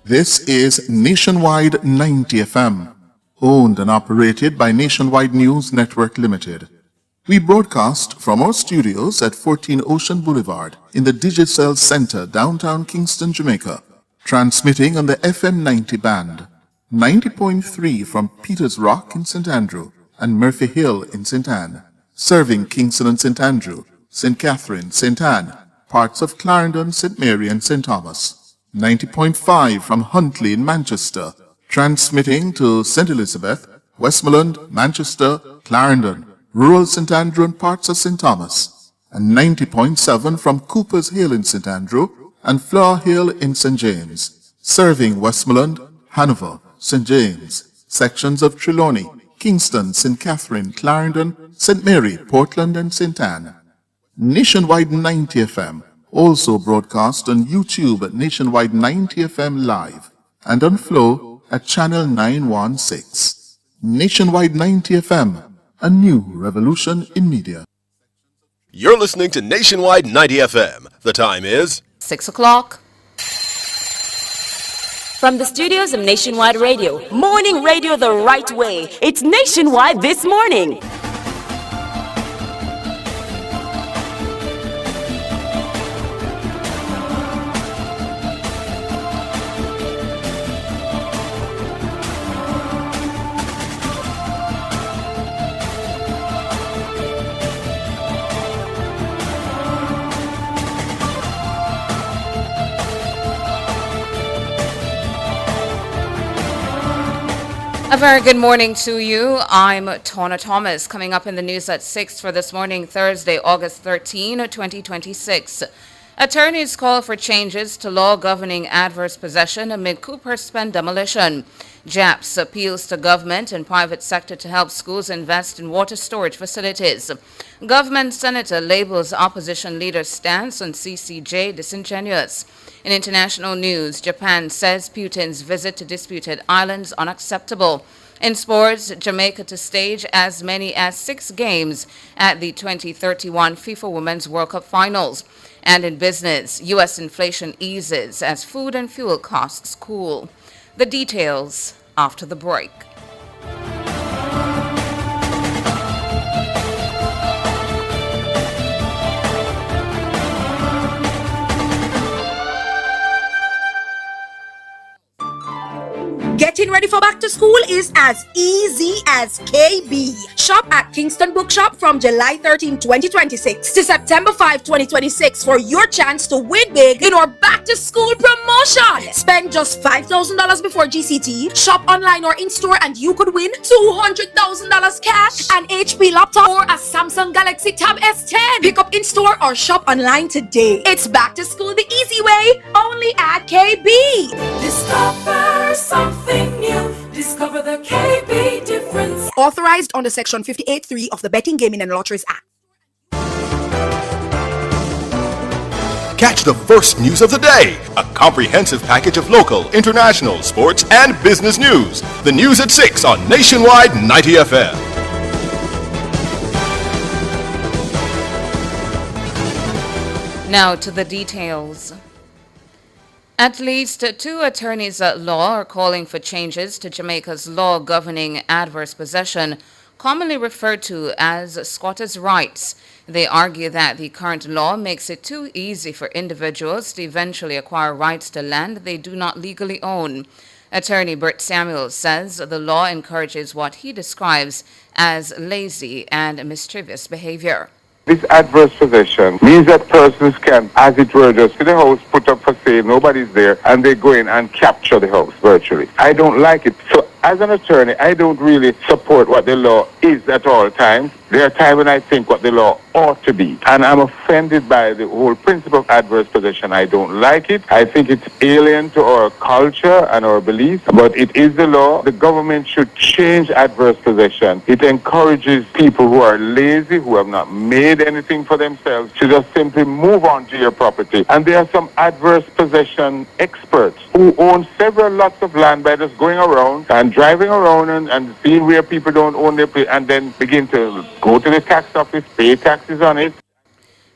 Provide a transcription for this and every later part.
This is Nationwide 90 FM, owned and operated by Nationwide News Network Limited. We broadcast from our studios at 14 Ocean Boulevard in the Digicel Center, downtown Kingston, Jamaica, transmitting on the FM 90 band, 90.3 from Peters Rock in St. Andrew and Murphy Hill in St. Anne, serving Kingston and St. Andrew, St. Catherine, St. Anne, parts of Clarendon, St. Mary and St. Thomas. 90.5 from Huntley in Manchester, transmitting to St. Elizabeth, Westmoreland, Manchester, Clarendon, rural St. Andrew and parts of St. Thomas, and 90.7 from Cooper's Hill in St. Andrew and Flower Hill in St. James, serving Westmoreland, Hanover, St. James, sections of Trelawney, Kingston, St. Catherine, Clarendon, St. Mary, Portland and St. Anne. Nationwide 90 FM also broadcast on YouTube at Nationwide 90 FM Live and on Flow at Channel 916. Nationwide 90 FM, a new revolution in media. You're listening to Nationwide 90 FM. The time is 6 o'clock. From the studios of Nationwide Radio, morning radio the right way. It's Nationwide This Morning. A very good morning to you. I'm Tona Thomas. Coming up in the news at 6 for this morning, Thursday, August 13, 2026. Attorneys call for changes to law governing adverse possession amid Cooper spend demolition. JAPS appeals to government and private sector to help schools invest in water storage facilities. Government senator labels opposition leader's stance on CCJ disingenuous. In international news, Japan says Putin's visit to disputed islands unacceptable. In sports, Jamaica to stage as many as 6 games at the 2031 FIFA Women's World Cup Finals. And in business, U.S. inflation eases as food and fuel costs cool. The details after the break. Getting ready for back to school is as easy as KB. Shop at Kingston Bookshop from July 13, 2026 to September 5, 2026 for your chance to win big in our back to school promotion. Spend just $5,000 before GCT, shop online or in-store and you could win $200,000 cash, an HP laptop or a Samsung Galaxy Tab S10. Pick up in-store or shop online today. It's back to school the easy way, only at KB. Discover something new. Discover the KB difference. Authorized under Section 58.3 of the Betting, Gaming and Lotteries Act. Catch the first news of the day. A comprehensive package of local, international, sports, and business news. The news at 6 on Nationwide 90 FM. Now to the details. At least 2 attorneys at law are calling for changes to Jamaica's law governing adverse possession, commonly referred to as squatters' rights. They argue that the current law makes it too easy for individuals to eventually acquire rights to land they do not legally own. Attorney Bert Samuels says the law encourages what he describes as lazy and mischievous behavior. This adverse possession means that persons can, as it were, just see the house put up for sale, nobody's there, and they go in and capture the house virtually. I don't like it. So as an attorney, I don't really support what the law is at all times. There are times when I think what the law ought to be. And I'm offended by the whole principle of adverse possession. I don't like it. I think it's alien to our culture and our beliefs, but it is the law. The government should change adverse possession. It encourages people who are lazy, who have not made anything for themselves, to just simply move on to your property. And there are some adverse possession experts who own several lots of land by just going around and driving around and seeing where people don't own their place and then begin to go to the tax office, pay taxes on it.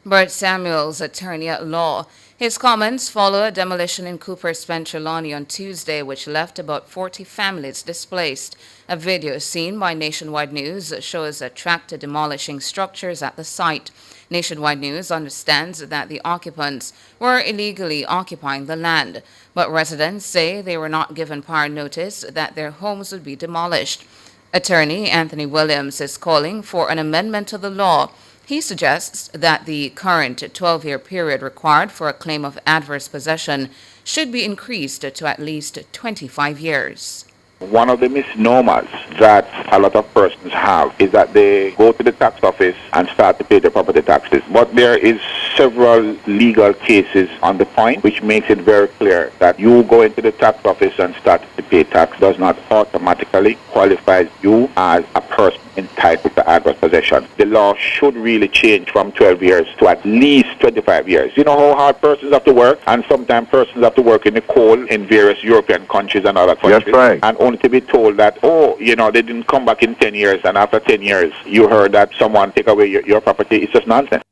Bert Samuels, attorney at law. His comments follow a demolition in Cooper's Trelawney on Tuesday, which left about 40 families displaced. A video seen by Nationwide News shows a tractor demolishing structures at the site. Nationwide News understands that the occupants were illegally occupying the land, but residents say they were not given prior notice that their homes would be demolished. Attorney Anthony Williams is calling for an amendment to the law. He suggests that the current 12-year period required for a claim of adverse possession should be increased to at least 25 years. One of the misnomers that a lot of persons have is that they go to the tax office and start to pay their property taxes. But there is several legal cases on the point which makes it very clear that you go into the tax office and start to pay tax does not automatically qualify you as a person entitled to adverse possession. The law should really change from 12 years to at least 25 years. You know how hard persons have to work, and sometimes persons have to work in the coal in various European countries and other countries. That's right. And only to be told that, they didn't come back in 10 years, and after 10 years, you heard that someone take away your property. It's just nonsense.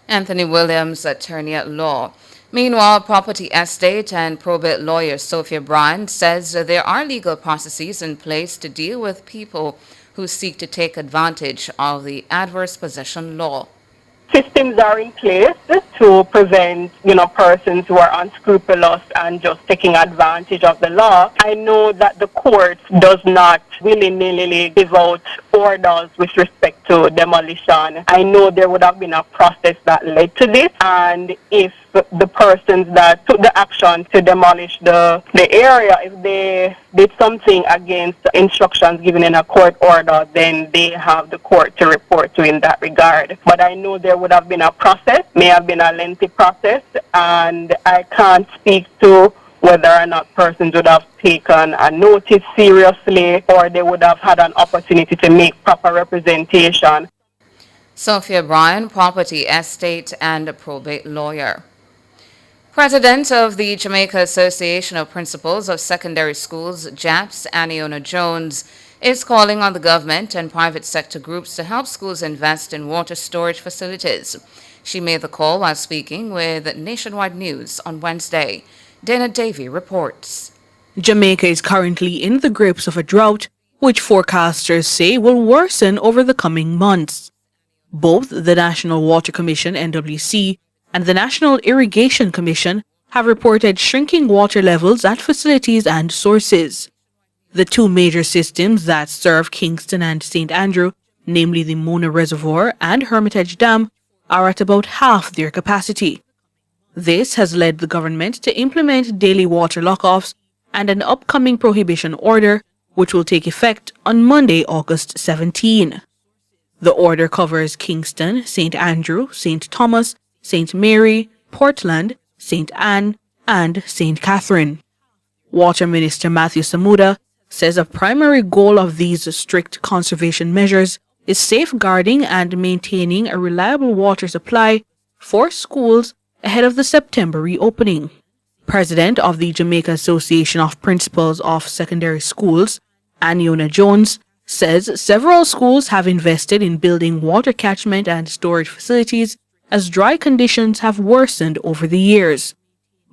Anthony Williams, attorney at law. Meanwhile, property estate and probate lawyer Sophia Bryan says there are legal processes in place to deal with people who seek to take advantage of the adverse possession law. Systems are in place to prevent, persons who are unscrupulous and just taking advantage of the law. I know that the court does not willy-nilly give out orders with respect to demolition. I know there would have been a process that led to this, and if the persons that took the action to demolish the area, if they did something against the instructions given in a court order, then they have the court to report to in that regard. But I know there would have been a process, may have been a lengthy process, and I can't speak to whether or not persons would have taken a notice seriously or they would have had an opportunity to make proper representation. Sophia Bryan, property estate and probate lawyer. President of the Jamaica Association of Principals of Secondary Schools, JAPS, Aniona Jones, is calling on the government and private sector groups to help schools invest in water storage facilities. She made the call while speaking with Nationwide News on Wednesday. Dana Davey reports. Jamaica is currently in the grips of a drought, which forecasters say will worsen over the coming months. Both the National Water Commission, NWC, and the National Irrigation Commission have reported shrinking water levels at facilities and sources. The two major systems that serve Kingston and St. Andrew, namely the Mona Reservoir and Hermitage Dam, are at about half their capacity. This has led the government to implement daily water lockoffs and an upcoming prohibition order, which will take effect on Monday, August 17. The order covers Kingston, St. Andrew, St. Thomas, St. Mary, Portland, St. Anne, and St. Catherine. Water Minister Matthew Samuda says a primary goal of these strict conservation measures is safeguarding and maintaining a reliable water supply for schools ahead of the September reopening. President of the Jamaica Association of Principals of Secondary Schools, Aniona Jones, says several schools have invested in building water catchment and storage facilities as dry conditions have worsened over the years.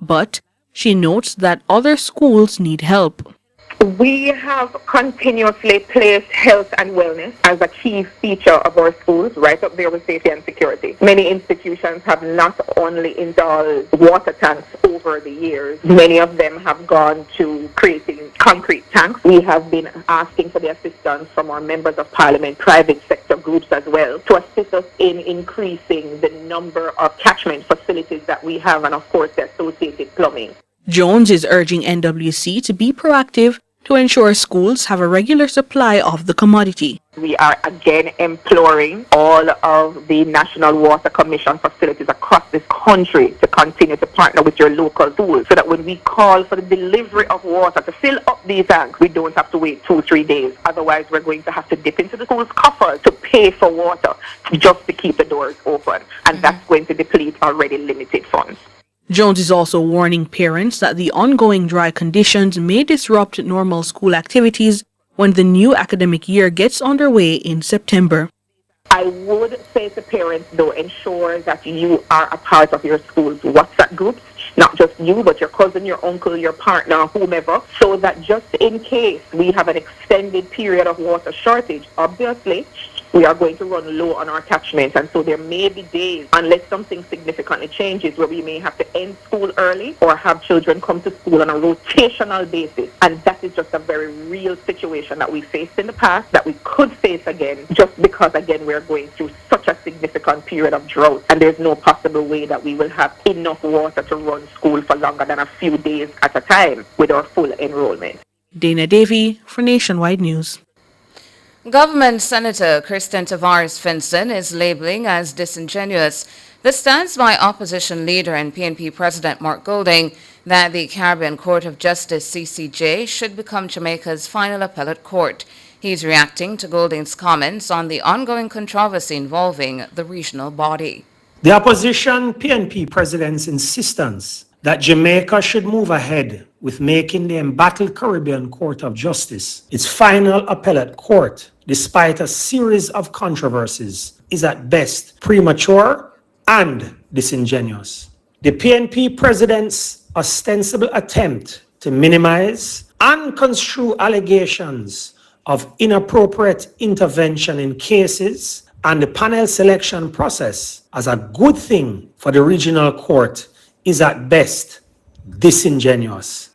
But she notes that other schools need help. We have continuously placed health and wellness as a key feature of our schools, right up there with safety and security. Many institutions have not only installed water tanks over the years, many of them have gone to creating concrete tanks. We have been asking for the assistance from our members of parliament, private sector groups as well, to assist us in increasing the number of catchment facilities that we have and, of course, the associated plumbing. Jones is urging NWC to be proactive to ensure schools have a regular supply of the commodity. We are again imploring all of the National Water Commission facilities across this country to continue to partner with your local schools so that when we call for the delivery of water to fill up these tanks, we don't have to wait 2-3 days. Otherwise, we're going to have to dip into the school's coffers to pay for water just to keep the doors open. And that's going to deplete already limited funds. Jones is also warning parents that the ongoing dry conditions may disrupt normal school activities when the new academic year gets underway in September. I would say to parents, though, ensure that you are a part of your school's WhatsApp groups not just you, but your cousin, your uncle, your partner, whomever, so that just in case we have an extended period of water shortage, obviously, we are going to run low on our catchment, and so there may be days, unless something significantly changes, where we may have to end school early or have children come to school on a rotational basis. And that is just a very real situation that we faced in the past, that we could face again, just because, again, we're going through such a significant period of drought, and there's no possible way that we will have enough water to run school for longer than a few days at a time with our full enrollment. Dana Davy for Nationwide News. Government Senator Kristen Tavares Finson is labeling as disingenuous the stance by opposition leader and PNP President Mark Golding that the Caribbean Court of Justice CCJ should become Jamaica's final appellate court. He's reacting to Golding's comments on the ongoing controversy involving the regional body. The opposition PNP president's insistence that Jamaica should move ahead with making the embattled Caribbean Court of Justice its final appellate court, despite a series of controversies, is at best premature and disingenuous. The PNP president's ostensible attempt to minimize and construe allegations of inappropriate intervention in cases and the panel selection process as a good thing for the regional court is at best disingenuous.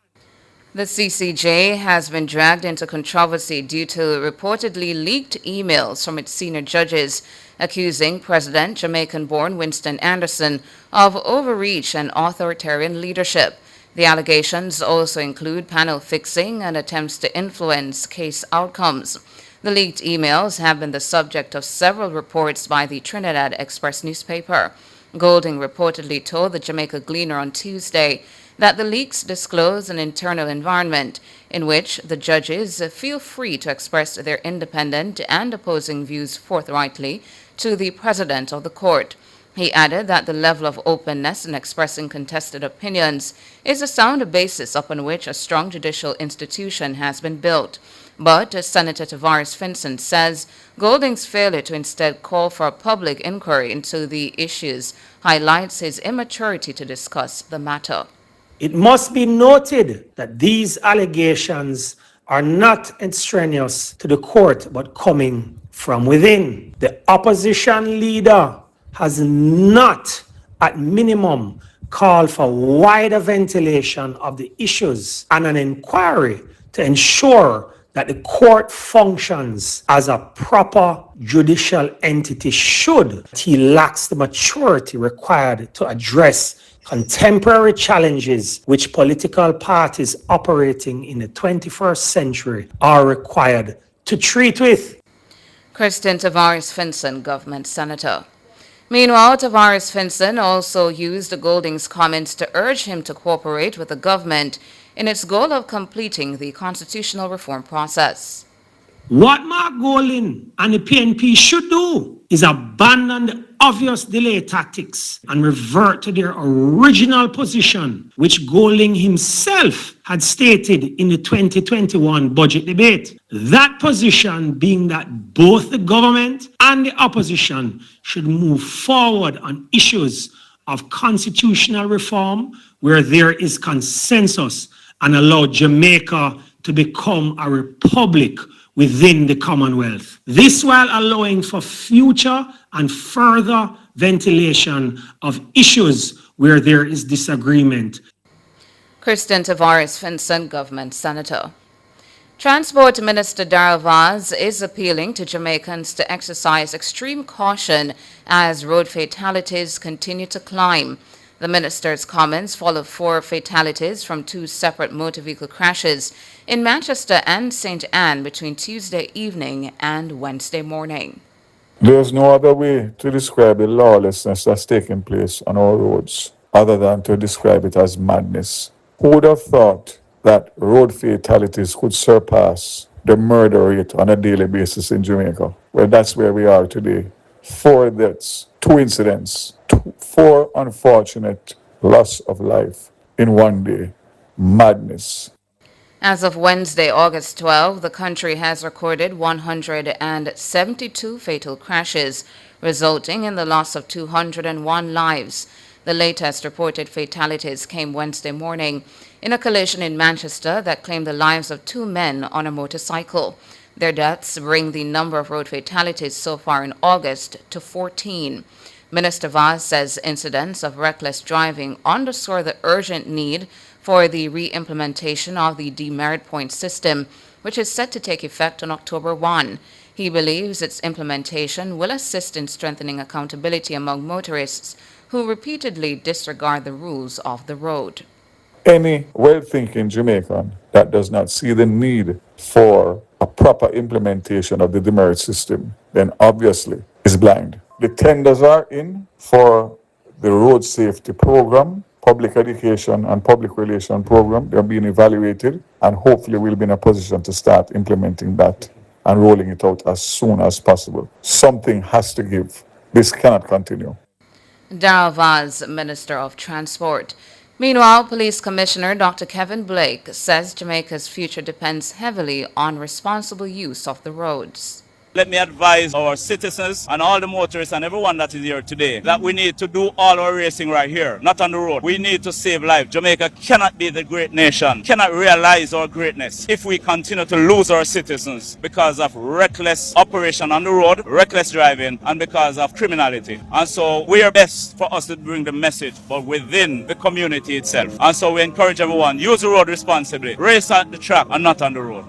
The CCJ has been dragged into controversy due to reportedly leaked emails from its senior judges accusing President Jamaican-born Winston Anderson of overreach and authoritarian leadership. The allegations also include panel fixing and attempts to influence case outcomes. The leaked emails have been the subject of several reports by the Trinidad Express newspaper. Golding reportedly told the Jamaica Gleaner on Tuesday that the leaks disclose an internal environment in which the judges feel free to express their independent and opposing views forthrightly to the president of the court. He added that the level of openness in expressing contested opinions is a sound basis upon which a strong judicial institution has been built. But Senator Tavares Finson says Golding's failure to instead call for a public inquiry into the issues highlights his immaturity to discuss the matter. It must be noted that these allegations are not extraneous to the court but coming from within. The opposition leader has not, at minimum, called for wider ventilation of the issues and an inquiry to ensure that the court functions as a proper judicial entity should. He lacks the maturity required to address contemporary challenges which political parties operating in the 21st century are required to treat with. Kristen Tavares Finson, government senator. Meanwhile, Tavares Finson also used Golding's comments to urge him to cooperate with the government in its goal of completing the constitutional reform process. What Mark Golding and the PNP should do is abandon the obvious delay tactics and revert to their original position, which Golding himself had stated in the 2021 budget debate. That position being that both the government and the opposition should move forward on issues of constitutional reform where there is consensus and allow Jamaica to become a republic within the Commonwealth. This while allowing for future and further ventilation of issues where there is disagreement. Kristen Tavares Finson, government senator. Transport Minister Darrell Vaz is appealing to Jamaicans to exercise extreme caution as road fatalities continue to climb. The minister's comments follow 4 fatalities from 2 separate motor vehicle crashes in Manchester and St. Anne between Tuesday evening and Wednesday morning. There's no other way to describe the lawlessness that's taking place on our roads other than to describe it as madness. Who would have thought that road fatalities could surpass the murder rate on a daily basis in Jamaica? Well, that's where we are today. 4 deaths, 2 incidents, 4 unfortunate loss of life in one day. Madness. As of Wednesday, August 12, the country has recorded 172 fatal crashes, resulting in the loss of 201 lives. The latest reported fatalities came Wednesday morning in a collision in Manchester that claimed the lives of 2 men on a motorcycle. Their deaths bring the number of road fatalities so far in August to 14. Minister Vaz says incidents of reckless driving underscore the urgent need for the re-implementation of the demerit point system, which is set to take effect on October 1. He believes its implementation will assist in strengthening accountability among motorists who repeatedly disregard the rules of the road. Any well-thinking Jamaican that does not see the need for a proper implementation of the demerit system, then obviously is blind. The tenders are in for the road safety program, public education and public relation program. They're being evaluated, and hopefully we'll be in a position to start implementing that and rolling it out as soon as possible. Something has to give. This cannot continue. Darrell Vaz, Minister of Transport. Meanwhile, Police Commissioner Dr. Kevin Blake says Jamaica's future depends heavily on responsible use of the roads. Let me advise our citizens and all the motorists and everyone that is here today that we need to do all our racing right here, not on the road. We need to save lives. Jamaica cannot be the great nation, cannot realize our greatness if we continue to lose our citizens because of reckless operation on the road, reckless driving, and because of criminality. And so we are best for us to bring the message, but within the community itself. And so we encourage everyone, use the road responsibly, race at the track and not on the road.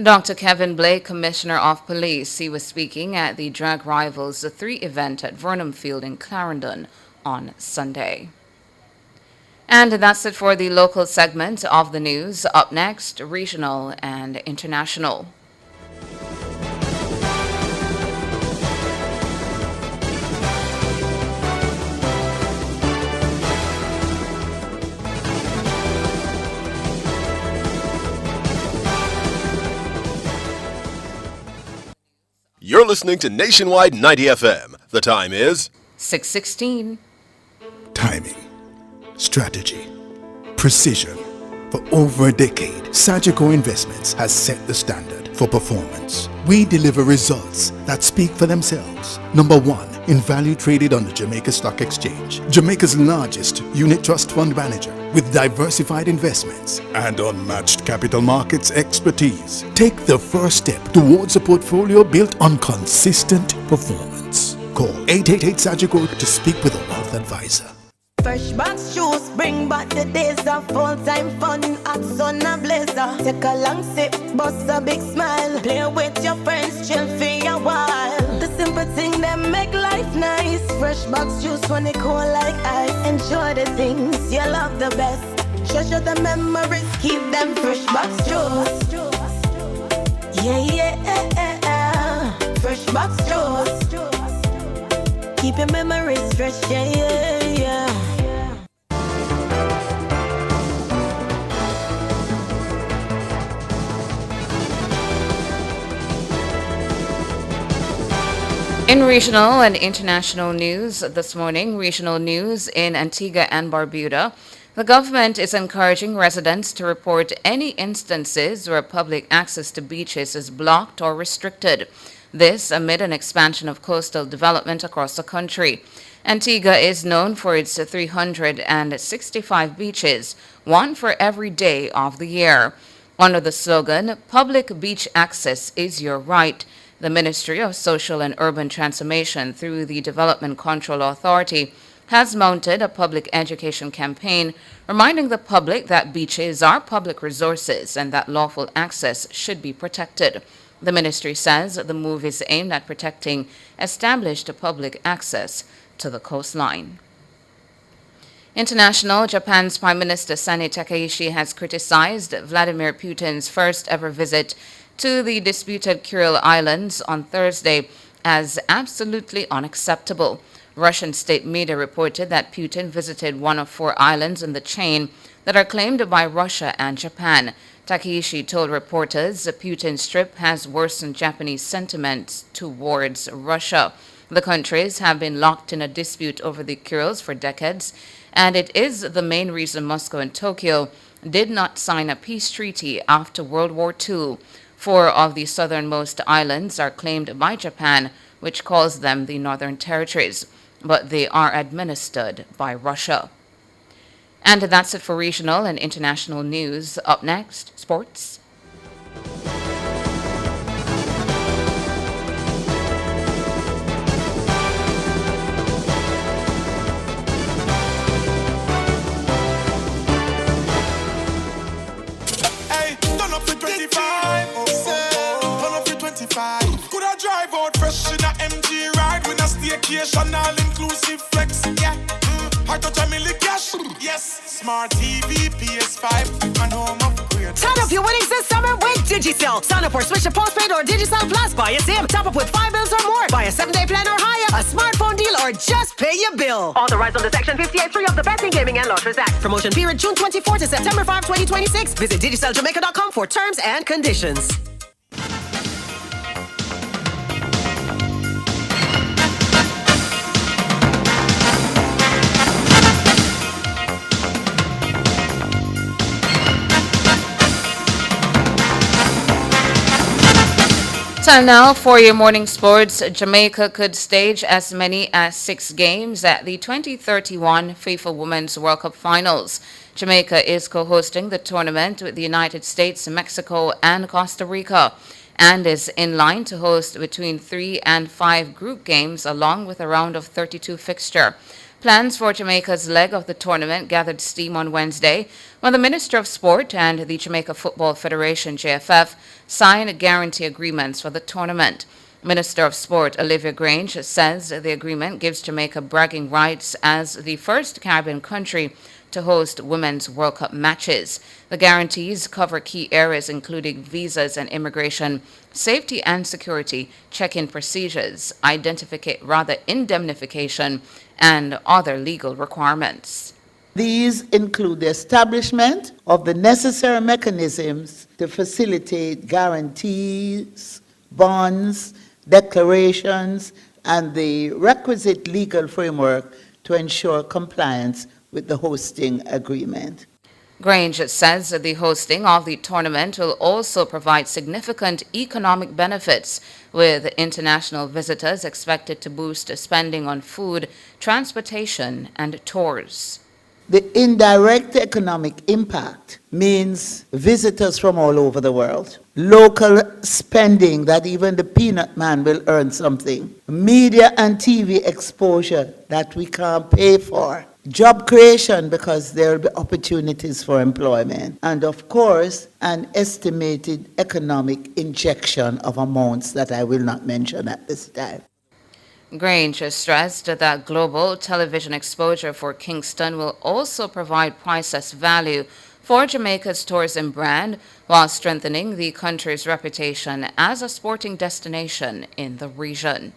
Dr. Kevin Blake, Commissioner of Police, he was speaking at the Drag Rivals 3 event at Vernon Field in Clarendon on Sunday. And that's it for the local segment of the news. Up next, regional and international. You're listening to Nationwide 90 FM. The time is 6:16. Timing, strategy, precision. For over a decade, Sagicor Investments has set the standard for performance. We deliver results that speak for themselves. Number 1 in value traded on the Jamaica Stock Exchange, Jamaica's largest unit trust fund manager with diversified investments and unmatched capital markets expertise. Take the first step towards a portfolio built on consistent performance. Call 888 Sagicor to speak with a wealth advisor. Fresh box shoes bring back the days of full-time fun at Sun and Blazer. Take a long sip, bust a big smile. Play with your friends, chill for a while. The simple thing that make life nice. Fresh box juice when it cool like ice. Enjoy the things you love the best. Treasure the memories, keep them fresh box juice. Yeah. Fresh box juice. Keep your memories fresh, yeah. In regional and international news this morning, regional news in Antigua and Barbuda, the government is encouraging residents to report any instances where public access to beaches is blocked or restricted. This amid an expansion of coastal development across the country. Antigua is known for its 365 beaches, one for every day of the year. Under the slogan, "Public Beach Access is Your Right," the Ministry of Social and Urban Transformation, through the Development Control Authority, has mounted a public education campaign reminding the public that beaches are public resources and that lawful access should be protected. The ministry says the move is aimed at protecting established public access to the coastline. International, Japan's Prime Minister Sani Takaichi has criticized Vladimir Putin's first ever visit to the disputed Kuril Islands on Thursday as absolutely unacceptable. Russian state media reported that Putin visited one of 4 islands in the chain that are claimed by Russia and Japan. Takaichi told reporters Putin's trip has worsened Japanese sentiments towards Russia. The countries have been locked in a dispute over the Kurils for decades, and it is the main reason Moscow and Tokyo did not sign a peace treaty after World War II. 4 of the southernmost islands are claimed by Japan, which calls them the Northern Territories. but they are administered by Russia. And that's it for regional and international news. Up next, sports. Hey, turn up to 25. Turn up to 25. Could I drive out fresh in a MG ride with a staycation all inclusive flex? Yeah. I touch a million cash. Yes. Smart TV, PS5, and home upgrade. Turn up your winnings this summer with Digicel. Sign up or switch to postpaid or Digicel Plus. Buy a SIM. Top up with 5 bills or more. Buy a 7-day plan or higher. A smartphone deal or just pay your bill. Authorized under Section 58.3 of the Betting, Gaming and Lotteries Act. Promotion period June 24 to September 5, 2026. Visit DigicelJamaica.com for terms and conditions. Time now for your morning sports. Jamaica could stage as many as 6 games at the 2031 FIFA Women's World Cup Finals. Jamaica is co-hosting the tournament with the United States, Mexico, and Costa Rica, and is in line to host between 3 and 5 group games along with a round of 32 fixture. Plans for Jamaica's leg of the tournament gathered steam on Wednesday when the Minister of Sport and the Jamaica Football Federation, JFF, signed guarantee agreements for the tournament. Minister of Sport Olivia Grange says the agreement gives Jamaica bragging rights as the first Caribbean country to host Women's World Cup matches. The guarantees cover key areas including visas and immigration, safety and security, check-in procedures, indemnification, and other legal requirements. These include the establishment of the necessary mechanisms to facilitate guarantees, bonds, declarations, and the requisite legal framework to ensure compliance with the hosting agreement. Grange says that the hosting of the tournament will also provide significant economic benefits, with international visitors expected to boost spending on food, transportation, and tours. The indirect economic impact means visitors from all over the world, local spending that even the peanut man will earn something, media and TV exposure that we can't pay for, job creation because there will be opportunities for employment, and of course, an estimated economic injection of amounts that I will not mention at this time. Grange stressed that global television exposure for Kingston will also provide priceless value for Jamaica's tourism brand while strengthening the country's reputation as a sporting destination in the region.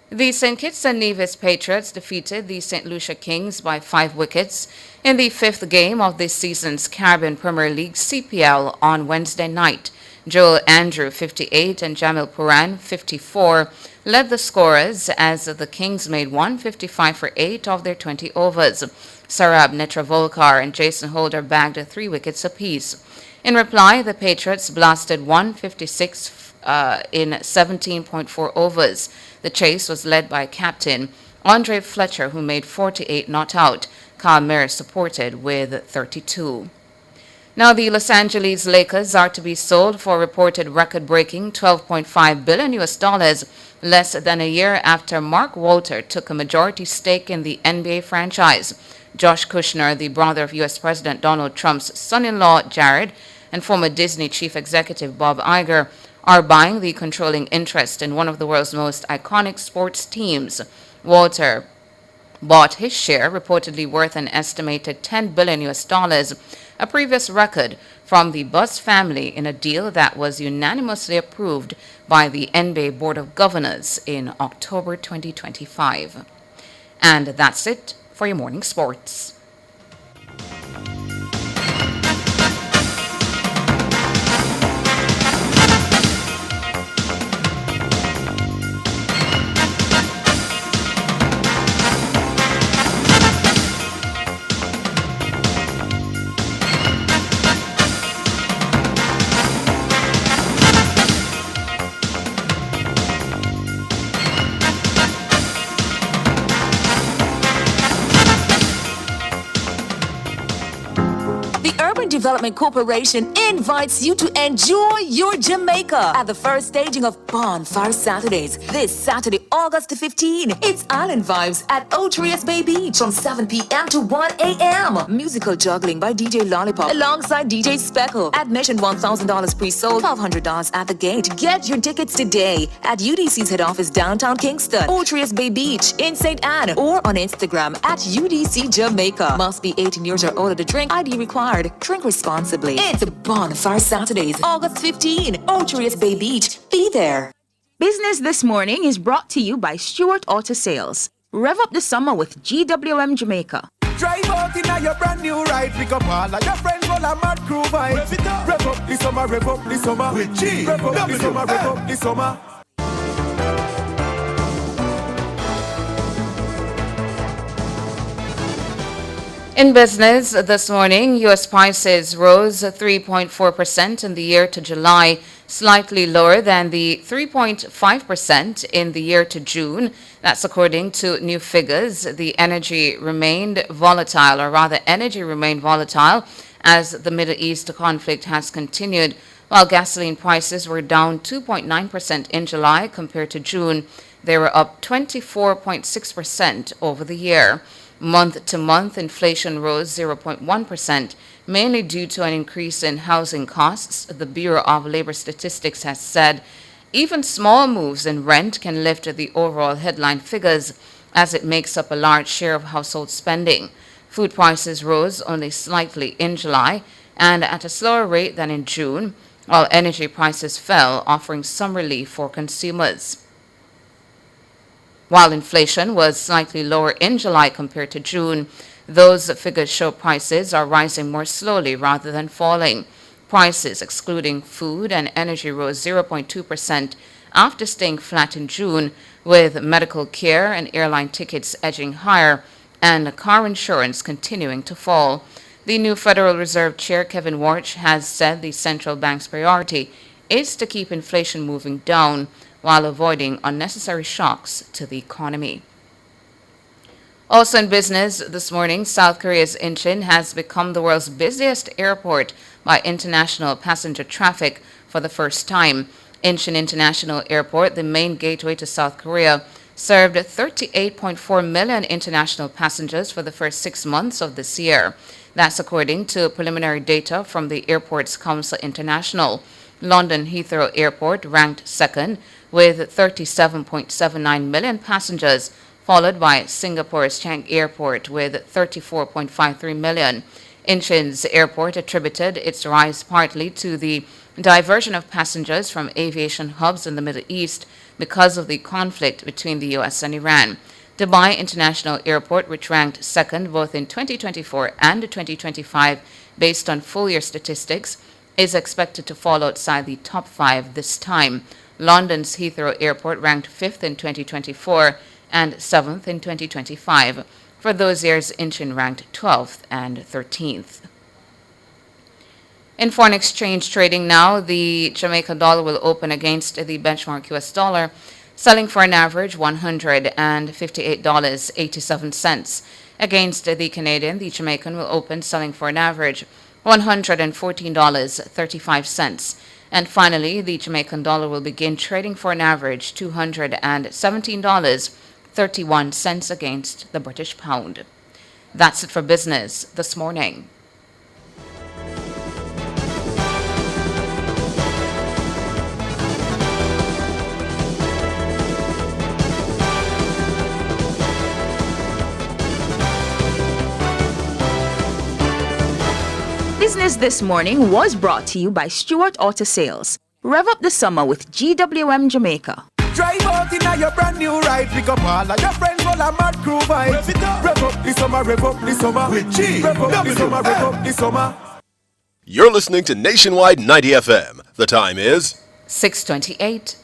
The St. Kitts and Nevis Patriots defeated the St. Lucia Kings by 5 wickets in the 5th game of this season's Caribbean Premier League CPL on Wednesday night. Joel Andrew, 58, and Jamil Puran, 54, led the scorers as the Kings made 155 for 8 of their 20 overs. Sarab Netravolkar and Jason Holder bagged 3 wickets apiece. In reply, the Patriots blasted 156 in 17.4 overs. The chase was led by captain Andre Fletcher, who made 48 not out. Kyle Mayer supported with 32. Now, the Los Angeles Lakers are to be sold for a reported record-breaking $12.5 billion less than a year after Mark Walter took a majority stake in the NBA franchise. Josh Kushner, the brother of U.S. President Donald Trump's son-in-law Jared, and former Disney chief executive Bob Iger, are buying the controlling interest in one of the world's most iconic sports teams. Walter bought his share, reportedly worth an estimated $10 billion, a previous record from the Buzz family, in a deal that was unanimously approved by the NBA Board of Governors in October 2025. And that's it for your morning sports. Urban Development Corporation invites you to enjoy your Jamaica at the first staging of Bonfire Saturdays this Saturday, August 15. It's Island Vibes at Otrius Bay Beach from 7 p.m. to 1 a.m. Musical juggling by DJ Lollipop alongside DJ Speckle. Admission $1,000 pre-sold, $1,200 at the gate. Get your tickets today at UDC's head office downtown Kingston, Otrius Bay Beach in St. Anne, or on Instagram at UDC Jamaica. Must be 18 years or older to drink. ID required. Drink responsibly. It's Bonfire Saturdays, August 15, Otrius Bay Beach. Be there. Business This Morning is brought to you by Stewart Auto Sales. Rev up the summer with GWM Jamaica. Drive out in your brand new ride. Pick up all of your friends on a mad crew vibe. Rev up the summer, rev up the summer. With G. Rev up the summer, rev up the summer. In business this morning, U.S. prices rose 3.4% in the year to July, slightly lower than the 3.5% in the year to June. That's according to new figures. The energy remained volatile as the Middle East conflict has continued, while gasoline prices were down 2.9% in July compared to June. They were up 24.6% over the year. Month-to-month, inflation rose 0.1%, mainly due to an increase in housing costs. The Bureau of Labor Statistics has said even small moves in rent can lift the overall headline figures, as it makes up a large share of household spending. Food prices rose only slightly in July and at a slower rate than in June, while energy prices fell, offering some relief for consumers. While inflation was slightly lower in July compared to June, those figures show prices are rising more slowly rather than falling. Prices, excluding food and energy, rose 0.2% after staying flat in June, with medical care and airline tickets edging higher and car insurance continuing to fall. The new Federal Reserve Chair, Kevin Warsh, has said the central bank's priority is to keep inflation moving down while avoiding unnecessary shocks to the economy. Also in business this morning, South Korea's Incheon has become the world's busiest airport by international passenger traffic for the first time. Incheon International Airport, the main gateway to South Korea, served 38.4 million international passengers for the first 6 months of this year. That's according to preliminary data from the Airports Council International. London Heathrow Airport ranked second with 37.79 million passengers, followed by Singapore's Changi Airport with 34.53 million. Incheon's airport attributed its rise partly to the diversion of passengers from aviation hubs in the Middle East because of the conflict between the U.S. and Iran. Dubai International Airport, which ranked second both in 2024 and 2025 based on full-year statistics, is expected to fall outside the top 5 this time. London's Heathrow Airport ranked 5th in 2024 and 7th in 2025. For those years, Incheon ranked 12th and 13th. In foreign exchange trading now, the Jamaican dollar will open against the benchmark US dollar, selling for an average $158.87. Against the Canadian, the Jamaican will open selling for an average $114.35. And finally, the Jamaican dollar will begin trading for an average $217.31 against the British pound. That's it for business this morning. Business This Morning was brought to you by Stewart Auto Sales. Rev up the summer with GWM Jamaica. Drive out in your brand new ride. Pick up all of your friends on a mad crew vibe. Rev up the summer, rev up the summer. With G. Rev up the summer, rev up the summer. You're listening to Nationwide 90 FM. The time is 6:28.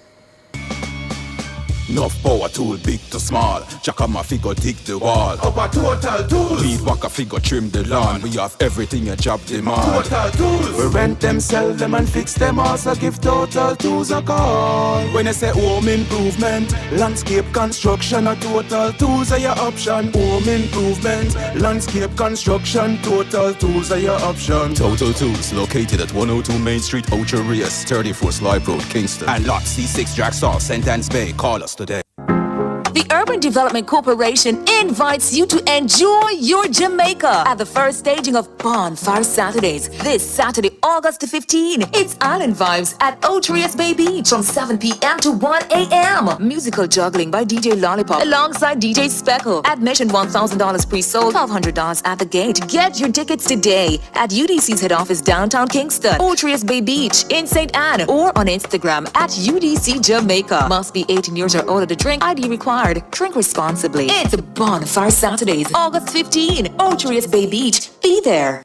Enough power tool, big to small. Chakama figure dig the wall. Our total tools. Weed whacker figure trim the lawn. We have everything a job demand. Total tools. We rent them, sell them and fix them. Also give Total Tools a call. When I say home improvement, landscape construction, a Total Tools are your option. Home improvement, landscape construction, Total Tools are your option. Total Tools, located at 102 Main Street, Ocho Rios, 34 Slive Road, Kingston. And lot C6 Jacksaw, Sentence Bay. Call us today. The Urban Development Corporation invites you to enjoy your Jamaica at the first staging of Bonfire Saturdays. This Saturday, August 15. It's Island Vibes at Otrius Bay Beach from 7 p.m. to 1 a.m. Musical juggling by DJ Lollipop alongside DJ Speckle. Admission $1,000 pre-sold, $1,200 at the gate. Get your tickets today at UDC's head office downtown Kingston, Otrius Bay Beach in St. Anne, or on Instagram at UDC Jamaica. Must be 18 years or older to drink. ID required. Drink responsibly. It's Bonfire Saturdays, August 15, Otrius Bay Beach. Be there.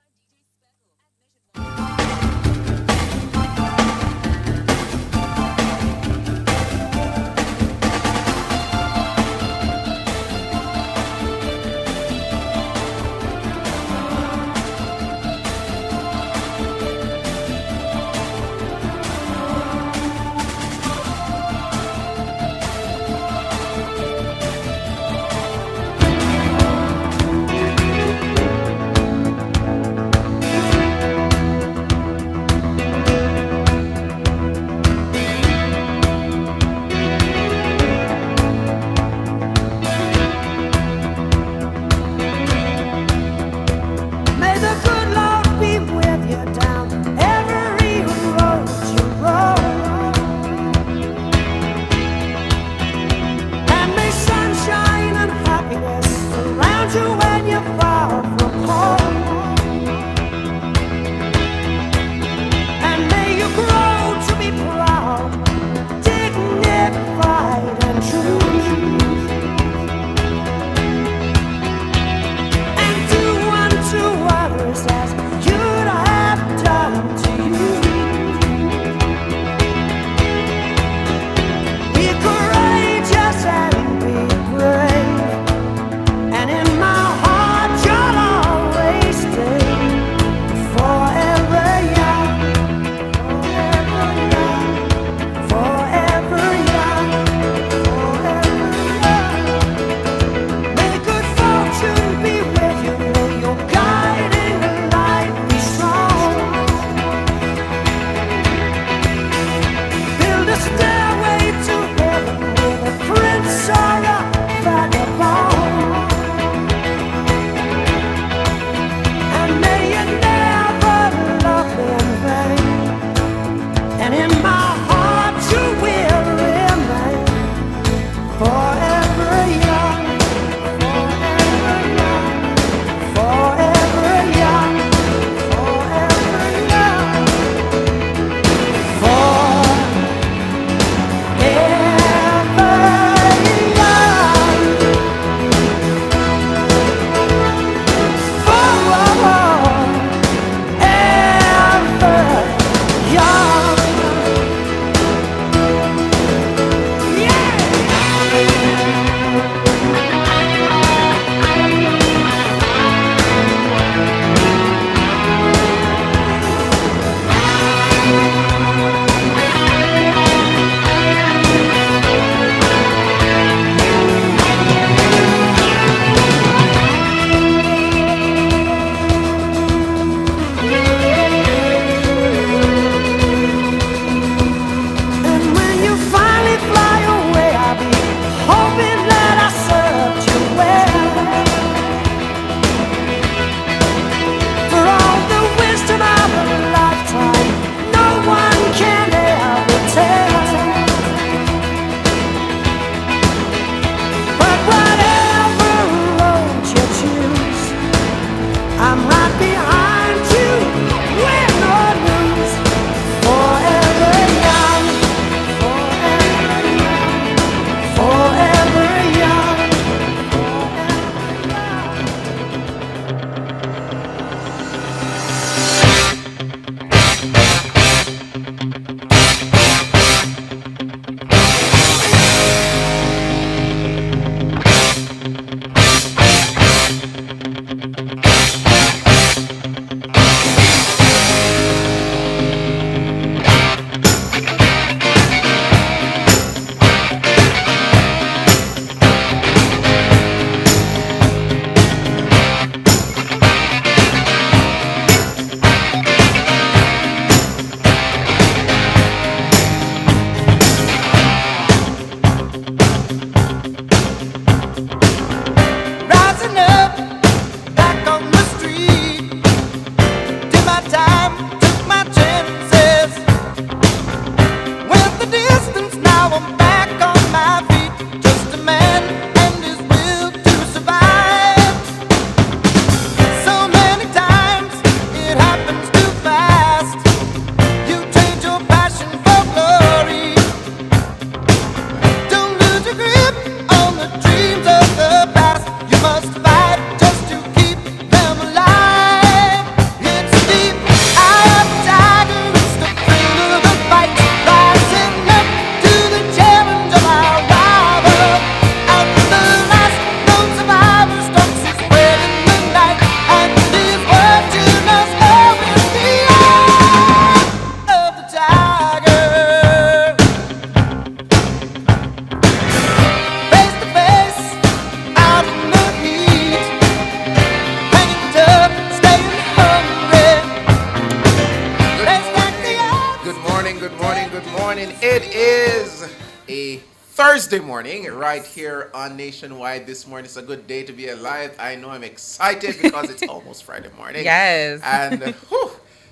good morning, good morning. It is a Thursday morning right here on Nationwide. This morning it's a good day to be alive. I know I'm excited because it's almost Friday morning. Yes. And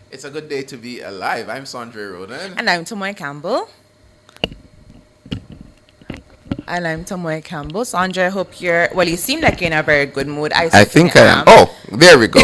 it's a good day to be alive. I'm Sandra Roden. And I'm Tomoy Campbell. Sandra, I hope you seem like you're in a very good mood. I think I am. Oh, there we go.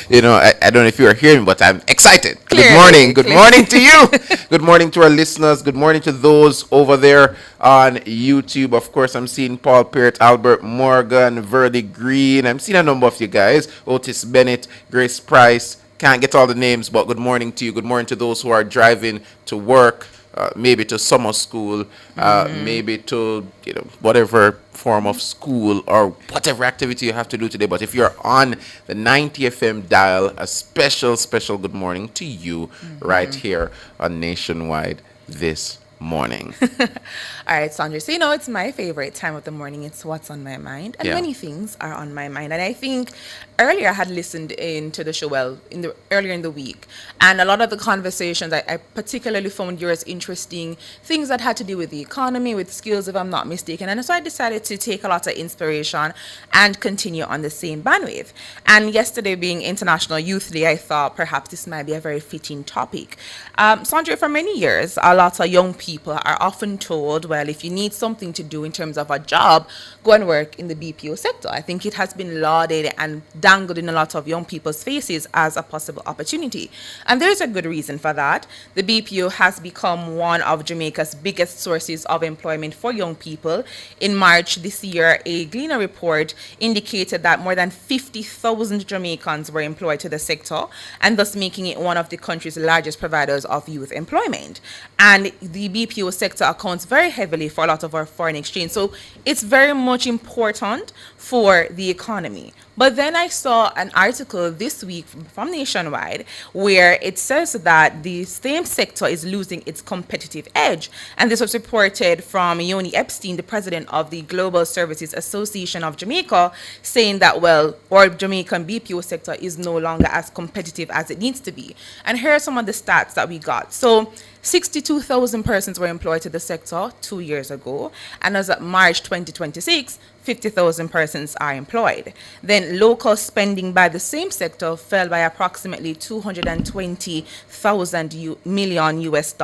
You know, I don't know if you are hearing, but I'm excited. Good morning. Good morning to you. Good morning to our listeners. Good morning to those over there on YouTube. Of course, I'm seeing Paul Peart, Albert Morgan, Verdi Green. I'm seeing a number of you guys. Otis Bennett, Grace Price. Can't get all the names, but good morning to you. Good morning to those who are driving to work. Maybe to summer school, maybe to whatever form of school or whatever activity you have to do today. But if you're on the 90 FM dial, a special good morning to you right here on Nationwide this morning. All right, Sandra. So it's my favorite time of the morning. It's what's on my mind, and many things are on my mind. And I think earlier I had listened into the show earlier in the week, and a lot of the conversations I particularly found yours interesting. Things that had to do with the economy, with skills, if I'm not mistaken. And so I decided to take a lot of inspiration and continue on the same bandwidth. And yesterday being International Youth Day, I thought perhaps this might be a very fitting topic. Sandra, for many years, a lot of young people are often told, well, if you need something to do in terms of a job, go and work in the BPO sector. I think it has been lauded and dangled in a lot of young people's faces as a possible opportunity. And there's a good reason for that. The BPO has become one of Jamaica's biggest sources of employment for young people. In March this year, a Gleaner report indicated that more than 50,000 Jamaicans were employed to the sector, and thus making it one of the country's largest providers of youth employment. And the BPO sector accounts very heavily for a lot of our foreign exchange. So it's very much important for the economy. But then I saw an article this week from Nationwide where it says that the same sector is losing its competitive edge. And this was reported from Yoni Epstein, the president of the Global Services Association of Jamaica, saying that, our Jamaican BPO sector is no longer as competitive as it needs to be. And here are some of the stats that we got. So 62,000 persons were employed to the sector 2 years ago. And as of March 2026, 50,000 persons are employed. Then local spending by the same sector fell by approximately $220,000 million US.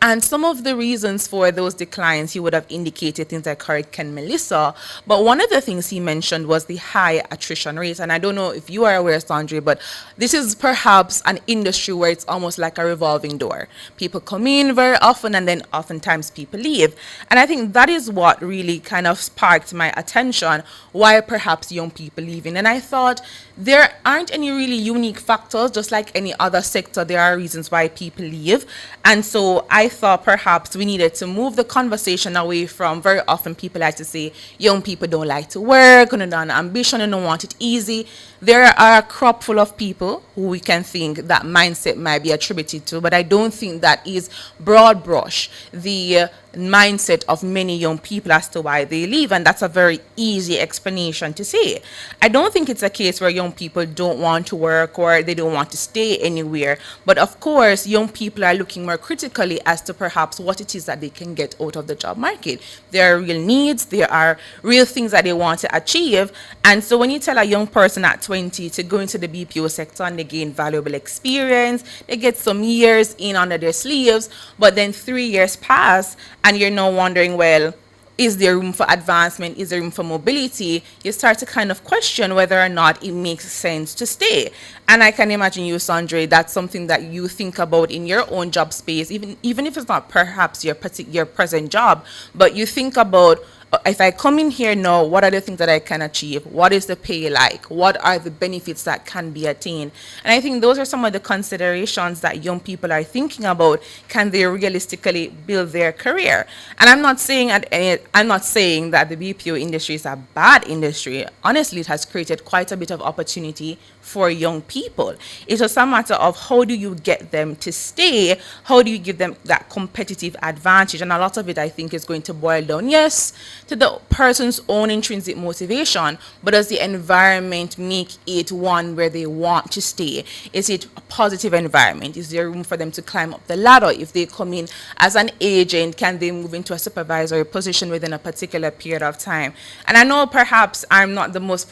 And some of the reasons for those declines, he would have indicated things like Hurricane Melissa. But one of the things he mentioned was the high attrition rate. And I don't know if you are aware, Sandra, but this is perhaps an industry where it's almost like a revolving door. People come in very often, and then oftentimes people leave. And I think that is what really kind of sparked my attention, why perhaps young people leaving. And I thought there aren't any really unique factors. Just like any other sector, there are reasons why people leave. And so I thought perhaps we needed to move the conversation away from, very often people like to say young people don't like to work, and don't have ambition, and don't want it easy. There are a crop full of people who we can think that mindset might be attributed to, but I don't think that is broad brush the mindset of many young people as to why they leave, and that's a very easy explanation to say. I don't think it's a case where young people don't want to work or they don't want to stay anywhere, but of course young people are looking more critically as to perhaps what it is that they can get out of the job market. There are real needs, there are real things that they want to achieve, and so when you tell a young person at 20 to go into the BPO sector and they gain valuable experience, they get some years in under their sleeves, but then 3 years pass and you're now wondering, is there room for advancement? Is there room for mobility? You start to kind of question whether or not it makes sense to stay. And I can imagine you, Sandra, that's something that you think about in your own job space, even if it's not perhaps your present job, but you think about, if I come in here now, what are the things that I can achieve? What is the pay like? What are the benefits that can be attained? And I think those are some of the considerations that young people are thinking about. Can they realistically build their career? And I'm not saying that the BPO industry is a bad industry. Honestly, it has created quite a bit of opportunity for young people. It's just a matter of how do you get them to stay? How do you give them that competitive advantage? And a lot of it, I think, is going to boil down, yes, to the person's own intrinsic motivation, but does the environment make it one where they want to stay? Is it a positive environment? Is there room for them to climb up the ladder? If they come in as an agent, can they move into a supervisory position within a particular period of time? And I know perhaps I'm not the most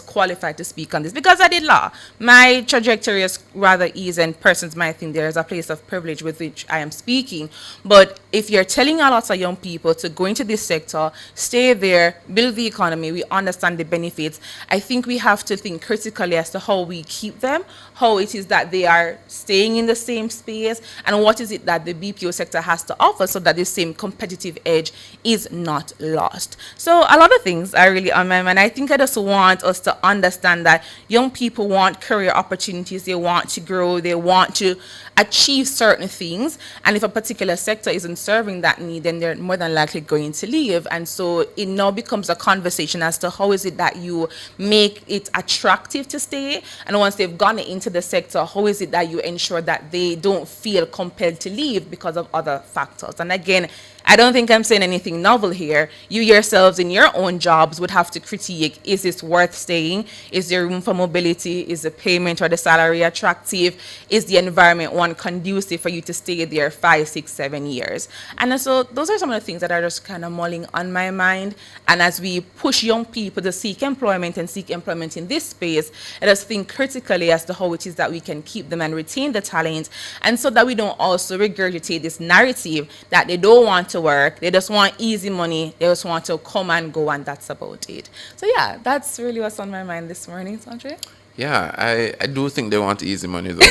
qualified to speak on this because I did law. My trajectory is rather easy, and persons might think there is a place of privilege with which I am speaking. But if you're telling a lot of young people to go into this sector, stay there, build the economy, we understand the benefits, I think we have to think critically as to how we keep them, how it is that they are staying in the same space, and what is it that the BPO sector has to offer so that the same competitive edge is not lost. So a lot of things are really on my mind. I think I just want us to understand that young people want career opportunities, they want to grow, they want to achieve certain things, and if a particular sector isn't serving that need, then they're more than likely going to leave. And so it now becomes a conversation as to how is it that you make it attractive to stay, and once they've gone into the sector, how is it that you ensure that they don't feel compelled to leave because of other factors. And again, I don't think I'm saying anything novel here. You yourselves in your own jobs would have to critique, is this worth staying? Is there room for mobility? Is the payment or the salary attractive? Is the environment one conducive for you to stay there 5, 6, 7 years? And so those are some of the things that are just kind of mulling on my mind. And as we push young people to seek employment and seek employment in this space, let us think critically as to how it is that we can keep them and retain the talent, and so that we don't also regurgitate this narrative that they don't want to work, they just want easy money, they just want to come and go, and that's about it. So yeah, that's really what's on my mind this morning, Sandra. Yeah, I do think they want easy money though.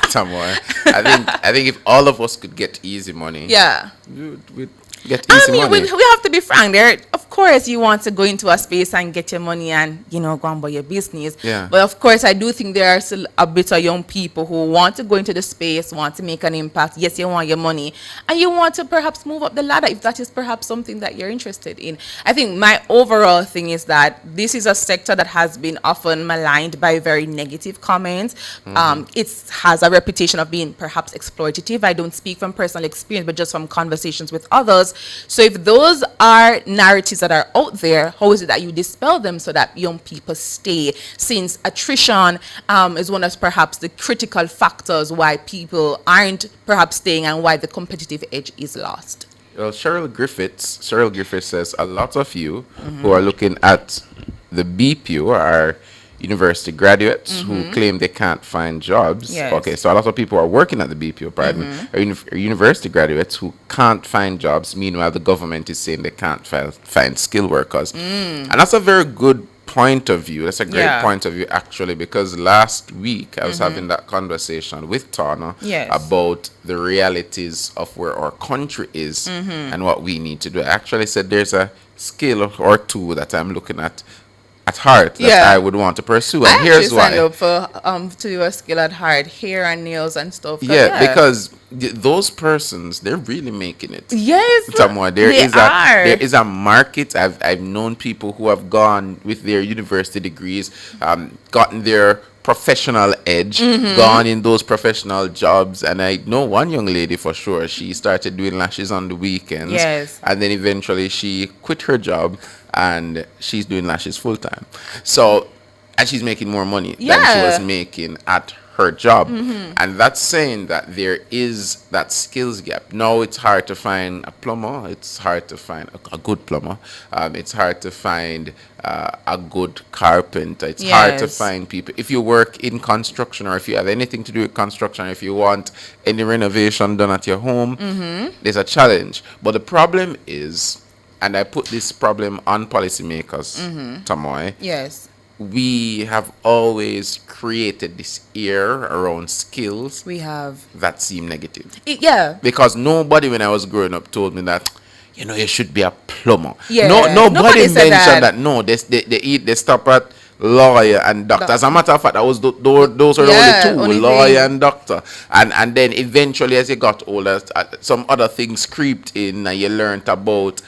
Somewhere. I think if all of us could get easy money, yeah, we'd get easy money. We have to be frank there. Of course, you want to go into a space and get your money and, go about your business. Yeah. But of course, I do think there are still a bit of young people who want to go into the space, want to make an impact. Yes, you want your money, and you want to perhaps move up the ladder if that is perhaps something that you're interested in. I think my overall thing is that this is a sector that has been often maligned by very negative comments. It has a reputation of being perhaps exploitative. I don't speak from personal experience, but just from conversations with others. So if those are narratives that are out there, how is it that you dispel them so that young people stay? Since attrition is one of perhaps the critical factors why people aren't perhaps staying and why the competitive edge is lost. Well, Cheryl Griffiths says a lot of you who are looking at the BPO are university graduates who claim they can't find jobs. Yes. Okay, so a lot of people are working at the BPO, are university graduates who can't find jobs. Meanwhile, the government is saying they can't find skilled workers. And that's a very good point of view. That's a great point of view, actually, because last week I was having that conversation with Tana about the realities of where our country is and what we need to do. I actually said there's a skill or two that I'm looking at heart that I would want to pursue, and here's why. I signed up for to do a skill at heart, hair and nails and stuff. Because those persons, they're really making it. Yes, somewhere there is a market. I've known people who have gone with their university degrees, gotten their professional edge, gone in those professional jobs, and I know one young lady for sure. She started doing lashes on the weekends, and then eventually she quit her job and she's doing lashes full time. So, and she's making more money than she was making at her job. And that's saying that there is that skills gap. Now it's hard to find a plumber, it's hard to find a good plumber, it's hard to find a good carpenter, it's hard to find people. If you work in construction, or if you have anything to do with construction, if you want any renovation done at your home, there's a challenge. But the problem is, and I put this problem on policymakers, Tamoy. Yes. We have always created this air around skills. We have. That seem negative. Because nobody when I was growing up told me that, you should be a plumber. Yeah. Nobody mentioned that. No, they stop at lawyer and doctor. As a matter of fact, those were the only two, lawyer and doctor. And then eventually, as you got older, some other things creeped in, and you learned about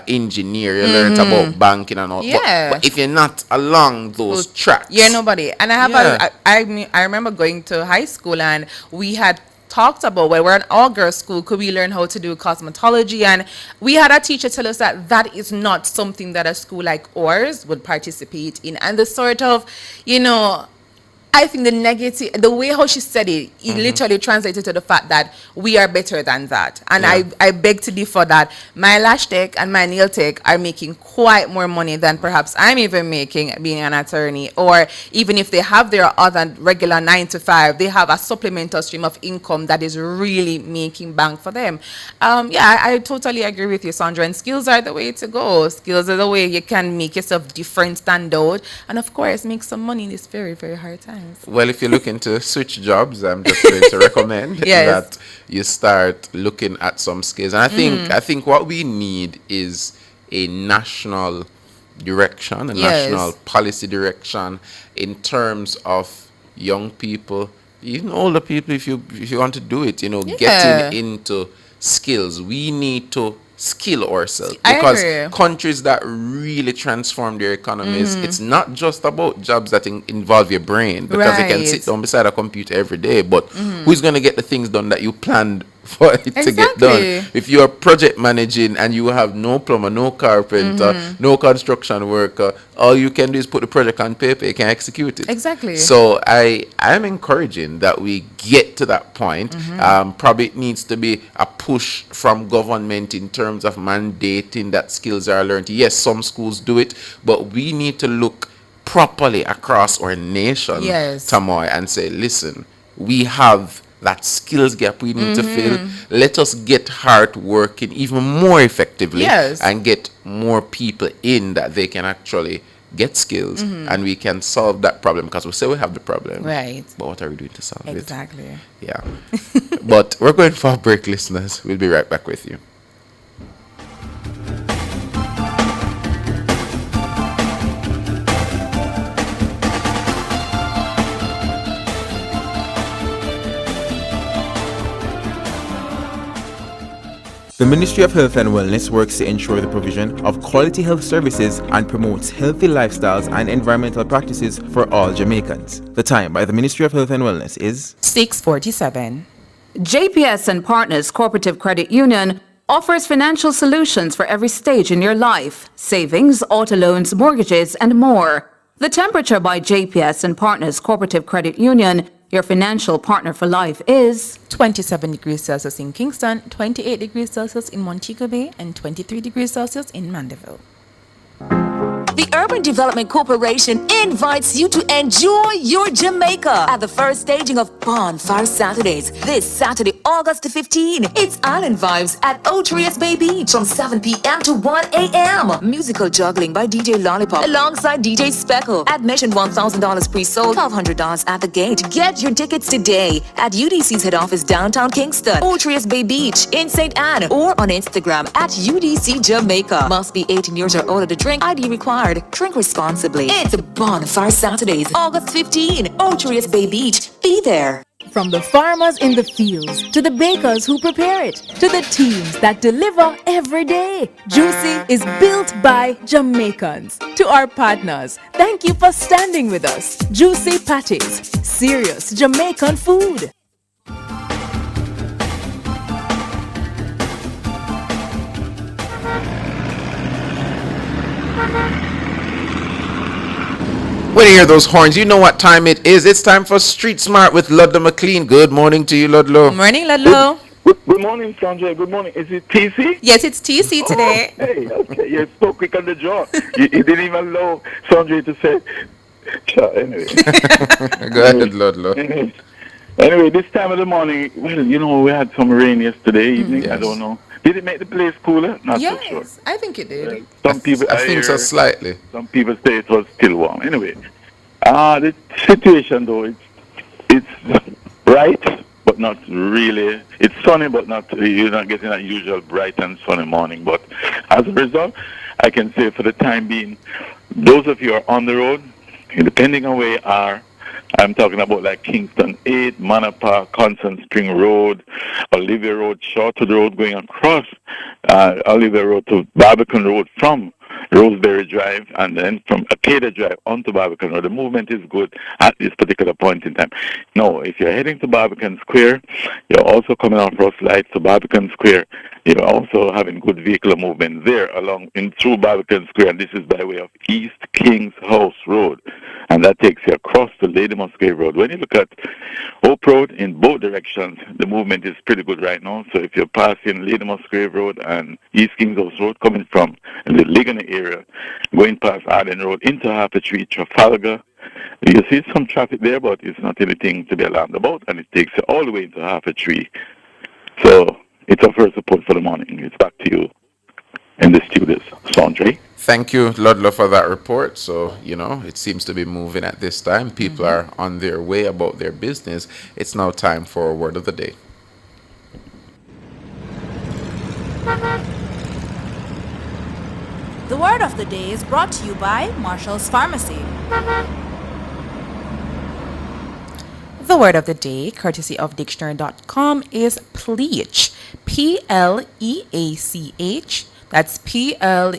engineer, you learned about banking and all. But if you're not along those tracks, you're nobody. And I have I remember going to high school, and we had talked about, well, we're an all-girls school, could we learn how to do cosmetology? And we had a teacher tell us that that is not something that a school like ours would participate in. And the sort of, I think the way how she said it, literally translated to the fact that we are better than that. And I beg to differ that my lash tech and my nail tech are making quite more money than perhaps I'm even making being an attorney. Or even if they have their other regular 9 to 5, they have a supplemental stream of income that is really making bank for them. I totally agree with you, Sandra. And skills are the way to go. Skills are the way you can make yourself different, stand out, and of course make some money in this very, very hard time. Well, if you're looking to switch jobs, I'm just going to recommend that you start looking at some skills. And I think what we need is a national direction, a national policy direction in terms of young people, even older people, if you want to do it, getting into skills. We need to skill ourselves, because countries that really transform their economies, it's not just about jobs that involve your brain, because you can sit down beside a computer every day, but who's going to get the things done that you planned for it to get done? If you are project managing and you have no plumber, no carpenter, no construction worker, all you can do is put the project on paper. You can execute it. Exactly. So I'm encouraging that we get to that point. Probably it needs to be a push from government in terms of mandating that skills are learned. Yes, some schools do it, but we need to look properly across our nation, Tamoy, and say, listen, we have that skills gap we need to fill. Let us get hard working even more effectively and get more people in that they can actually get skills, and we can solve that problem, because we say we have the problem, but what are we doing to solve it? Exactly. Yeah. But we're going for a break, listeners. We'll be right back with you. The Ministry of Health and Wellness works to ensure the provision of quality health services and promotes healthy lifestyles and environmental practices for all Jamaicans. The time by the Ministry of Health and Wellness is 6:47. JPS and Partners Cooperative Credit Union offers financial solutions for every stage in your life: savings, auto loans, mortgages, and more. The temperature by JPS and Partners Cooperative Credit Union, your financial partner for life, is 27 degrees Celsius in Kingston, 28 degrees Celsius in Montego Bay, and 23 degrees Celsius in Mandeville. The Urban Development Corporation invites you to enjoy your Jamaica at the first staging of Bonfire Saturdays this Saturday, August 15. It's Island Vibes at Otrius Bay Beach from 7 p.m. to 1 a.m. Musical juggling by DJ Lollipop alongside DJ Speckle. Admission $1,000 pre-sold, $1,200 at the gate. Get your tickets today at UDC's head office downtown Kingston, Otrius Bay Beach in St. Anne, or on Instagram at UDC Jamaica. Must be 18 years or older to drink. ID required. Drink responsibly. It's Bonfire Saturdays, August 15. Otrius Bay Beach. Be there. From the farmers in the fields, to the bakers who prepare it, to the teams that deliver every day, Juicy is built by Jamaicans. To our partners, thank you for standing with us. Juicy Patties, serious Jamaican food. When you hear those horns, you know what time it is. It's time for Street Smart with Ludlow McLean. Good morning to you, Ludlow. Good morning, Ludlow. Good morning, Sanjay. Good morning. Is it TC? Yes, it's TC today. Oh, hey, okay. You're so quick on the draw. you didn't even allow Sanjay to say. Anyway. Go ahead, Ludlow. Anyway, this time of the morning, well, we had some rain yesterday evening. Yes. I don't know. Did it make the place cooler? Not so sure. Yes, I think it did. Some people, I think so, slightly. Some people say it was still warm. Anyway, the situation though, it's bright, but not really. It's sunny, but not. You're not getting that usual bright and sunny morning. But as a result, I can say for the time being, those of you who are on the road, depending on where you are, I'm talking about like Kingston 8, Manor Park, Constant Spring Road, Olivia Road, Shortwood Road, going across Olivia Road to Barbican Road from Roseberry Drive, and then from Arcadia Drive onto Barbican Road. The movement is good at this particular point in time. Now, if you're heading to Barbican Square, you're also coming off Ross Lights to Barbican Square. You're also having good vehicular movement there along in through Barbican Square, and this is by way of East Kings House Road, and that takes you across to Lady Musgrave Road. When you look at Hope Road in both directions, the movement is pretty good right now. So if you're passing Lady Musgrave Road and East Kings House Road coming from the Ligonier area, going past Arden Road into Half a Tree, Trafalgar, you see some traffic there, but it's not anything to be alarmed about, and it takes you all the way into Half a Tree. So it's our first report for the morning. It's back to you in the studios. Sandre. Thank you, Ludlow, for that report. So, it seems to be moving at this time. People are on their way about their business. It's now time for a word of the day. The word of the day is brought to you by Marshall's Pharmacy. The word of the day, courtesy of dictionary.com, is pleach. P-L-E-A-C-H. That's P-L-E-A-C-H.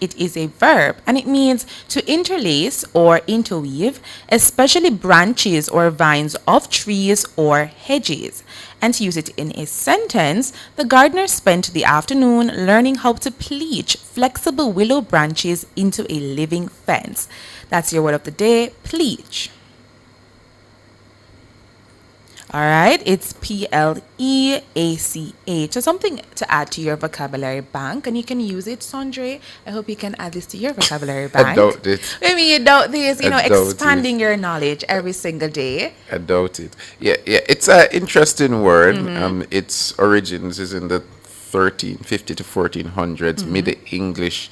It is a verb, and it means to interlace or interweave, especially branches or vines of trees or hedges. And to use it in a sentence, the gardener spent the afternoon learning how to pleach flexible willow branches into a living fence. That's your word of the day, pleach. All right, it's P-L-E-A-C-H. So something to add to your vocabulary bank, and you can use it, Sandre. I hope you can add this to your vocabulary bank. I doubt it. I mean, you doubt this, expanding your knowledge every single day. I doubt it. Yeah. It's an interesting word. Its origins is in the 1350 to 1400s, Mid-English.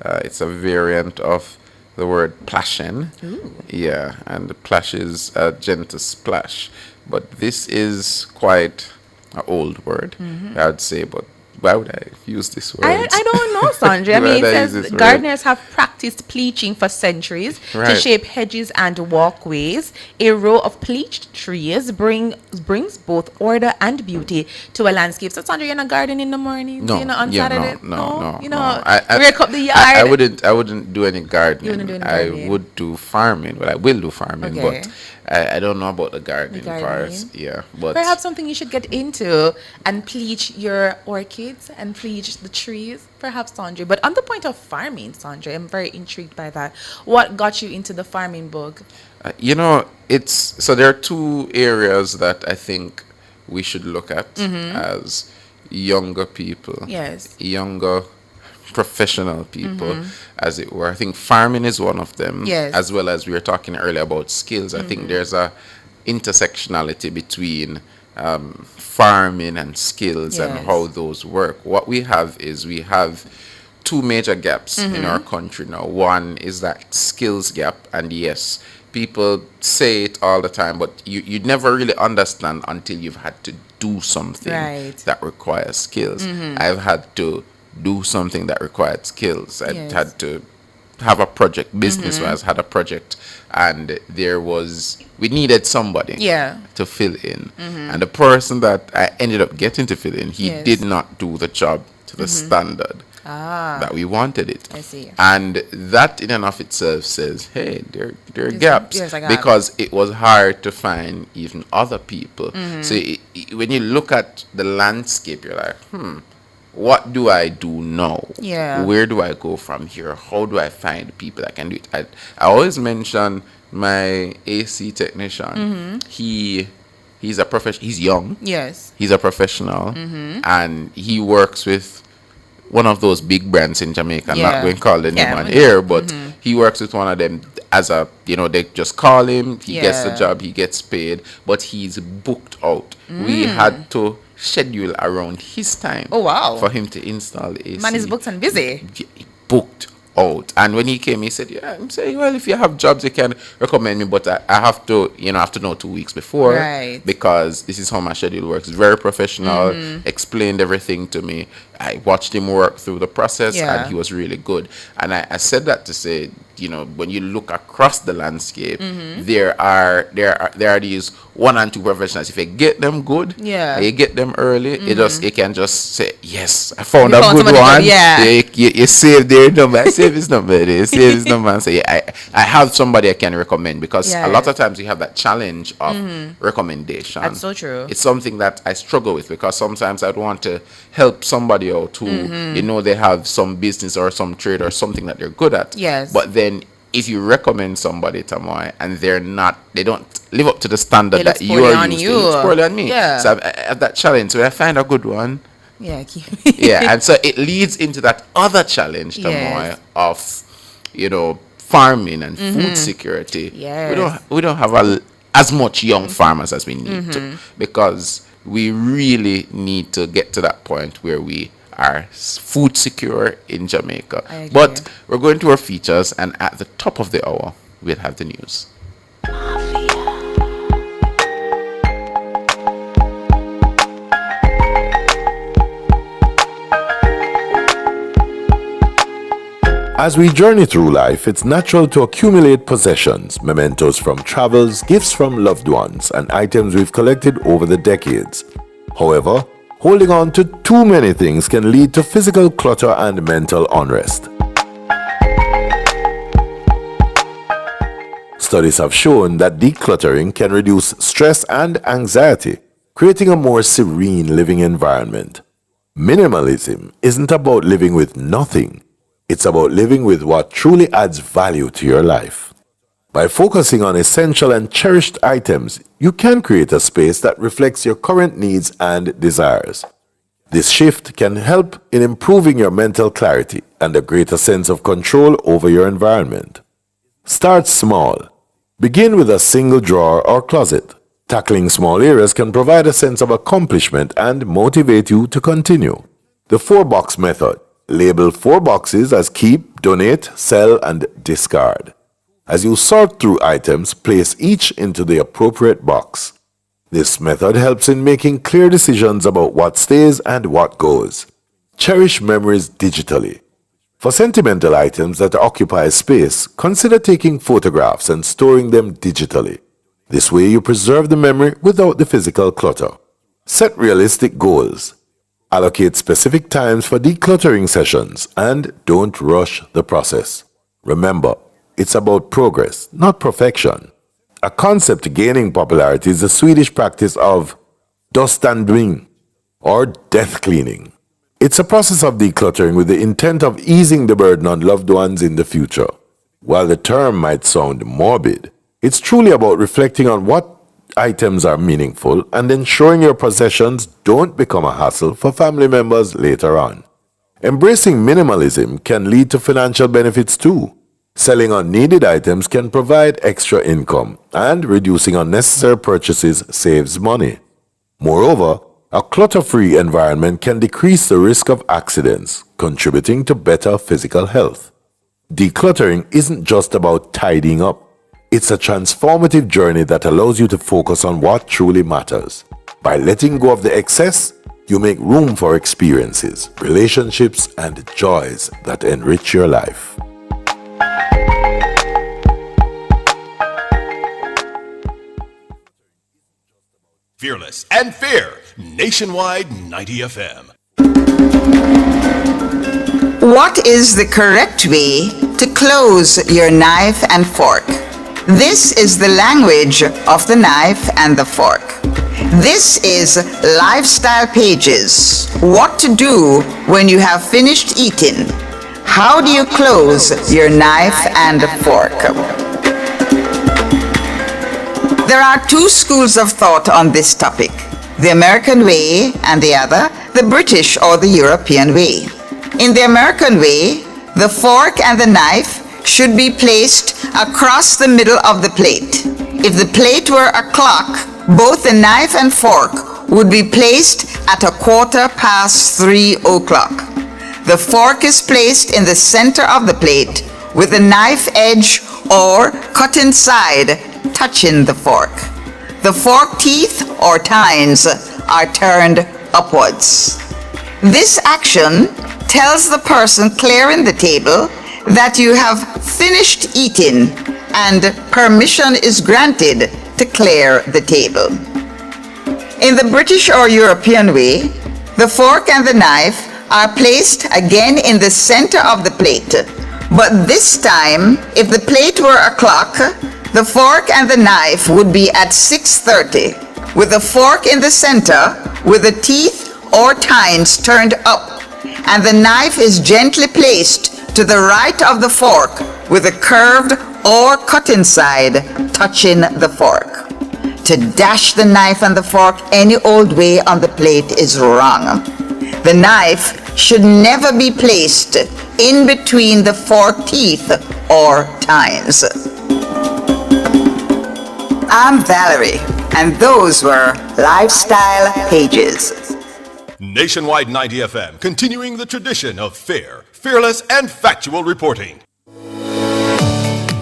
It's a variant of the word plashen. Ooh. Yeah, and the plash is a gentle splash. But this is quite an old word, I'd say. But why would I use this word? I don't know, Sandra. I mean, it says gardeners have practiced pleaching for centuries to shape hedges and walkways. A row of pleached trees brings both order and beauty to a landscape. So, Sandra, you're not gardening in the morning? No, on Saturday? No. I rake up the yard. I wouldn't do any gardening. You wouldn't do any gardening. I would do farming. Well, I will do farming, but I don't know about the gardening part. Yeah, but perhaps something you should get into and pleach your orchids and pleach the trees. Perhaps, Sandra. But on the point of farming, Sandra, I'm very intrigued by that. What got you into the farming bug? There are two areas that I think we should look at as younger people. Yes. Younger professional people, as it were. I think farming is one of them. Yes. As well as we were talking earlier about skills. I think there's a intersectionality between farming and skills and how those work. What we have is two major gaps in our country now. One is that skills gap, and yes, people say it all the time, but you never really understand until you've had to do something that requires skills. I've had to do something that required skills. I had to have a project, business-wise, had a project, and we needed somebody to fill in. And the person that I ended up getting to fill in, he did not do the job to the standard that we wanted it. I see. And that in and of itself says, hey, there are gaps, because it was hard to find even other people. So when you look at the landscape, you're like, what do I do now? Yeah. Where do I go from here? How do I find people that can do it? I always mention my AC technician. He's a professional. He's young. Yes. He's a professional, and he works with one of those big brands in Jamaica. I'm not going to call the name on air, but he works with one of them as a, they just call him, he gets the job, he gets paid, but he's booked out. We had to schedule around his time for him to install the AC. Man is booked and busy. Booked out. And when he came, he said, I'm saying, well, if you have jobs, you can recommend me, but I have to, have to know 2 weeks before, because this is how my schedule works. Very professional, explained everything to me. I watched him work through the process, and he was really good. And I said that to say, when you look across the landscape, there are these 1 and 2 professionals. If you get them good, you get them early, you can just say, yes, I found a good one. You save their number, save his number, save his number, and say, I have somebody I can recommend, because a lot of times you have that challenge of recommendation. That's so true. It's something that I struggle with, because sometimes I'd want to help somebody out who they have some business or some trade or something that they're good at. Yes. But then if you recommend somebody, Tamoy, and they don't live up to the standard that you are used to, it's poorly on me. Yeah. So I have that challenge. So I find a good one. Yeah. And so it leads into that other challenge, Tamoy, of farming and food security. Yes. We don't have as much young farmers as we need to, because we really need to get to that point where we are food secure in Jamaica. But we're going to our features, and at the top of the hour, we'll have the news. As we journey through life, it's natural to accumulate possessions, mementos from travels, gifts from loved ones, and items we've collected over the decades. However, holding on to too many things can lead to physical clutter and mental unrest. Studies have shown that decluttering can reduce stress and anxiety, creating a more serene living environment. Minimalism isn't about living with nothing. It's about living with what truly adds value to your life. By focusing on essential and cherished items, you can create a space that reflects your current needs and desires. This shift can help in improving your mental clarity and a greater sense of control over your environment. Start small. Begin with a single drawer or closet. Tackling small areas can provide a sense of accomplishment and motivate you to continue. The 4-box method. Label 4 boxes as keep, donate, sell, and discard. As you sort through items, place each into the appropriate box. This method helps in making clear decisions about what stays and what goes. Cherish memories digitally. For sentimental items that occupy space, consider taking photographs and storing them digitally. This way you preserve the memory without the physical clutter. Set realistic goals. Allocate specific times for decluttering sessions and don't rush the process. Remember, it's about progress, not perfection. A concept gaining popularity is the Swedish practice of döstädning, or death cleaning. It's a process of decluttering with the intent of easing the burden on loved ones in the future. While the term might sound morbid, it's truly about reflecting on what items are meaningful and ensuring your possessions don't become a hassle for family members later on. Embracing minimalism can lead to financial benefits too. Selling unneeded items can provide extra income, and reducing unnecessary purchases saves money. Moreover, a clutter-free environment can decrease the risk of accidents, contributing to better physical health. Decluttering isn't just about tidying up. It's a transformative journey that allows you to focus on what truly matters. By letting go of the excess, you make room for experiences, relationships, and joys that enrich your life. Fearless and fair, Nationwide 90 FM. What is the correct way to close your knife and fork? This is the language of the knife and the fork. This is Lifestyle Pages. What to do when you have finished eating. How do you close your knife and fork? There are 2 schools of thought on this topic. The American way and the other, the British or the European way. In the American way, the fork and the knife should be placed across the middle of the plate. If the plate were a clock, both the knife and fork would be placed at 3:15. The fork is placed in the center of the plate with the knife edge or cutting side touching the fork. The fork teeth or tines are turned upwards. This action tells the person clearing the table that you have finished eating and permission is granted to clear the table. In the British or European way, the fork and the knife are placed again in the center of the plate. But this time, if the plate were a clock, the fork and the knife would be at 6:30, with the fork in the center, with the teeth or tines turned up, and the knife is gently placed to the right of the fork, with the curved or cutting side touching the fork. To dash the knife and the fork any old way on the plate is wrong. The knife should never be placed in between the fork teeth or tines. I'm Valerie, and those were Lifestyle Pages. Nationwide 90 FM, continuing the tradition of fair, fearless, and factual reporting.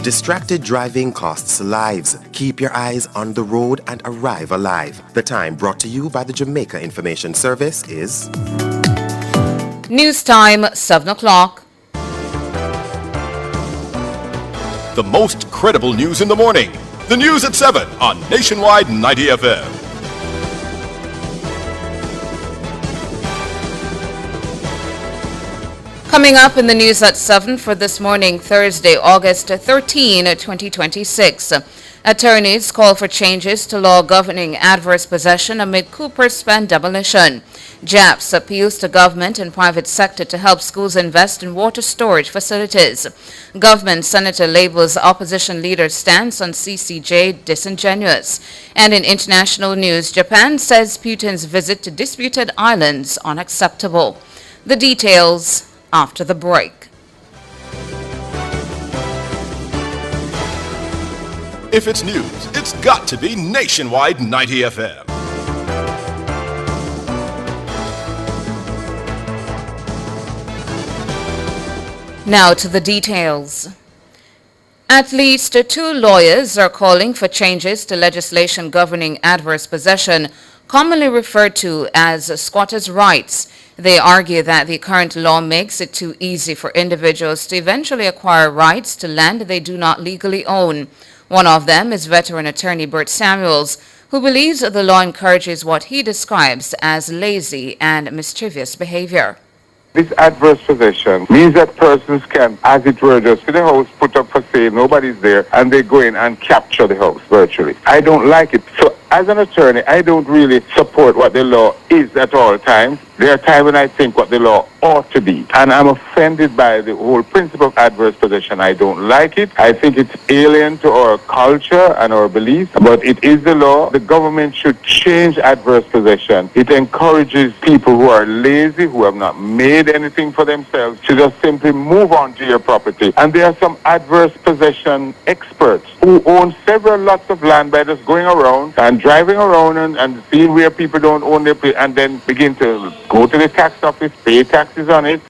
Distracted driving costs lives. Keep your eyes on the road and arrive alive. The time brought to you by the Jamaica Information Service is News time, 7 o'clock. The most credible news in the morning. The news at 7 on Nationwide 90 FM. Coming up in the news at 7 for this morning, Thursday, August 13, 2026. Attorneys call for changes to law governing adverse possession amid Cooper Spend demolition. JAPS appeals to government and private sector to help schools invest in water storage facilities. Government senator labels opposition leader's stance on CCJ disingenuous. And in international news, Japan says Putin's visit to disputed islands unacceptable. The details after the break. If it's news, it's got to be Nationwide 90 FM. Now to the details. At least 2 lawyers are calling for changes to legislation governing adverse possession, commonly referred to as squatters' rights. They argue that the current law makes it too easy for individuals to eventually acquire rights to land they do not legally own. One of them is veteran attorney Bert Samuels, who believes the law encourages what he describes as lazy and mischievous behavior. This adverse possession means that persons can, as it were, just see the house put up for sale, nobody's there, and they go in and capture the house virtually. I don't like it. So as an attorney, I don't really support what the law is at all times. There are times when I think what the law ought to be. And I'm offended by the whole principle of adverse possession. I don't like it. I think it's alien to our culture and our beliefs, but it is the law. The government should change adverse possession. It encourages people who are lazy, who have not made anything for themselves, to just simply move on to your property. And there are some adverse possession experts who own several lots of land by just going around and driving around and seeing where people don't own their place and then begin to go to the tax office, pay taxes on it.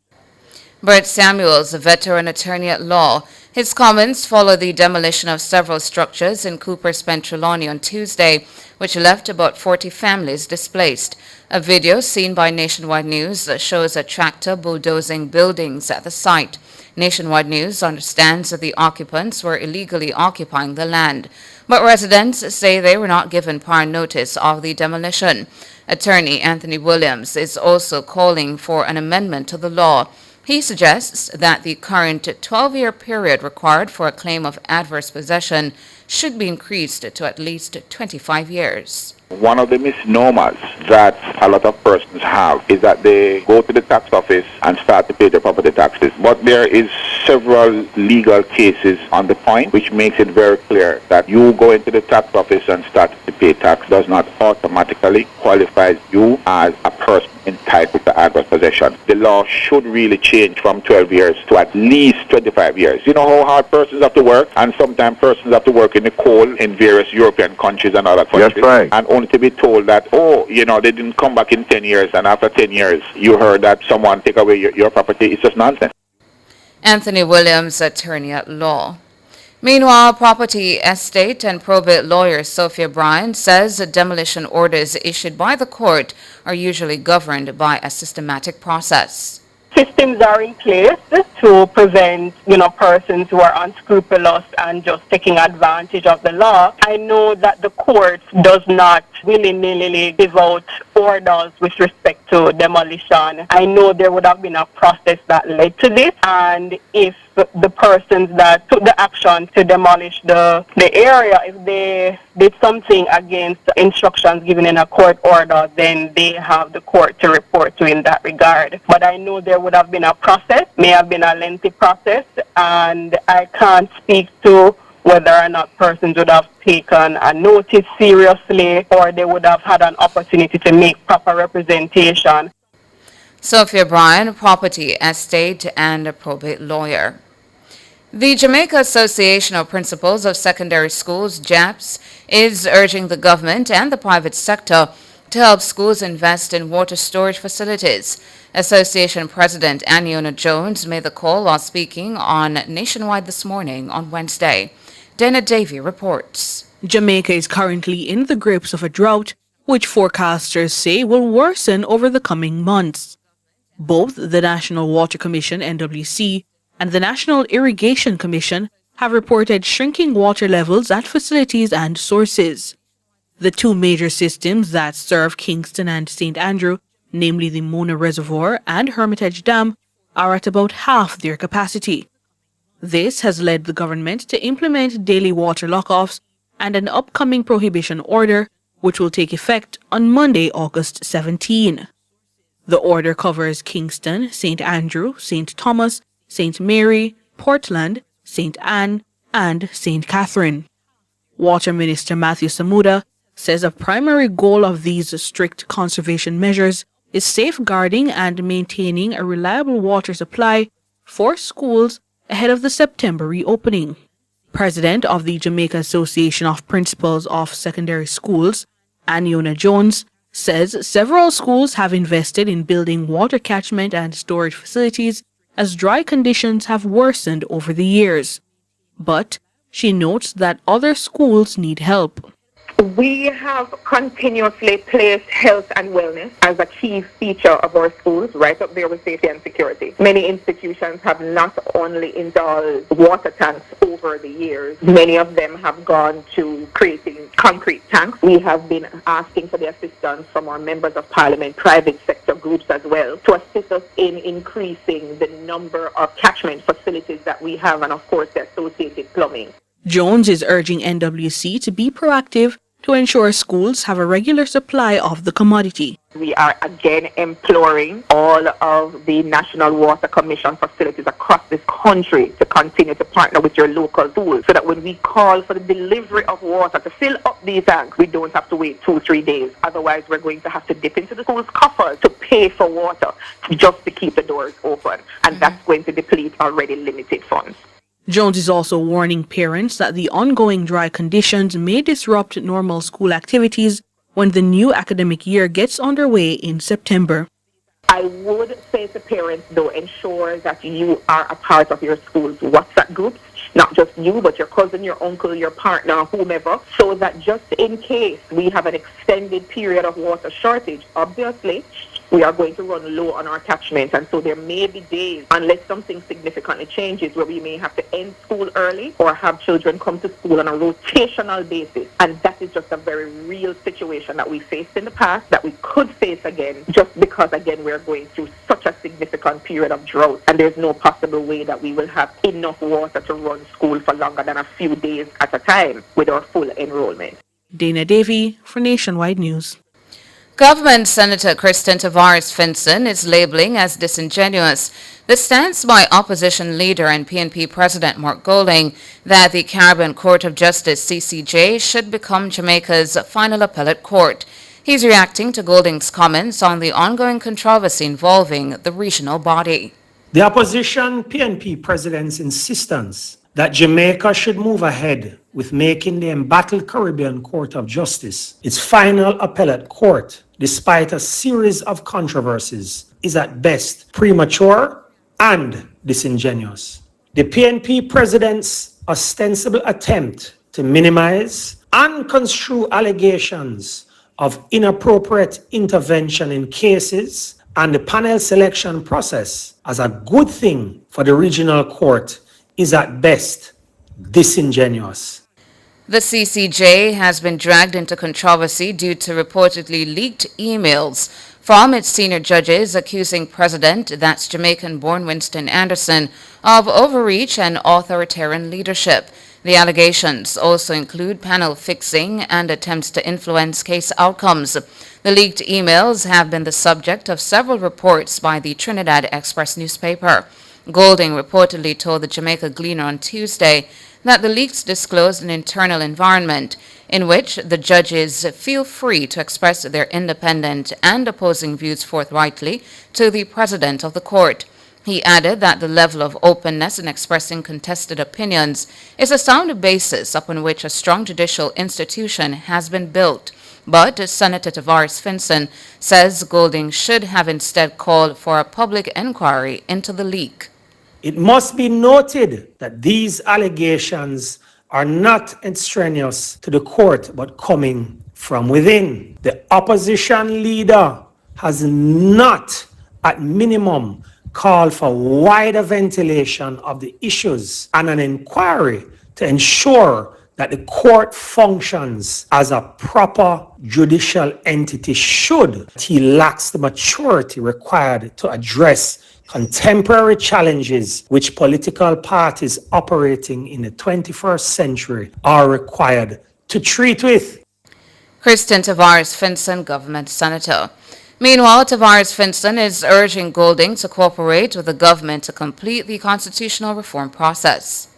Bert Samuels, a veteran attorney at law. His comments follow the demolition of several structures in Cooper Spend Trelawney on Tuesday, which left about 40 families displaced. A video seen by Nationwide News shows a tractor bulldozing buildings at the site. Nationwide News understands that the occupants were illegally occupying the land, but residents say they were not given prior notice of the demolition. Attorney Anthony Williams is also calling for an amendment to the law. He suggests that the current 12-year period required for a claim of adverse possession should be increased to at least 25 years. One of the misnomers that a lot of persons have is that they go to the tax office and start to pay their property taxes. But there is several legal cases on the point which makes it very clear that you go into the tax office and start to pay tax does not automatically qualify you as a person entitled to adverse possession. The law should really change from 12 years to at least 25 years. You know how hard persons have to work, and sometimes persons have to work in the coal in various European countries and other countries. That's right. And only to be told that, oh, you know, they didn't come back in 10 years, and after 10 years you heard that someone take away your property. It's just nonsense. Anthony Williams, attorney at law. Meanwhile, property, estate, and probate lawyer Sophia Bryan says that demolition orders issued by the court are usually governed by a systematic process. Systems are in place to prevent, persons who are unscrupulous and just taking advantage of the law. I know that the court does not willy-nilly give out orders with respect to demolition. I know there would have been a process that led to this, and if the persons that took the action to demolish the area, if they did something against the instructions given in a court order, then they have the court to report to in that regard. But I know there would have been a process, may have been a lengthy process, and I can't speak to whether or not persons would have taken a notice seriously or they would have had an opportunity to make proper representation. Sophia Bryan, property, estate, and probate lawyer. The Jamaica Association of Principals of Secondary Schools, JAPS, is urging the government and the private sector to help schools invest in water storage facilities. Association President Aniona Jones made the call while speaking on Nationwide This Morning on Wednesday. Dana Davy reports. Jamaica is currently in the grips of a drought, which forecasters say will worsen over the coming months. Both the National Water Commission, NWC, and the National Irrigation Commission have reported shrinking water levels at facilities and sources. The two major systems that serve Kingston and St. Andrew, namely the Mona Reservoir and Hermitage Dam, are at about half their capacity. This has led the government to implement daily water lockoffs and an upcoming prohibition order, which will take effect on Monday, August 17. The order covers Kingston, St. Andrew, St. Thomas, St. Mary, Portland, St. Anne, and St. Catherine. Water Minister Matthew Samuda says a primary goal of these strict conservation measures is safeguarding and maintaining a reliable water supply for schools ahead of the September reopening. President of the Jamaica Association of Principals of Secondary Schools, Aniona Jones, says several schools have invested in building water catchment and storage facilities as dry conditions have worsened over the years. But she notes that other schools need help. We have continuously placed health and wellness as a key feature of our schools, right up there with safety and security. Many institutions have not only installed water tanks over the years, many of them have gone to creating concrete tanks. We have been asking for the assistance from our members of parliament, private sector groups as well, to assist us in increasing the number of catchment facilities that we have and, of course, the associated plumbing. Jones is urging NWC to be proactive to ensure schools have a regular supply of the commodity. We are again imploring all of the National Water Commission facilities across this country to continue to partner with your local schools so that when we call for the delivery of water to fill up these tanks, we don't have to wait 2-3 days. Otherwise, we're going to have to dip into the school's coffers to pay for water just to keep the doors open. And that's going to deplete already limited funds. Jones is also warning parents that the ongoing dry conditions may disrupt normal school activities when the new academic year gets underway in September. I would say to parents, though, ensure that you are a part of your school's WhatsApp groups, not just you, but your cousin, your uncle, your partner, whomever, so that just in case we have an extended period of water shortage, obviously, we are going to run low on our catchment, and so there may be days, unless something significantly changes, where we may have to end school early or have children come to school on a rotational basis. And that is just a very real situation that we faced in the past, that we could face again, just because, again, we're going through such a significant period of drought, and there's no possible way that we will have enough water to run school for longer than a few days at a time with our full enrollment. Dana Davy for Nationwide News. Government Senator Kristen Tavares Finson is labeling as disingenuous the stance by opposition leader and PNP President Mark Golding that the Caribbean Court of Justice CCJ should become Jamaica's final appellate court. He's reacting to Golding's comments on the ongoing controversy involving the regional body. The opposition PNP president's insistence that Jamaica should move ahead with making the embattled Caribbean Court of Justice its final appellate court, despite a series of controversies, is at best premature and disingenuous. The PNP president's ostensible attempt to minimize and construe allegations of inappropriate intervention in cases and the panel selection process as a good thing for the regional court is at best disingenuous. The CCJ has been dragged into controversy due to reportedly leaked emails from its senior judges accusing President, that's Jamaican-born Winston Anderson, of overreach and authoritarian leadership. The allegations also include panel fixing and attempts to influence case outcomes. The leaked emails have been the subject of several reports by the Trinidad Express newspaper. Golding reportedly told the Jamaica Gleaner on Tuesday that the leaks disclosed an internal environment in which the judges feel free to express their independent and opposing views forthrightly to the president of the court. He added that the level of openness in expressing contested opinions is a sound basis upon which a strong judicial institution has been built. But Senator Tavares Finson says Golding should have instead called for a public inquiry into the leak. It must be noted that these allegations are not extraneous to the court but coming from within. The opposition leader has not, at minimum, called for wider ventilation of the issues and an inquiry to ensure that the court functions as a proper judicial entity should. He lacks the maturity required to address contemporary challenges which political parties operating in the 21st century are required to treat with. Christian Tavares Finson, government senator. Meanwhile, Tavares Finson is urging Golding to cooperate with the government to complete the constitutional reform process.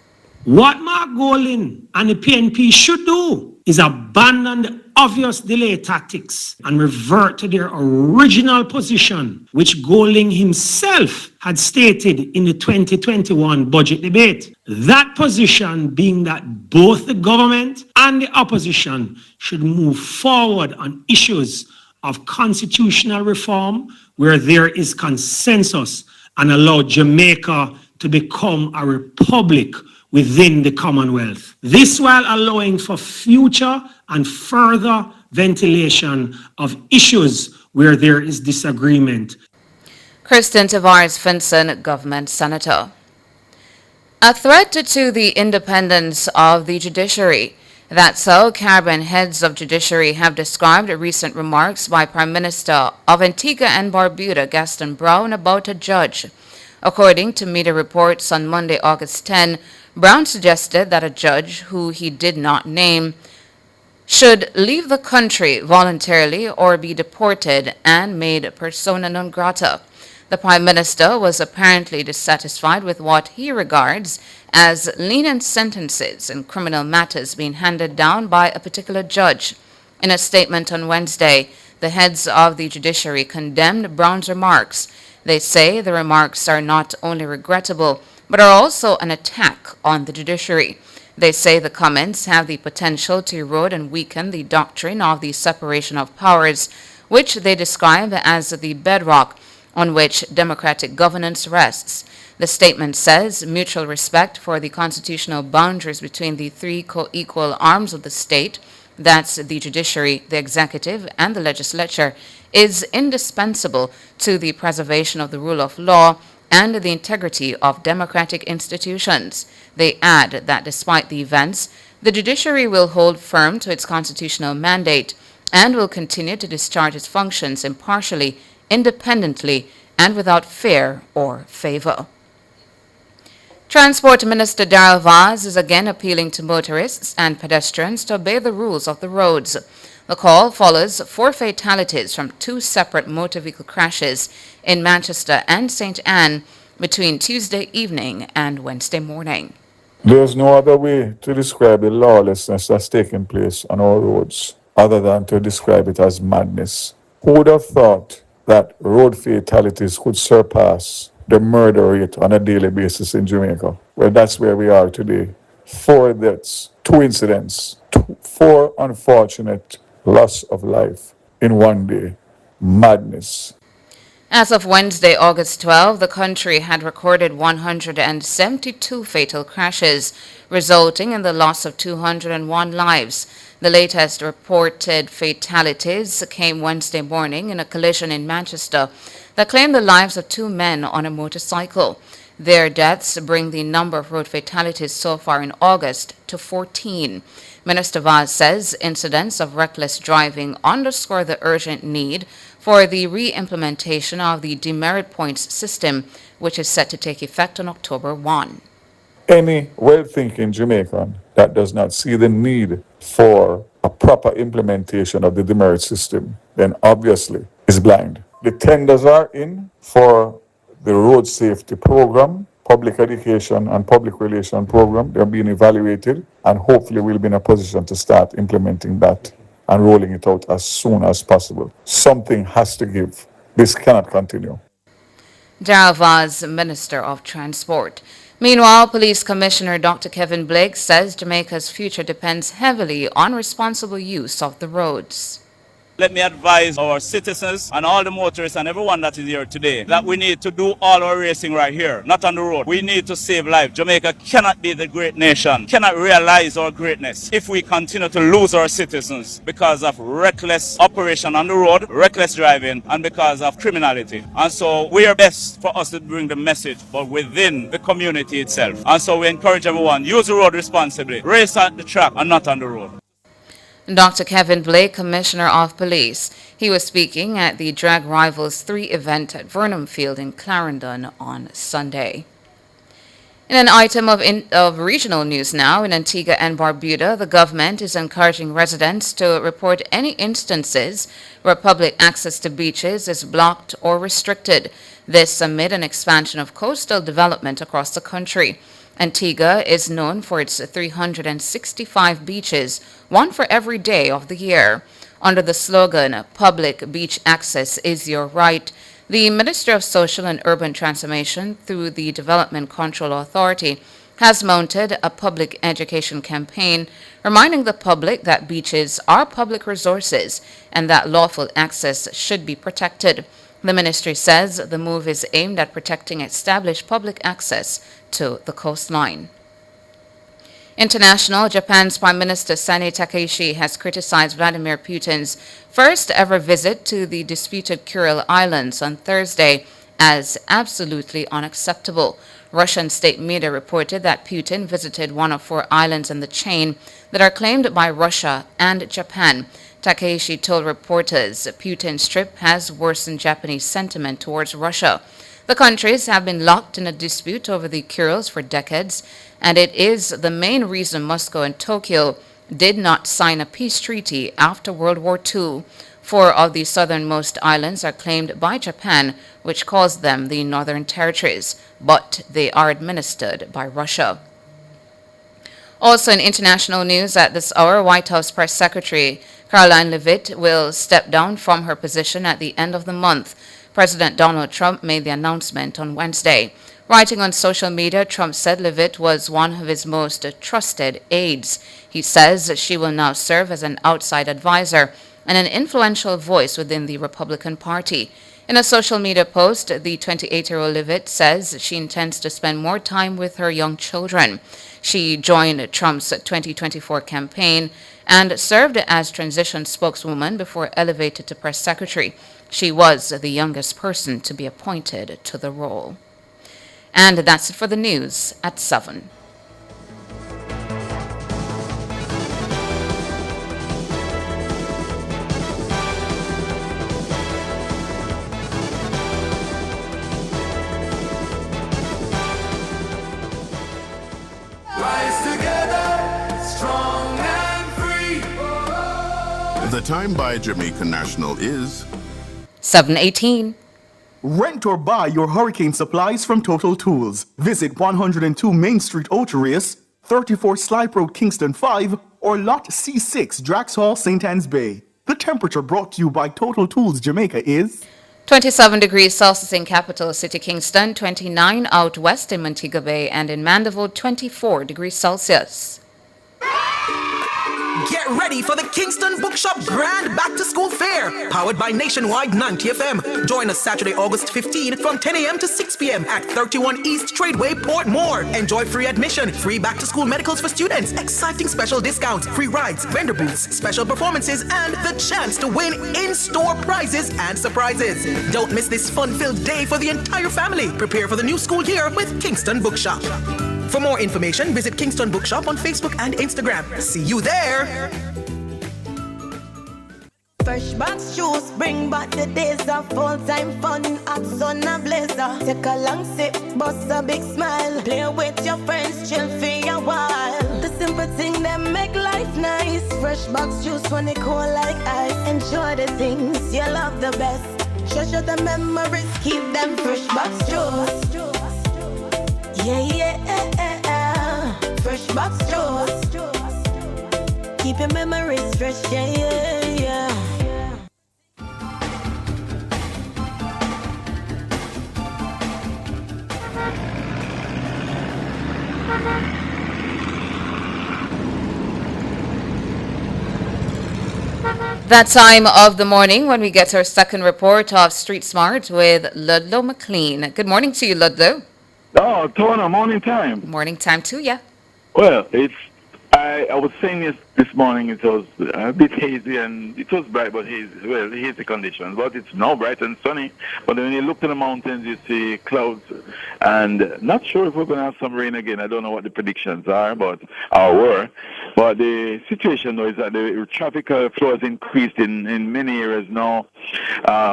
What Mark Golding and the PNP should do is abandon the obvious delay tactics and revert to their original position, which Golding himself had stated in the 2021 budget debate. That position being that both the government and the opposition should move forward on issues of constitutional reform where there is consensus and allow Jamaica to become a republic within the Commonwealth. This while allowing for future and further ventilation of issues where there is disagreement. Christian Tavares Finson, government senator. A threat to the independence of the judiciary. That's how Caribbean heads of judiciary have described recent remarks by Prime Minister of Antigua and Barbuda, Gaston Brown, about a judge. According to media reports on Monday, August 10, Brown suggested that a judge, who he did not name, should leave the country voluntarily or be deported and made persona non grata. The Prime Minister was apparently dissatisfied with what he regards as lenient sentences in criminal matters being handed down by a particular judge. In a statement on Wednesday, the heads of the judiciary condemned Brown's remarks. They say the remarks are not only regrettable, but are also an attack on the judiciary. They say the comments have the potential to erode and weaken the doctrine of the separation of powers, which they describe as the bedrock on which democratic governance rests. The statement says mutual respect for the constitutional boundaries between the three co-equal arms of the state, that's the judiciary, the executive, and the legislature, is indispensable to the preservation of the rule of law and the integrity of democratic institutions. They add that despite the events, the judiciary will hold firm to its constitutional mandate and will continue to discharge its functions impartially, independently, and without fear or favor. Transport Minister Darrell Vaz is again appealing to motorists and pedestrians to obey the rules of the roads. The call follows 4 fatalities from 2 separate motor vehicle crashes in Manchester and St. Anne between Tuesday evening and Wednesday morning. There's no other way to describe the lawlessness that's taking place on our roads other than to describe it as madness. Who would have thought that road fatalities could surpass the murder rate on a daily basis in Jamaica? Well, that's where we are today. 4 deaths, 2 incidents, 4 unfortunate loss of life in one day. Madness. As of Wednesday, August 12, the country had recorded 172 fatal crashes, resulting in the loss of 201 lives. The latest reported fatalities came Wednesday morning in a collision in Manchester that claimed the lives of 2 men on a motorcycle. Their deaths bring the number of road fatalities so far in August to 14. Minister Vaz says incidents of reckless driving underscore the urgent need for the re-implementation of the demerit points system, which is set to take effect on October 1. Any well-thinking Jamaican that does not see the need for a proper implementation of the demerit system, then obviously is blind. The tenders are in for the road safety program, public education and public relation program. They're being evaluated, and hopefully we'll be in a position to start implementing that and rolling it out as soon as possible. Something has to give. This cannot continue. Darrell Vaz, Minister of Transport. Meanwhile, Police Commissioner Dr. Kevin Blake says Jamaica's future depends heavily on responsible use of the roads. Let me advise our citizens and all the motorists and everyone that is here today that we need to do all our racing right here, not on the road. We need to save lives. Jamaica cannot be the great nation, cannot realize our greatness if we continue to lose our citizens because of reckless operation on the road, reckless driving, and because of criminality. And so we are best for us to bring the message, but within the community itself. And so we encourage everyone, use the road responsibly, race at the track and not on the road. Dr. Kevin Blake, Commissioner of Police. He was speaking at the Drag Rivals 3 event at Vernon Field in Clarendon on Sunday. In an item of regional news now, in Antigua and Barbuda, the government is encouraging residents to report any instances where public access to beaches is blocked or restricted. This amid an expansion of coastal development across the country. Antigua is known for its 365 beaches, one for every day of the year. Under the slogan, "Public Beach Access is Your Right," the Minister of Social and Urban Transformation, through the Development Control Authority, has mounted a public education campaign reminding the public that beaches are public resources and that lawful access should be protected. The ministry says the move is aimed at protecting established public access to the coastline. International, Japan's Prime Minister Sani Takaichi has criticized Vladimir Putin's first ever visit to the disputed Kuril Islands on Thursday as absolutely unacceptable. Russian state media reported that Putin visited one of 4 islands in the chain that are claimed by Russia and Japan. Takaichi told reporters Putin's trip has worsened Japanese sentiment towards Russia. The countries have been locked in a dispute over the Kurils for decades, and it is the main reason Moscow and Tokyo did not sign a peace treaty after World War II. 4 of the southernmost islands are claimed by Japan, which calls them the Northern Territories, but they are administered by Russia. Also in international news at this hour, White House Press Secretary Caroline Leavitt will step down from her position at the end of the month. President Donald Trump made the announcement on Wednesday. Writing on social media, Trump said Leavitt was one of his most trusted aides. He says she will now serve as an outside advisor and an influential voice within the Republican Party. In a social media post, the 28-year-old Leavitt says she intends to spend more time with her young children. She joined Trump's 2024 campaign and served as transition spokeswoman before elevated to press secretary. She was the youngest person to be appointed to the role. And that's it for the news at 7. The time by Jamaica National is 7:18. Rent or buy your hurricane supplies from Total Tools. Visit 102 Main Street, Oterius, 34 Slipe Road, Kingston 5, or Lot C6, Drax Hall, St. Anne's Bay. The temperature brought to you by Total Tools Jamaica is 27 degrees Celsius in capital city Kingston, 29 out west in Montego Bay, and in Mandeville 24 degrees Celsius. Get ready for the Kingston Bookshop Grand Back to School Fair. Air, powered by Nationwide 90 FM. Join us Saturday, August 15 from 10 a.m. to 6 p.m. at 31 East Tradeway, Portmore. Enjoy free admission, free back-to-school medicals for students, exciting special discounts, free rides, vendor booths, special performances, and the chance to win in-store prizes and surprises. Don't miss this fun-filled day for the entire family. Prepare for the new school year with Kingston Bookshop. For more information, visit Kingston Bookshop on Facebook and Instagram. See you there! Fresh box juice, bring back the days of full-time fun at Sun and Blazer. Take a long sip, bust a big smile. Play with your friends, chill for a while. The simple thing that make life nice. Fresh box juice when it cool like ice. Enjoy the things you love the best. Treasure the memories, keep them fresh box juice. Yeah. Fresh box juice. Keep your memories fresh, yeah. That time of the morning when we get our second report of Street Smart with Ludlow McLean. Good morning to you, Ludlow. Oh, Tona, morning time. Morning time to you. Well, I was saying this morning it was a bit hazy and it was bright but hazy. Well, hazy conditions, but it's now bright and sunny. But when you look to the mountains, you see clouds, and not sure if we're going to have some rain again. I don't know what the predictions are, but the situation though is that the traffic flow has increased in many areas now.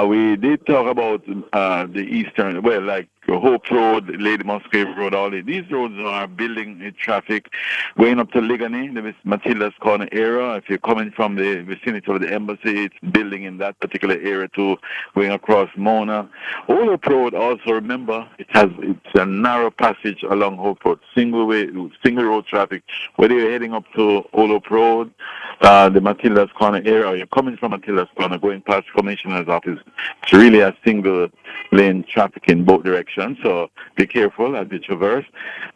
We did talk about the eastern, well, like Hope Road, Lady Musgrave Road, all these roads are building traffic going up to Ligani, the Matilda's Corner area. If you're coming from the vicinity of the embassy, it's building in that particular area too, going across Mona. Hope Road also, remember, it's a narrow passage along Hope Road, single road traffic. Whether you're heading up to Hope Road, the Matilda's Corner area, or you're coming from Matilda's Corner, going past the Commissioner's office, it's really a single lane traffic in both directions. So be careful as you traverse.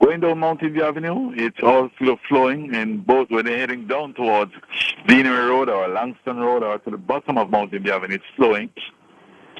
Going down Mountain View Avenue, it's all flowing in both when they're heading down towards Deanery Road or Langston Road or to the bottom of Mountain View Avenue, it's flowing.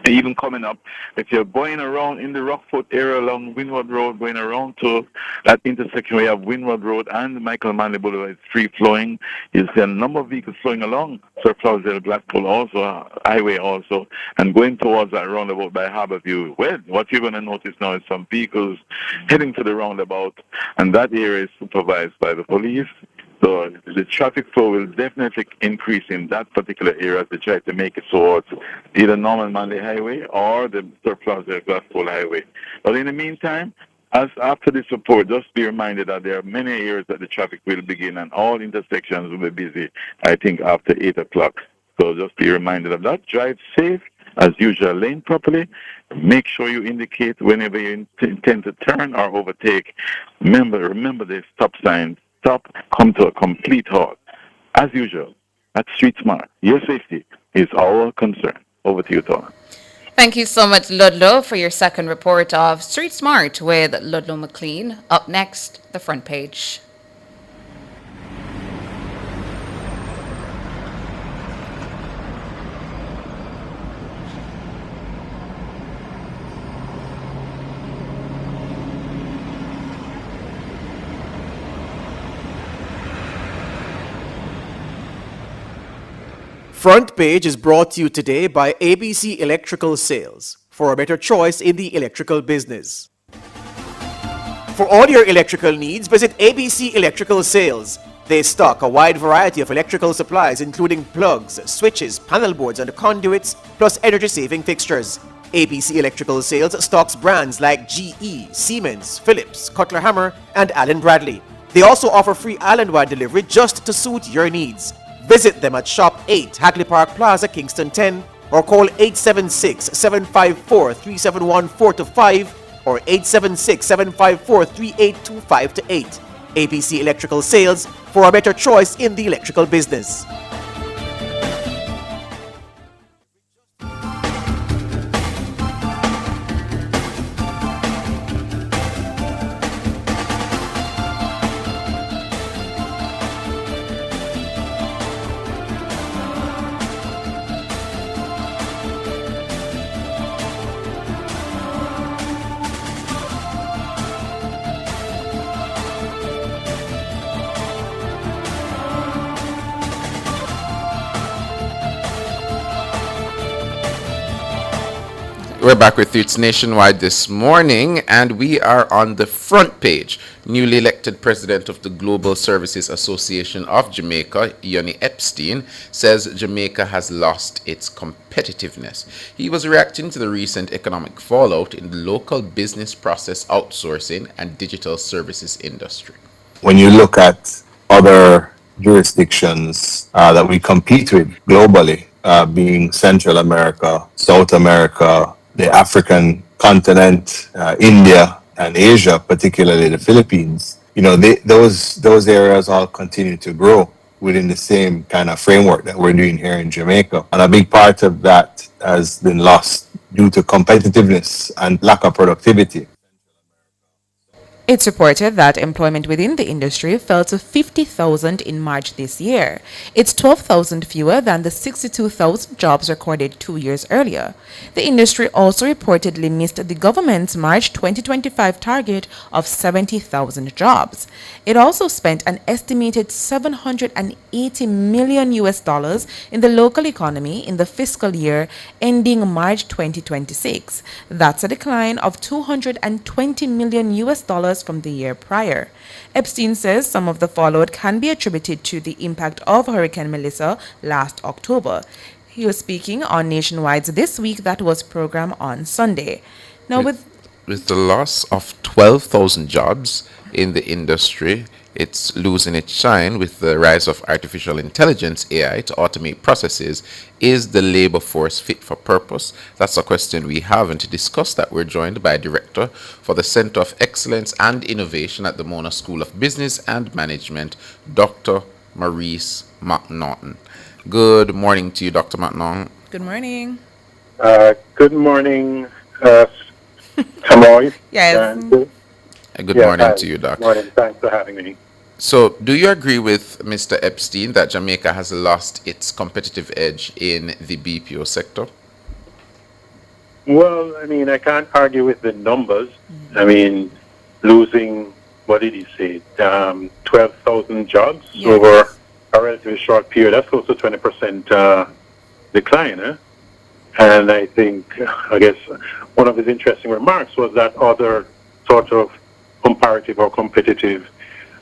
Even coming up, if you're going around in the Rockford area along Windward Road, going around to that intersection where you have Windward Road and Michael Manley Boulevard, it's free flowing. You see a number of vehicles flowing along Sir Flowsdale Blackpool also, highway also, and going towards that roundabout by Harborview. Well, what you're going to notice now is some vehicles heading to the roundabout, and that area is supervised by the police. So the traffic flow will definitely increase in that particular area to try to make it towards either Norman Manley Highway or the Sir Flowsdale Blackpool Highway. But in the meantime, as after this report, just be reminded that there are many areas that the traffic will begin and all intersections will be busy, I think, after 8 o'clock. So just be reminded of that. Drive safe, as usual, lane properly. Make sure you indicate whenever you intend to turn or overtake. Remember the stop signs. Stop, come to a complete halt. As usual, at Street Smart, your safety is our concern. Over to you, Tona. Thank you so much, Ludlow, for your second report of Street Smart with Ludlow McLean. Up next, the front page. Front Page is brought to you today by ABC Electrical Sales, for a better choice in the electrical business. For all your electrical needs, visit ABC Electrical Sales. They stock a wide variety of electrical supplies including plugs, switches, panel boards and conduits, plus energy-saving fixtures. ABC Electrical Sales stocks brands like GE, Siemens, Philips, Cutler Hammer and Allen Bradley. They also offer free island-wide delivery just to suit your needs. Visit them at Shop 8, Hagley Park Plaza, Kingston 10, or call 876-754-3714-5 or 876-754-3825-8. ABC Electrical Sales, for a better choice in the electrical business. We're back with you. It's Nationwide this morning, and we are on the front page. Newly elected president of the Global Services Association of Jamaica, Yoni Epstein, says Jamaica has lost its competitiveness. He was reacting to the recent economic fallout in the local business process outsourcing and digital services industry. When you look at other jurisdictions that we compete with globally, being Central America, South America, the African continent, India, and Asia, particularly the Philippines, those areas all continue to grow within the same kind of framework that we're doing here in Jamaica. And a big part of that has been lost due to competitiveness and lack of productivity. It's reported that employment within the industry fell to 50,000 in March this year. It's 12,000 fewer than the 62,000 jobs recorded 2 years earlier. The industry also reportedly missed the government's March 2025 target of 70,000 jobs. It also spent an estimated $780 million in the local economy in the fiscal year ending March 2026. That's a decline of $220 million from the year prior. Epstein says some of the fallout can be attributed to the impact of Hurricane Melissa last October. He was speaking on Nationwide's This Week that was programmed on Sunday. Now, with the loss of 12,000 jobs in the industry, it's losing its shine with the rise of artificial intelligence, AI, to automate processes. Is the labor force fit for purpose? That's a question we have, and to discuss that, we're joined by Director for the Center of Excellence and Innovation at the Mona School of Business and Management, Dr. Maurice McNaughton. Good morning to you, Dr. McNaughton. Good morning. Good morning, Tamoy. Yes. Good morning to you, Doc. Good morning. Thanks for having me. So, do you agree with Mr. Epstein that Jamaica has lost its competitive edge in the BPO sector? Well, I mean, I can't argue with the numbers. I mean, losing, what did he say, 12,000 jobs over a relatively short period. That's close to 20% decline. And I guess one of his interesting remarks was that other sort of comparative or competitive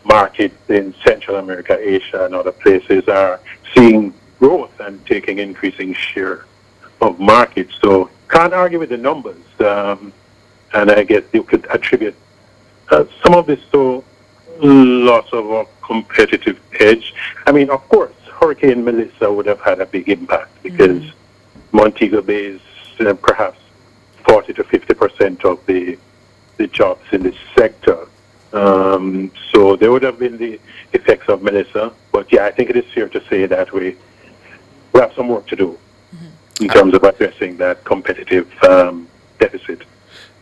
markets in Central America, Asia, and other places are seeing growth and taking increasing share of markets. So can't argue with the numbers. And I guess you could attribute some of this to loss of a competitive edge. I mean, of course, Hurricane Melissa would have had a big impact because Montego Bay is perhaps 40 to 50% of the jobs in this sector. So there would have been the effects of Melissa. But yeah, I think it is fair to say that we have some work to do in terms of addressing that competitive deficit.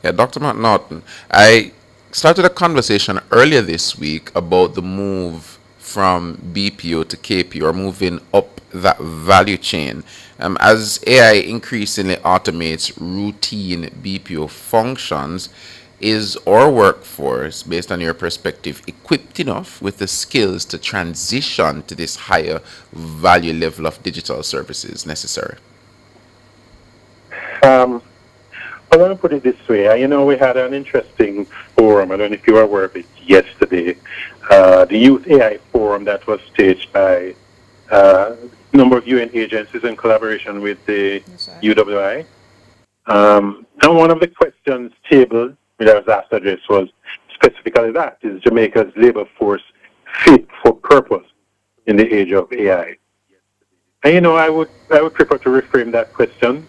Yeah, Dr. McNaughton, I started a conversation earlier this week about the move from BPO to KPO, or moving up that value chain. As AI increasingly automates routine BPO functions, is our workforce, based on your perspective, equipped enough with the skills to transition to this higher value level of digital services necessary? I want to put it this way. We had an interesting forum. I don't know if you were aware of it yesterday. The Youth AI Forum that was staged by a number of UN agencies in collaboration with the UWI. And one of the questions tabled that was asked to address was specifically that: is Jamaica's labor force fit for purpose in the age of AI? And I would prefer to reframe that question.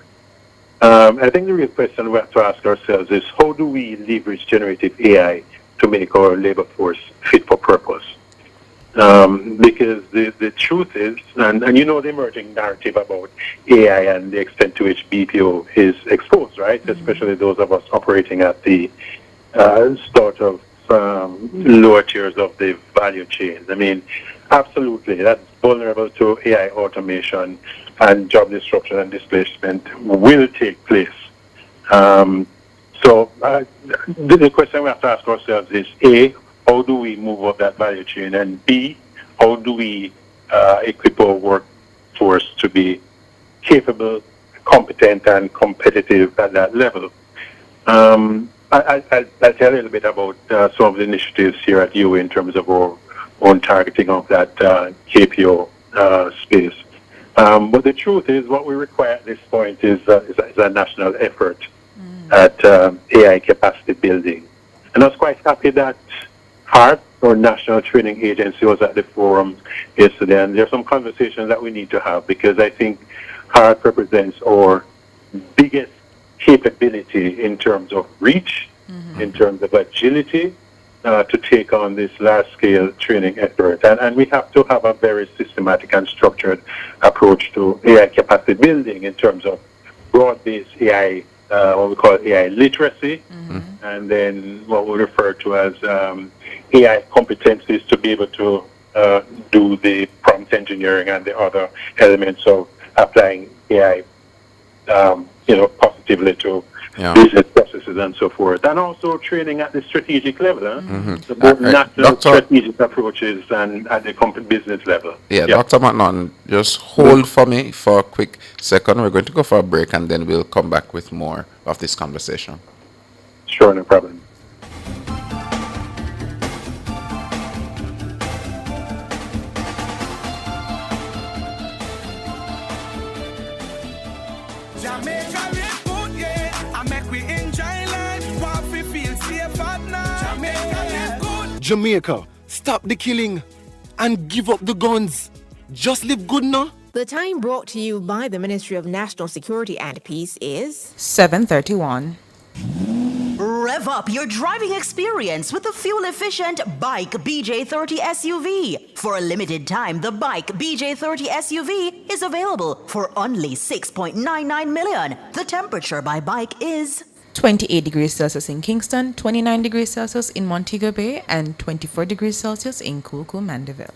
I think the real question we have to ask ourselves is, how do we leverage generative AI to make our labor force fit for purpose? Because the truth is, and the emerging narrative about AI and the extent to which BPO is exposed, right? Especially those of us operating at the sort of lower tiers of the value chain. I mean, absolutely, that's vulnerable to AI automation, and job disruption and displacement will take place. So the question we have to ask ourselves is, A, how do we move up that value chain? And B, how do we equip our workforce to be capable, competent and competitive at that level. I'll tell you a little bit about some of the initiatives here at UA in terms of our own targeting of that KPO space. But the truth is, what we require at this point is a national effort at AI capacity building. And I was quite happy that HART, our National Training Agency, was at the forum yesterday, and there's some conversations that we need to have, because I think HART represents our biggest capability in terms of reach, in terms of agility, to take on this large-scale training effort. And we have to have a very systematic and structured approach to AI capacity building in terms of broad-based AI, what we call AI literacy, and then what we refer to as AI competencies to be able to do the prompt engineering and the other elements of applying AI, positively to business processes and so forth, and also training at the strategic level, the both national strategic approaches and at the business level. Dr. McNaughton, just hold for me for a quick second. We're going to go for a break, and then we'll come back with more of this conversation. Sure, no problem. Jamaica, stop the killing and give up the guns. Just live good now. The time brought to you by the Ministry of National Security and Peace is 7:31. Rev up your driving experience with the fuel-efficient Bike BJ30 SUV. For a limited time, the Bike BJ30 SUV is available for only $6.99 million. The temperature by Bike is 28 degrees Celsius in Kingston, 29 degrees Celsius in Montego Bay, and 24 degrees Celsius in Cool Mandeville.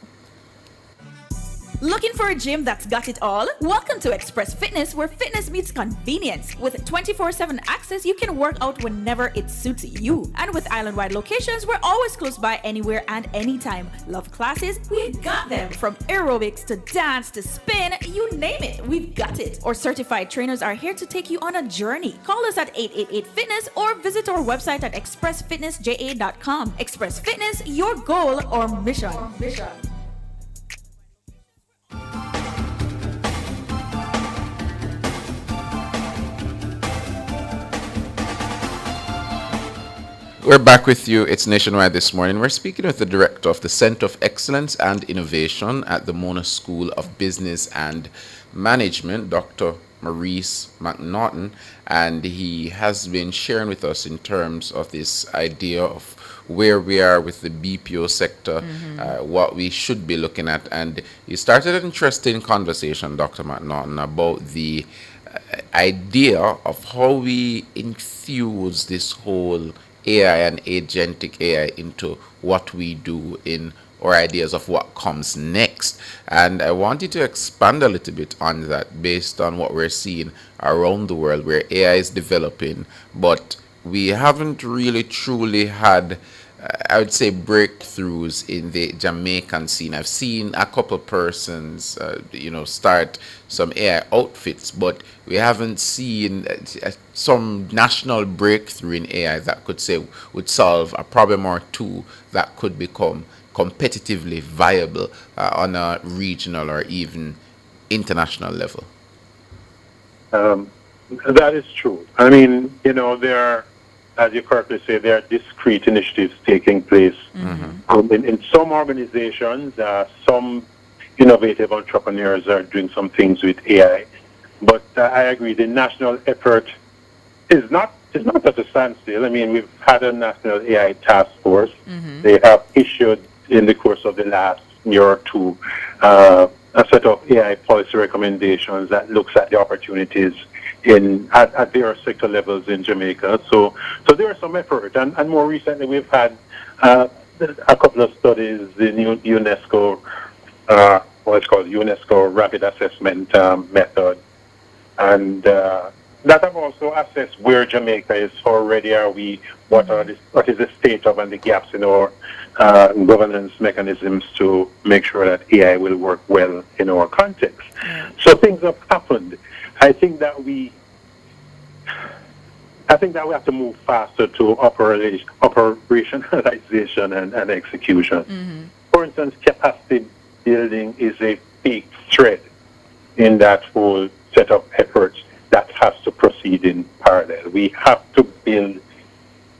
Looking for a gym that's got it all? Welcome to Express Fitness, where fitness meets convenience. With 24/7 access, you can work out whenever it suits you. And with island-wide locations, we're always close by anywhere and anytime. Love classes? We've got them. From aerobics to dance to spin, you name it, we've got it. Our certified trainers are here to take you on a journey. Call us at 888-FITNESS or visit our website at expressfitnessja.com. Express Fitness, your goal or mission. We're back with you. It's Nationwide this morning. We're speaking with the director of the Center of Excellence and Innovation at the Mona School of Business and Management, Dr. Maurice McNaughton, and he has been sharing with us in terms of this idea of where we are with the BPO sector, what we should be looking at. And he started an interesting conversation, Dr. McNaughton, about the idea of how we infuse this whole AI and agentic AI into what we do in our ideas of what comes next. And I want you to expand a little bit on that based on what we're seeing around the world where AI is developing, but we haven't really truly had, I would say, breakthroughs in the Jamaican scene. I've seen a couple persons, start some AI outfits, but we haven't seen some national breakthrough in AI that would solve a problem or two that could become competitively viable on a regional or even international level. That is true. I mean, there are, as you correctly say, there are discrete initiatives taking place. In some organizations, some innovative entrepreneurs are doing some things with AI. But I agree, the national effort is not at a standstill. I mean, we've had a national AI task force. They have issued, in the course of the last year or two, a set of AI policy recommendations that looks at the opportunities at their sector levels in Jamaica. So there is some effort. And more recently, we've had a couple of studies, the new UNESCO, what's called UNESCO Rapid Assessment Method, and that have also assessed where Jamaica is, how ready are we, what is the state of and the gaps in our governance mechanisms to make sure that AI will work well in our context. So things have happened. I think that we have to move faster to operationalization and execution. For instance, capacity building is a big thread in that whole set of efforts that has to proceed in parallel. We have to build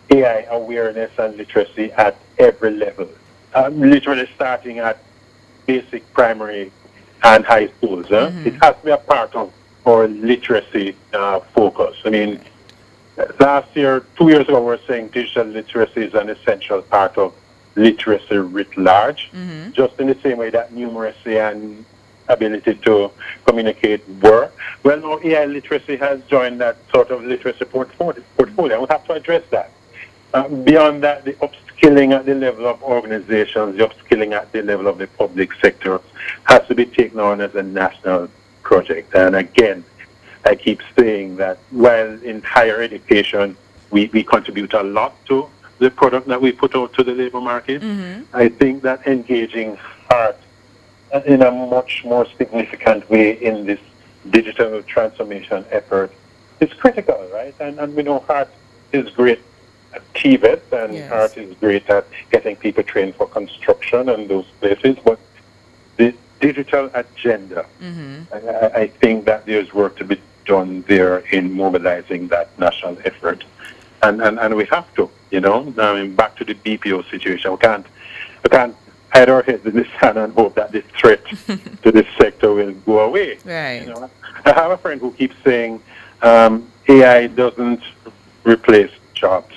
AI awareness and literacy at every level, literally starting at basic primary and high schools. It has to be a part of our literacy focus. I mean, last year, 2 years ago, we were saying digital literacy is an essential part of literacy writ large, just in the same way that numeracy and ability to communicate were. Well, now AI literacy has joined that sort of literacy portfolio. We have to address that. Beyond that, the upskilling at the level of organizations, the upskilling at the level of the public sector has to be taken on as a national project. And again, I keep saying that while in higher education, we contribute a lot to the product that we put out to the labor market, I think that engaging heart in a much more significant way in this digital transformation effort is critical, right? And we know heart is great at TVET, and heart is great at getting people trained for construction and those places, but the digital agenda, I think that there's work to be done there in mobilizing that national effort. And we have to, I mean, back to the BPO situation. We can't hide our heads in the sand and hope that this threat to this sector will go away. Right. I have a friend who keeps saying AI doesn't replace jobs.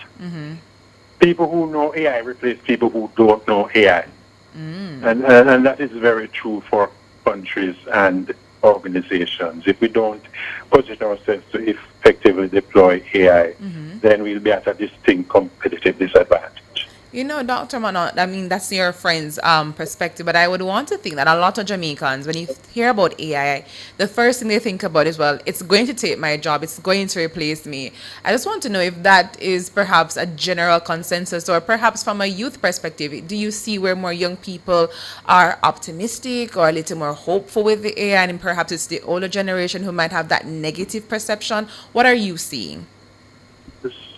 People who know AI replace people who don't know AI. And that is very true for countries and organizations. If we don't position ourselves to effectively deploy AI, then we'll be at a distinct competitive disadvantage. Dr. Manot, I mean, that's your friend's perspective, but I would want to think that a lot of Jamaicans, when you hear about AI, the first thing they think about is, well, it's going to take my job, it's going to replace me. I just want to know if that is perhaps a general consensus, or perhaps from a youth perspective, do you see where more young people are optimistic or a little more hopeful with the AI, and perhaps it's the older generation who might have that negative perception? What are you seeing?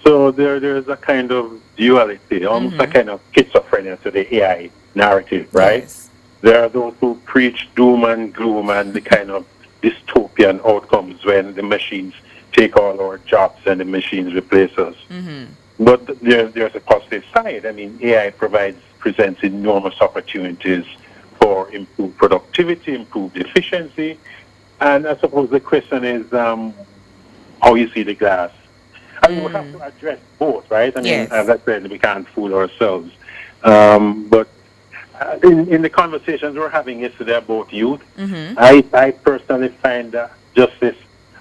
So there's a kind of duality, almost a kind of schizophrenia to the AI narrative, right? Yes. There are those who preach doom and gloom and the kind of dystopian outcomes when the machines take all our jobs and the machines replace us. But there's a positive side. I mean, AI presents enormous opportunities for improved productivity, improved efficiency. And I suppose the question is how you see the glass. I mean, we have to address both, right? I mean, as I said, we can't fool ourselves. But in the conversations we're having yesterday about youth, I personally find just this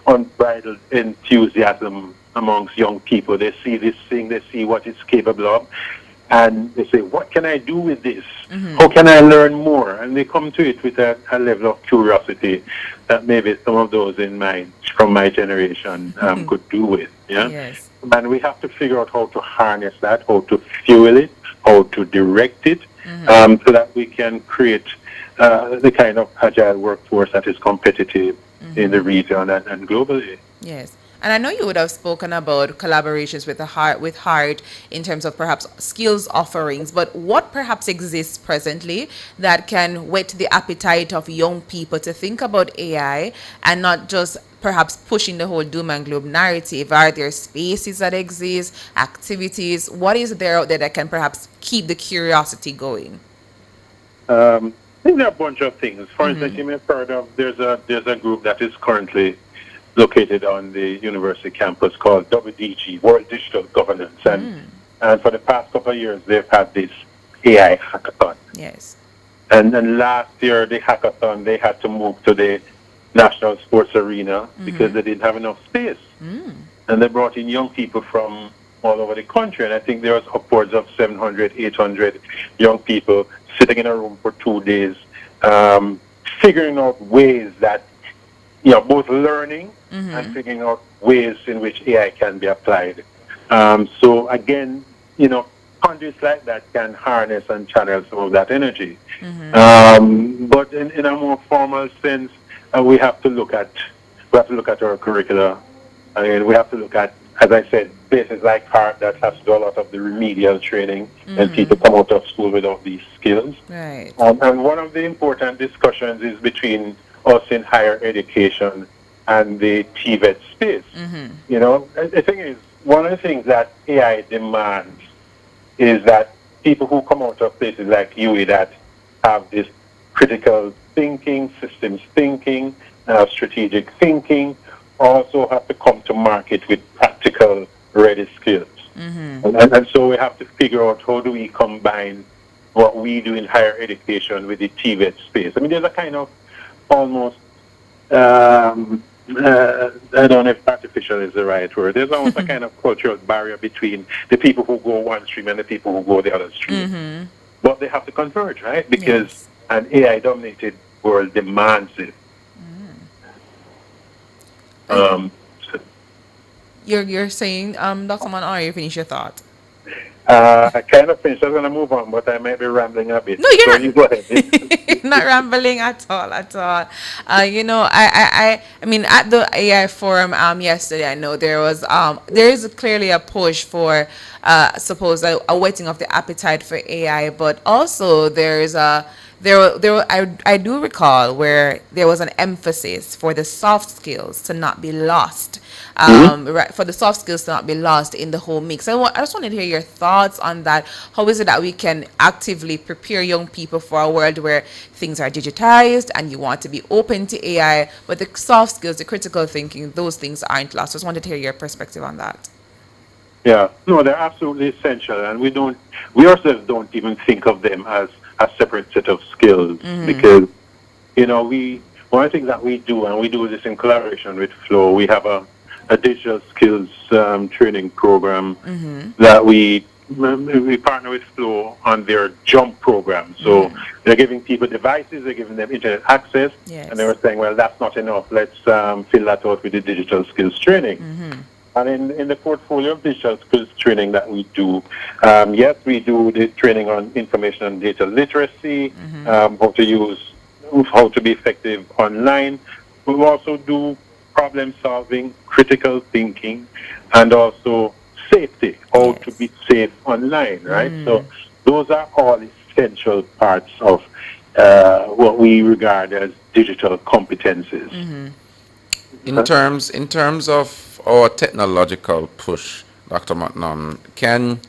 unbridled enthusiasm amongst young people. They see this thing, they see what it's capable of, and they say, what can I do with this? How can I learn more? And they come to it with a level of curiosity that maybe some of those from my generation could do with. Yes. And we have to figure out how to harness that, how to fuel it, how to direct it, so that we can create the kind of agile workforce that is competitive in the region and globally. Yes. And I know you would have spoken about collaborations with Heart in terms of perhaps skills offerings, but what perhaps exists presently that can whet the appetite of young people to think about AI and not just perhaps pushing the whole doom and gloom narrative? Are there spaces that exist, activities? What is there out there that can perhaps keep the curiosity going? I think there are a bunch of things. For instance, you may have heard of, there's a group that is currently located on the university campus called WDG, World Digital Governance. And for the past couple of years, they've had this AI hackathon. Yes. And then last year, the hackathon, they had to move to the National Sports Arena because they didn't have enough space. And they brought in young people from all over the country. And I think there was upwards of 700, 800 young people sitting in a room for 2 days, figuring out ways that both learning and figuring out ways in which AI can be applied. So again, conduits like that can harness and channel some of that energy. But in a more formal sense, we have to look at our curricula. I mean, we have to look at, as I said, places like HART that has to do a lot of the remedial training, and people come out of school without these skills. Right. And one of the important discussions is between us in higher education and the TVET space. The thing is, one of the things that AI demands is that people who come out of places like UWI that have this critical thinking, systems thinking, strategic thinking, also have to come to market with practical ready skills. And so we have to figure out how do we combine what we do in higher education with the TVET space. I mean, there's a kind of almost, I don't know if artificial is the right word, there's almost a kind of cultural barrier between the people who go one stream and the people who go the other stream. But they have to converge, right? Because an AI-dominated world demands it. You're saying, Dr. Man, or you finish your thought? I kind of finished. I was going to move on, but I might be rambling a bit. No, you're not. You go ahead. Not rambling at all. I mean, at the AI forum yesterday, I know there is clearly a push for suppose a whetting of the appetite for AI, but also I do recall where there was an emphasis for the soft skills to not be lost. Right, for the soft skills to not be lost in the whole mix. I just wanted to hear your thoughts on that. How is it that we can actively prepare young people for a world where things are digitized and you want to be open to AI, but the soft skills, the critical thinking, those things aren't lost? Just wanted to hear your perspective on that. Yeah, no, they're absolutely essential, and we ourselves don't even think of them as a separate set of skills because, one of the things that we do, and we do this in collaboration with Flow, we have a digital skills training program that we partner with Flow on their JUMP program. So they're giving people devices, they're giving them internet access, and they were saying, well, that's not enough. Let's fill that out with the digital skills training. And in the portfolio of digital skills training that we do, yes, we do the training on information and data literacy, how to be effective online. We also do problem solving, critical thinking, and also safety, how to be safe online, right? So those are all essential parts of what we regard as digital competencies. In terms of our technological push, Dr. Motnam, can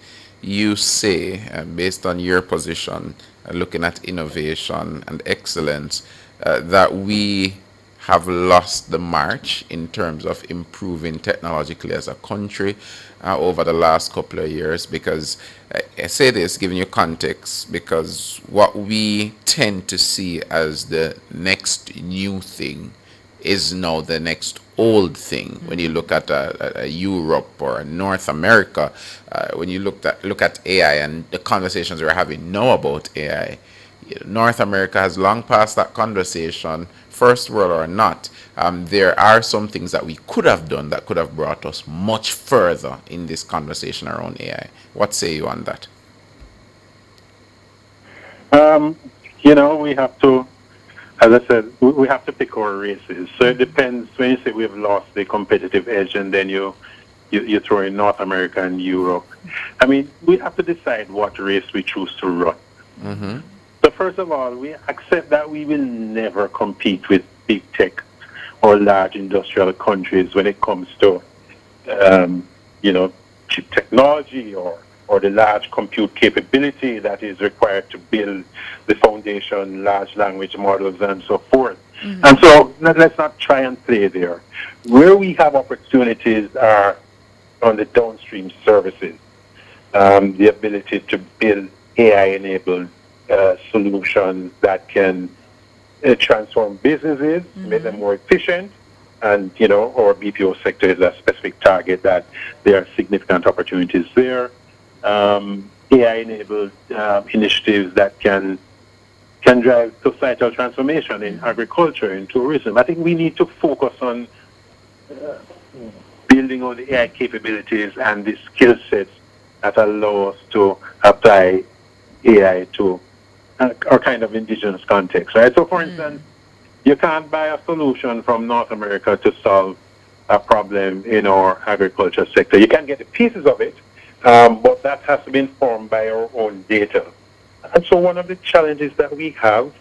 you say, based on your position, looking at innovation and excellence, that we have lost the march in terms of improving technologically as a country over the last couple of years? Because I say this, giving you context, because what we tend to see as the next new thing is now the next old thing. When you look at Europe or North America, when you look at AI and the conversations we're having now about AI, North America has long passed that conversation, first world or not. There are some things that we could have done that could have brought us much further in this conversation around AI. What say you on that? We have to, as I said, we have to pick our races. So it depends. When you say we've lost the competitive edge, and then you throw in North America and Europe. I mean, we have to decide what race we choose to run. So first of all, we accept that we will never compete with big tech or large industrial countries when it comes to, chip technology or the large compute capability that is required to build the foundation, large language models, and so forth. And so let's not try and play there. Where we have opportunities are on the downstream services, the ability to build AI-enabled solutions that can transform businesses, make them more efficient, and our BPO sector is a specific target that there are significant opportunities there. AI-enabled initiatives that can can drive societal transformation in agriculture, in tourism. I think we need to focus on building on the AI capabilities and the skill sets that allow us to apply AI to our kind of indigenous context, right? So, for instance, you can't buy a solution from North America to solve a problem in our agriculture sector. You can get the pieces of it, but that has to be informed by our own data. And so one of the challenges that we have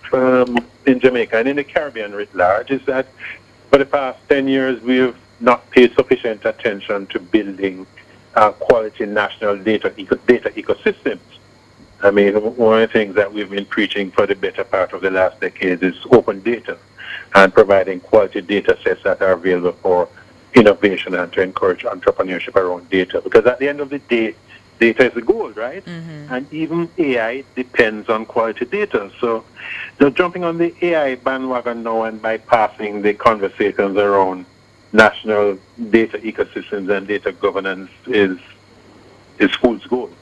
in Jamaica and in the Caribbean writ large is that for the past 10 years, we have not paid sufficient attention to building quality national data ecosystems. I mean, one of the things that we've been preaching for the better part of the last decade is open data and providing quality data sets that are available for innovation and to encourage entrepreneurship around data. Because at the end of the day, data is the goal, right? And even AI depends on quality data. So jumping on the AI bandwagon now and bypassing the conversations around national data ecosystems and data governance is fool's gold.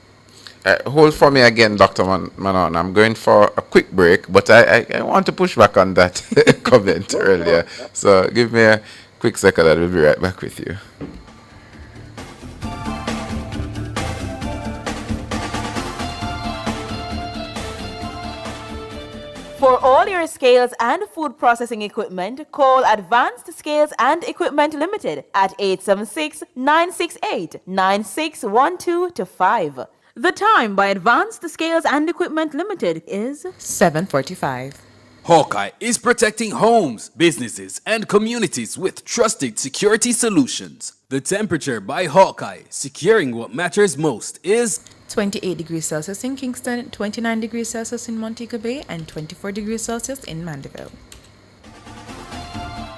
Hold for me again, Dr. Manon. I'm going for a quick break, but I want to push back on that comment earlier. So give me a quick second and we'll be right back with you. For all your scales and food processing equipment, call Advanced Scales and Equipment Limited at 876-968-9612-5. The time by Advanced Scales and Equipment Limited is 7:45. Hawkeye is protecting homes, businesses, and communities with trusted security solutions. The temperature by Hawkeye, securing what matters most, is 28 degrees Celsius in Kingston, 29 degrees Celsius in Montego Bay, and 24 degrees Celsius in Mandeville.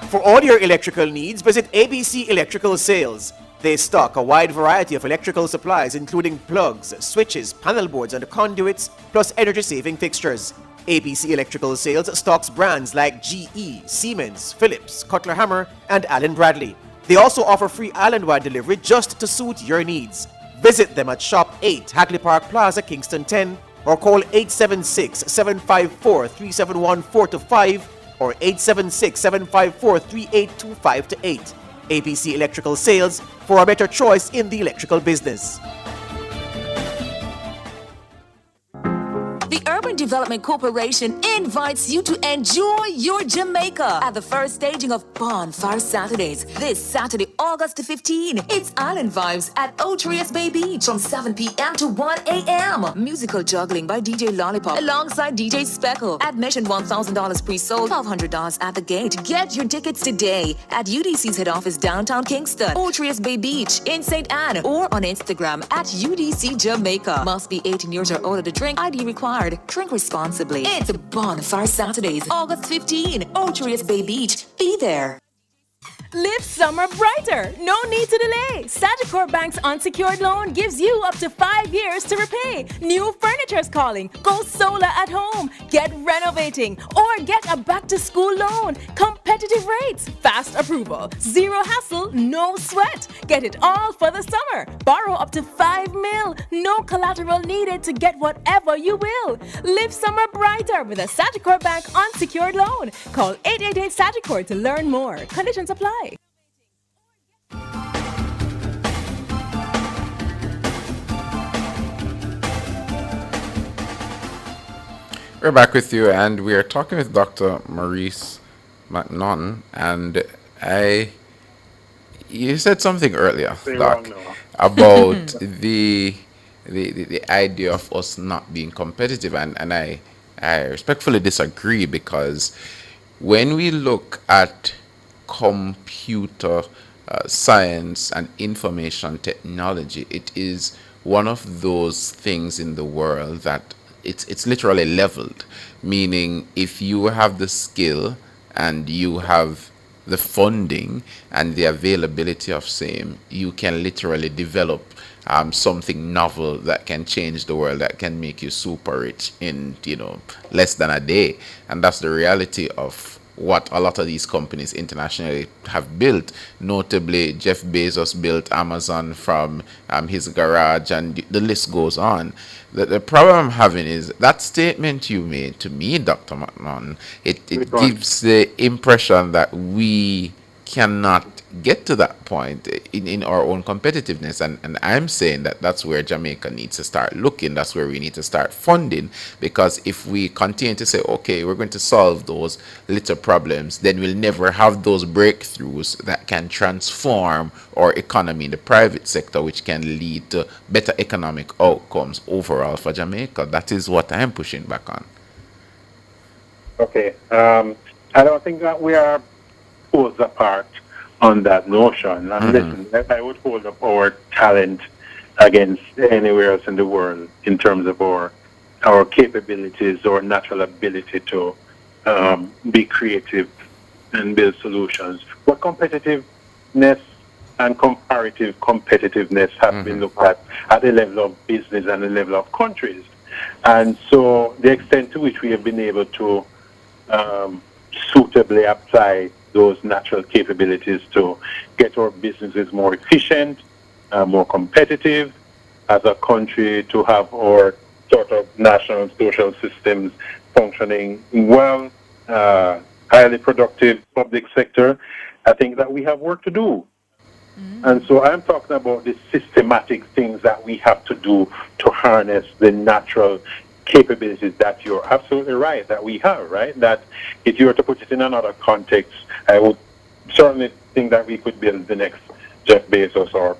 For all your electrical needs, visit ABC Electrical Sales. They stock a wide variety of electrical supplies including plugs, switches, panel boards, and conduits, plus energy-saving fixtures. ABC Electrical Sales stocks brands like GE, Siemens, Philips, Cutler Hammer, and Allen Bradley. They also offer free island-wide delivery just to suit your needs. Visit them at Shop 8, Hagley Park Plaza, Kingston 10, or call 876-754-3714-5 or 876-754-3825-8. ABC Electrical Sales, for a better choice in the electrical business. The Urban Development Corporation invites you to enjoy your Jamaica at the first staging of Bonfire Saturdays this Saturday, August 15. It's Island Vibes at Otrius Bay Beach from 7 p.m. to 1 a.m. Musical juggling by DJ Lollipop alongside DJ Speckle. Admission $1,000 pre-sold, $1,200 at the gate. Get your tickets today at UDC's head office downtown Kingston, Otrius Bay Beach in St. Anne, or on Instagram at UDC Jamaica. Must be 18 years or older to drink. ID required. Drink responsibly. It's Bonfire Saturdays, August 15. Otrius Bay Beach. Be there. Live summer brighter. No need to delay. Sagicor Bank's unsecured loan gives you up to 5 years to repay. New furniture's calling. Go solar at home. Get renovating. Or get a back-to-school loan. Competitive rates. Fast approval. Zero hassle. No sweat. Get it all for the summer. Borrow up to 5 mil. No collateral needed to get whatever you will. Live summer brighter with a Sagicor Bank unsecured loan. Call 888-SAGICOR to learn more. Conditions apply. We're back with you, and we are talking with Dr. Maurice McNaughton, and you said something earlier, Doc, about the idea of us not being competitive, and I respectfully disagree, because when we look at computer science and information technology, it is one of those things in the world that it's literally leveled, meaning if you have the skill and you have the funding and the availability of same, you can literally develop something novel that can change the world, that can make you super rich in less than a day. And that's the reality of what a lot of these companies internationally have built. Notably, Jeff Bezos built Amazon from his garage, and the list goes on. The problem I'm having is that statement you made to me, Dr. McNaughton, it gives the impression that we cannot get to that point in our own competitiveness, and I'm saying that that's where Jamaica needs to start looking. That's where we need to start funding, because if we continue to say, okay, we're going to solve those little problems, then we'll never have those breakthroughs that can transform our economy in the private sector, which can lead to better economic outcomes overall for Jamaica. That is what I'm pushing back on. Okay, I don't think that we are poles apart on that notion. And listen, I would hold up our talent against anywhere else in the world in terms of our capabilities or natural ability to be creative and build solutions. But competitiveness and comparative competitiveness have been looked at the level of business and the level of countries. And so the extent to which we have been able to suitably apply those natural capabilities to get our businesses more efficient, more competitive as a country, to have our sort of national and social systems functioning well, highly productive public sector. I think that we have work to do. And so I'm talking about the systematic things that we have to do to harness the natural capabilities that you're absolutely right that we have, right? That if you were to put it in another context, I would certainly think that we could build the next Jeff Bezos or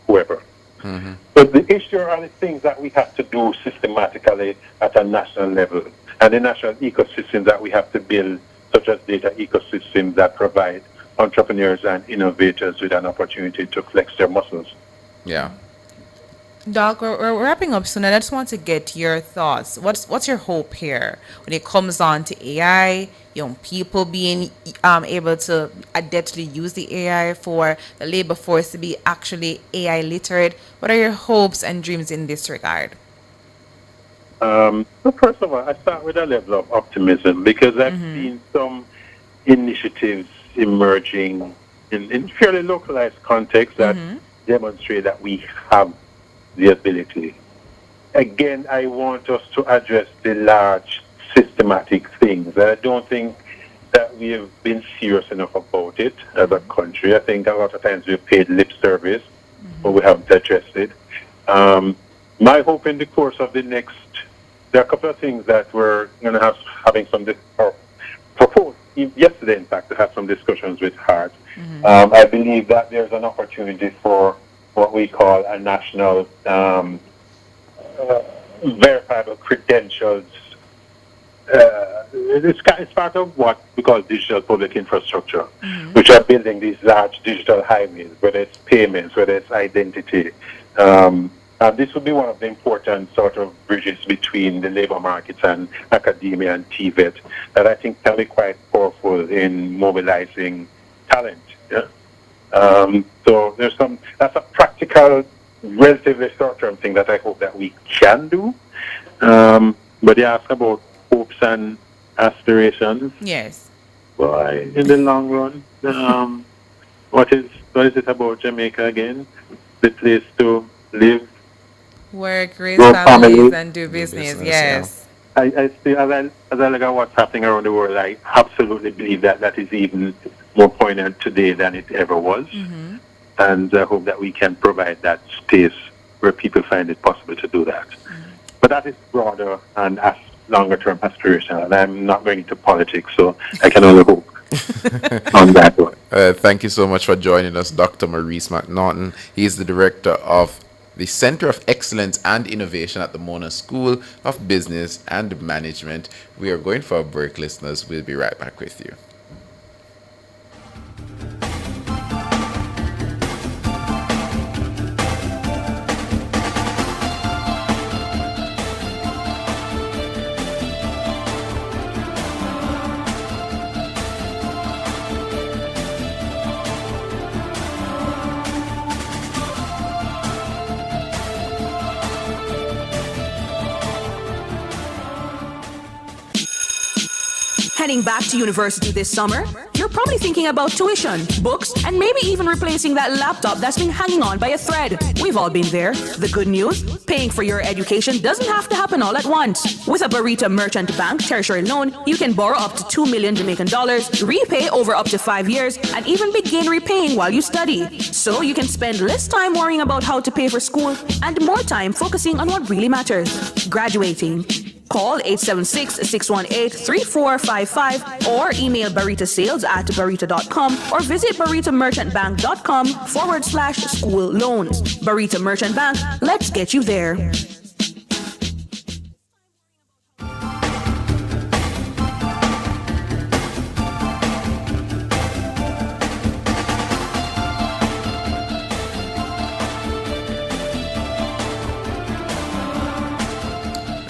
whoever. But the issue are the things that we have to do systematically at a national level, and the national ecosystems that we have to build, such as data ecosystems that provide entrepreneurs and innovators with an opportunity to flex their muscles. Yeah. Doc, we're wrapping up soon, and I just want to get your thoughts. What's your hope here when it comes on to AI, young people being able to adeptly use the AI, for the labor force to be actually AI literate? What are your hopes and dreams in this regard? Well, first of all, I start with a level of optimism, because I've seen some initiatives emerging in fairly localized contexts that demonstrate that we have the ability. Again, I want us to address the large systematic things. I don't think that we have been serious enough about it as a country. I think a lot of times we've paid lip service, but we haven't addressed it. My hope in the course of the next, there are a couple of things that we're going to having some proposed yesterday, in fact, to have some discussions with HART. I believe that there's an opportunity for what we call a national verifiable credentials. It's part of what we call digital public infrastructure, which are building these large digital highways, whether it's payments, whether it's identity. This would be one of the important sort of bridges between the labor markets and academia and TVET that I think can be quite powerful in mobilizing talent. Yeah? So that's a practical, relatively short-term thing that I hope that we can do. But you ask about hopes and aspirations. Yes. Well, in the long run, what is it about Jamaica again? The place to live, work, raise families, and do business. Yes. Yeah. I still, as I look at what's happening around the world, I absolutely believe that is even more poignant today than it ever was. And I hope that we can provide that space where people find it possible to do that. But that is broader and longer-term aspirational, and I'm not going into politics, so I can only hope on that one. Thank you so much for joining us, Dr. Maurice McNaughton. He is the director of the Center of Excellence and Innovation at the Mona School of Business and Management. We are going for a break, listeners. We'll be right back with you. Heading back to university this summer? You're probably thinking about tuition, books, and maybe even replacing that laptop that's been hanging on by a thread. We've all been there. The good news? Paying for your education doesn't have to happen all at once. With a Barita Merchant Bank Tertiary Loan, you can borrow up to 2 million Jamaican dollars, repay over up to 5 years, and even begin repaying while you study. So you can spend less time worrying about how to pay for school and more time focusing on what really matters: graduating. Call 876-618-3455 or email baritasales@barita.com or visit baritamerchantbank.com/school loans. Barita Merchant Bank, let's get you there.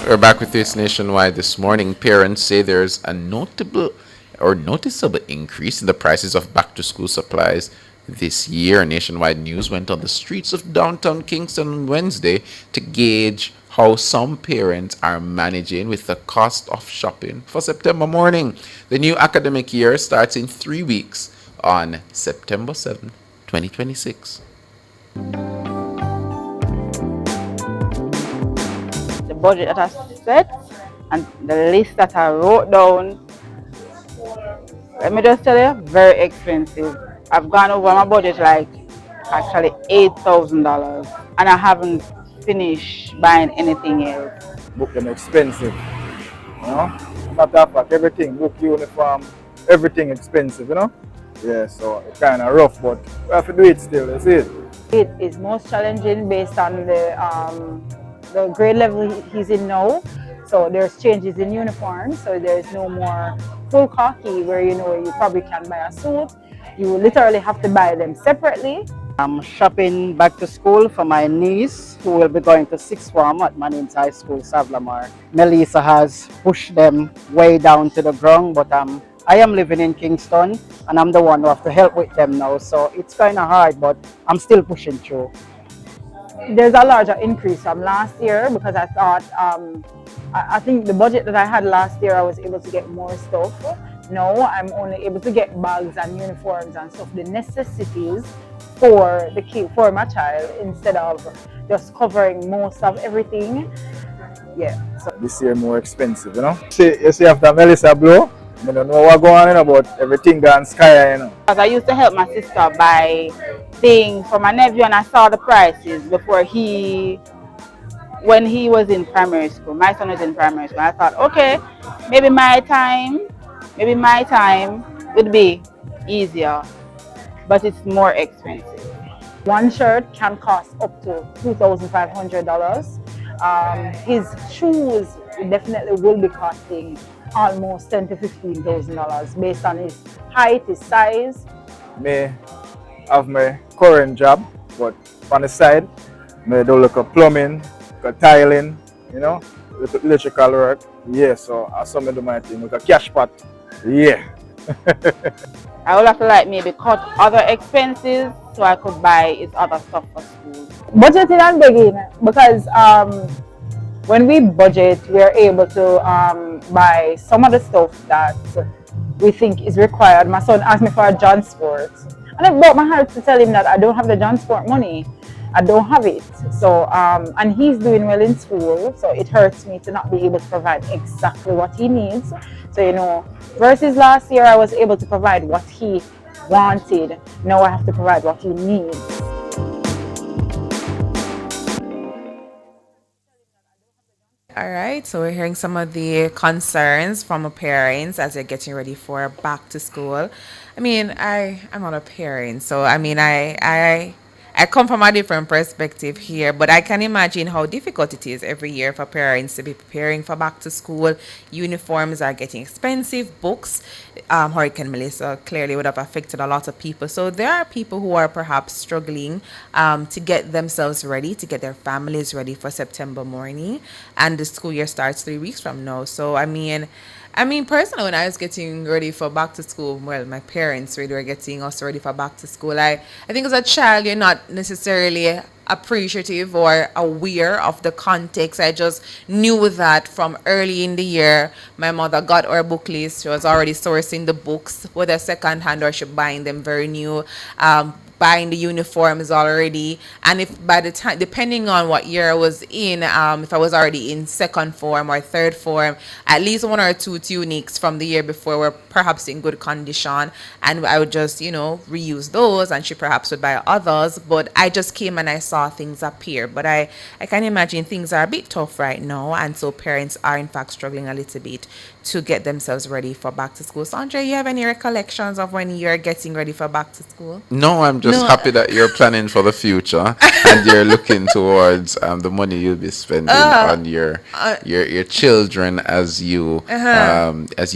We're back with this nationwide this morning. Parents say there's a notable or noticeable increase in the prices of back-to-school supplies this year. Nationwide News went on the streets of downtown Kingston on Wednesday to gauge how some parents are managing with the cost of shopping for September morning. The new academic year starts in 3 weeks on September 7, 2026. Budget that I set and the list that I wrote down, let me just tell you, very expensive. I've gone over my budget like actually $8,000 and I haven't finished buying anything else. Book them expensive, you know? Matter of fact, everything, book, uniform, everything expensive, you know? Yeah, so it's kind of rough, but we have to do it still, that's it. It is most challenging based on the grade level he's in now. So there's changes in uniform, so there's no more full khaki where you probably can buy a suit. You literally have to buy them separately. I'm shopping back to school for my niece who will be going to sixth form at Manins High School, Savlamar. Melissa has pushed them way down to the ground, but I am living in Kingston and I'm the one who have to help with them now. So it's kind of hard, but I'm still pushing through. There's a larger increase from last year because I thought, I think the budget that I had last year, I was able to get more stuff. Now I'm only able to get bags and uniforms and stuff, the necessities for the kid, for my child, instead of just covering most of everything. Yeah. So this year more expensive, you know? You see after Melissa blow, I don't know what's going on about everything gone sky high, you know. I used to help my sister buy things for my nephew and I saw the prices before when he was in primary school. My son was in primary school. I thought, okay, maybe my time would be easier, but it's more expensive. One shirt can cost up to $2,500. His shoes definitely will be costing almost $10,000 to $15,000 based on his height, his size. Me have my current job, but on the side, I do look at plumbing, tiling, you know, electrical work. Yeah, so I saw me do my thing with a cash pot. Yeah. I would have to maybe cut other expenses so I could buy his other stuff for school. Budgeting and begging, because when we budget, we are able to buy some of the stuff that we think is required. My son asked me for a John Sport, and it broke my heart to tell him that I don't have the John Sport money. I don't have it. So, and he's doing well in school, so it hurts me to not be able to provide exactly what he needs. So, versus last year, I was able to provide what he wanted. Now I have to provide what he needs. All right, so we're hearing some of the concerns from the parents as they're getting ready for back to school. I mean, I'm not a parent, so I mean, I come from a different perspective here, but I can imagine how difficult it is every year for parents to be preparing for back to school. Uniforms are getting expensive, books. Hurricane Melissa clearly would have affected a lot of people. So there are people who are perhaps struggling to get themselves ready, to get their families ready for September morning. And the school year starts 3 weeks from now. So, I mean, I mean, personally, when I was getting ready for back to school, well, my parents really were getting us ready for back to school. I think as a child, you're not necessarily appreciative or aware of the context. I just knew that from early in the year, my mother got our book list. She was already sourcing the books, whether second hand or she buying them very new. Buying the uniforms already, and if by the time, depending on what year I was in, if I was already in second form or third form, at least one or two tunics from the year before were perhaps in good condition, and I would just reuse those, and she perhaps would buy others. But I just came and I saw things appear, but I can imagine things are a bit tough right now, and so parents are in fact struggling a little bit to get themselves ready for back to school. So Andre, you have any recollections of when you're getting ready for back to school? No, I'm just happy that you're planning for the future and you're looking towards the money you'll be spending on your children as you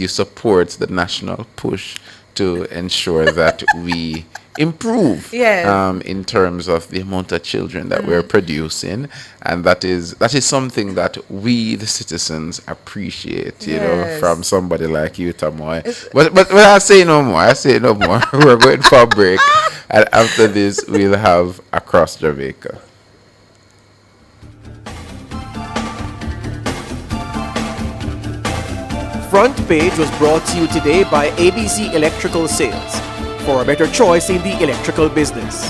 support the national push to ensure that we improve in terms of the amount of children that we're producing, and that is something that we the citizens appreciate, from somebody like you, Tamoy. But I say no more. We're going for a break, and after this we'll have Across Jamaica. Front Page was brought to you today by ABC Electrical Sales, for a better choice in the electrical business.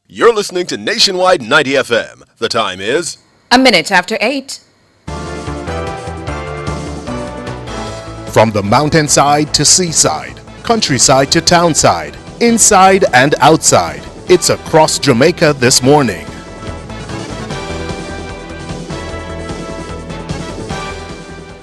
You're listening to Nationwide 90 FM. The time is 8:01. From the mountainside to seaside, countryside to townside, inside and outside, it's Across Jamaica this morning.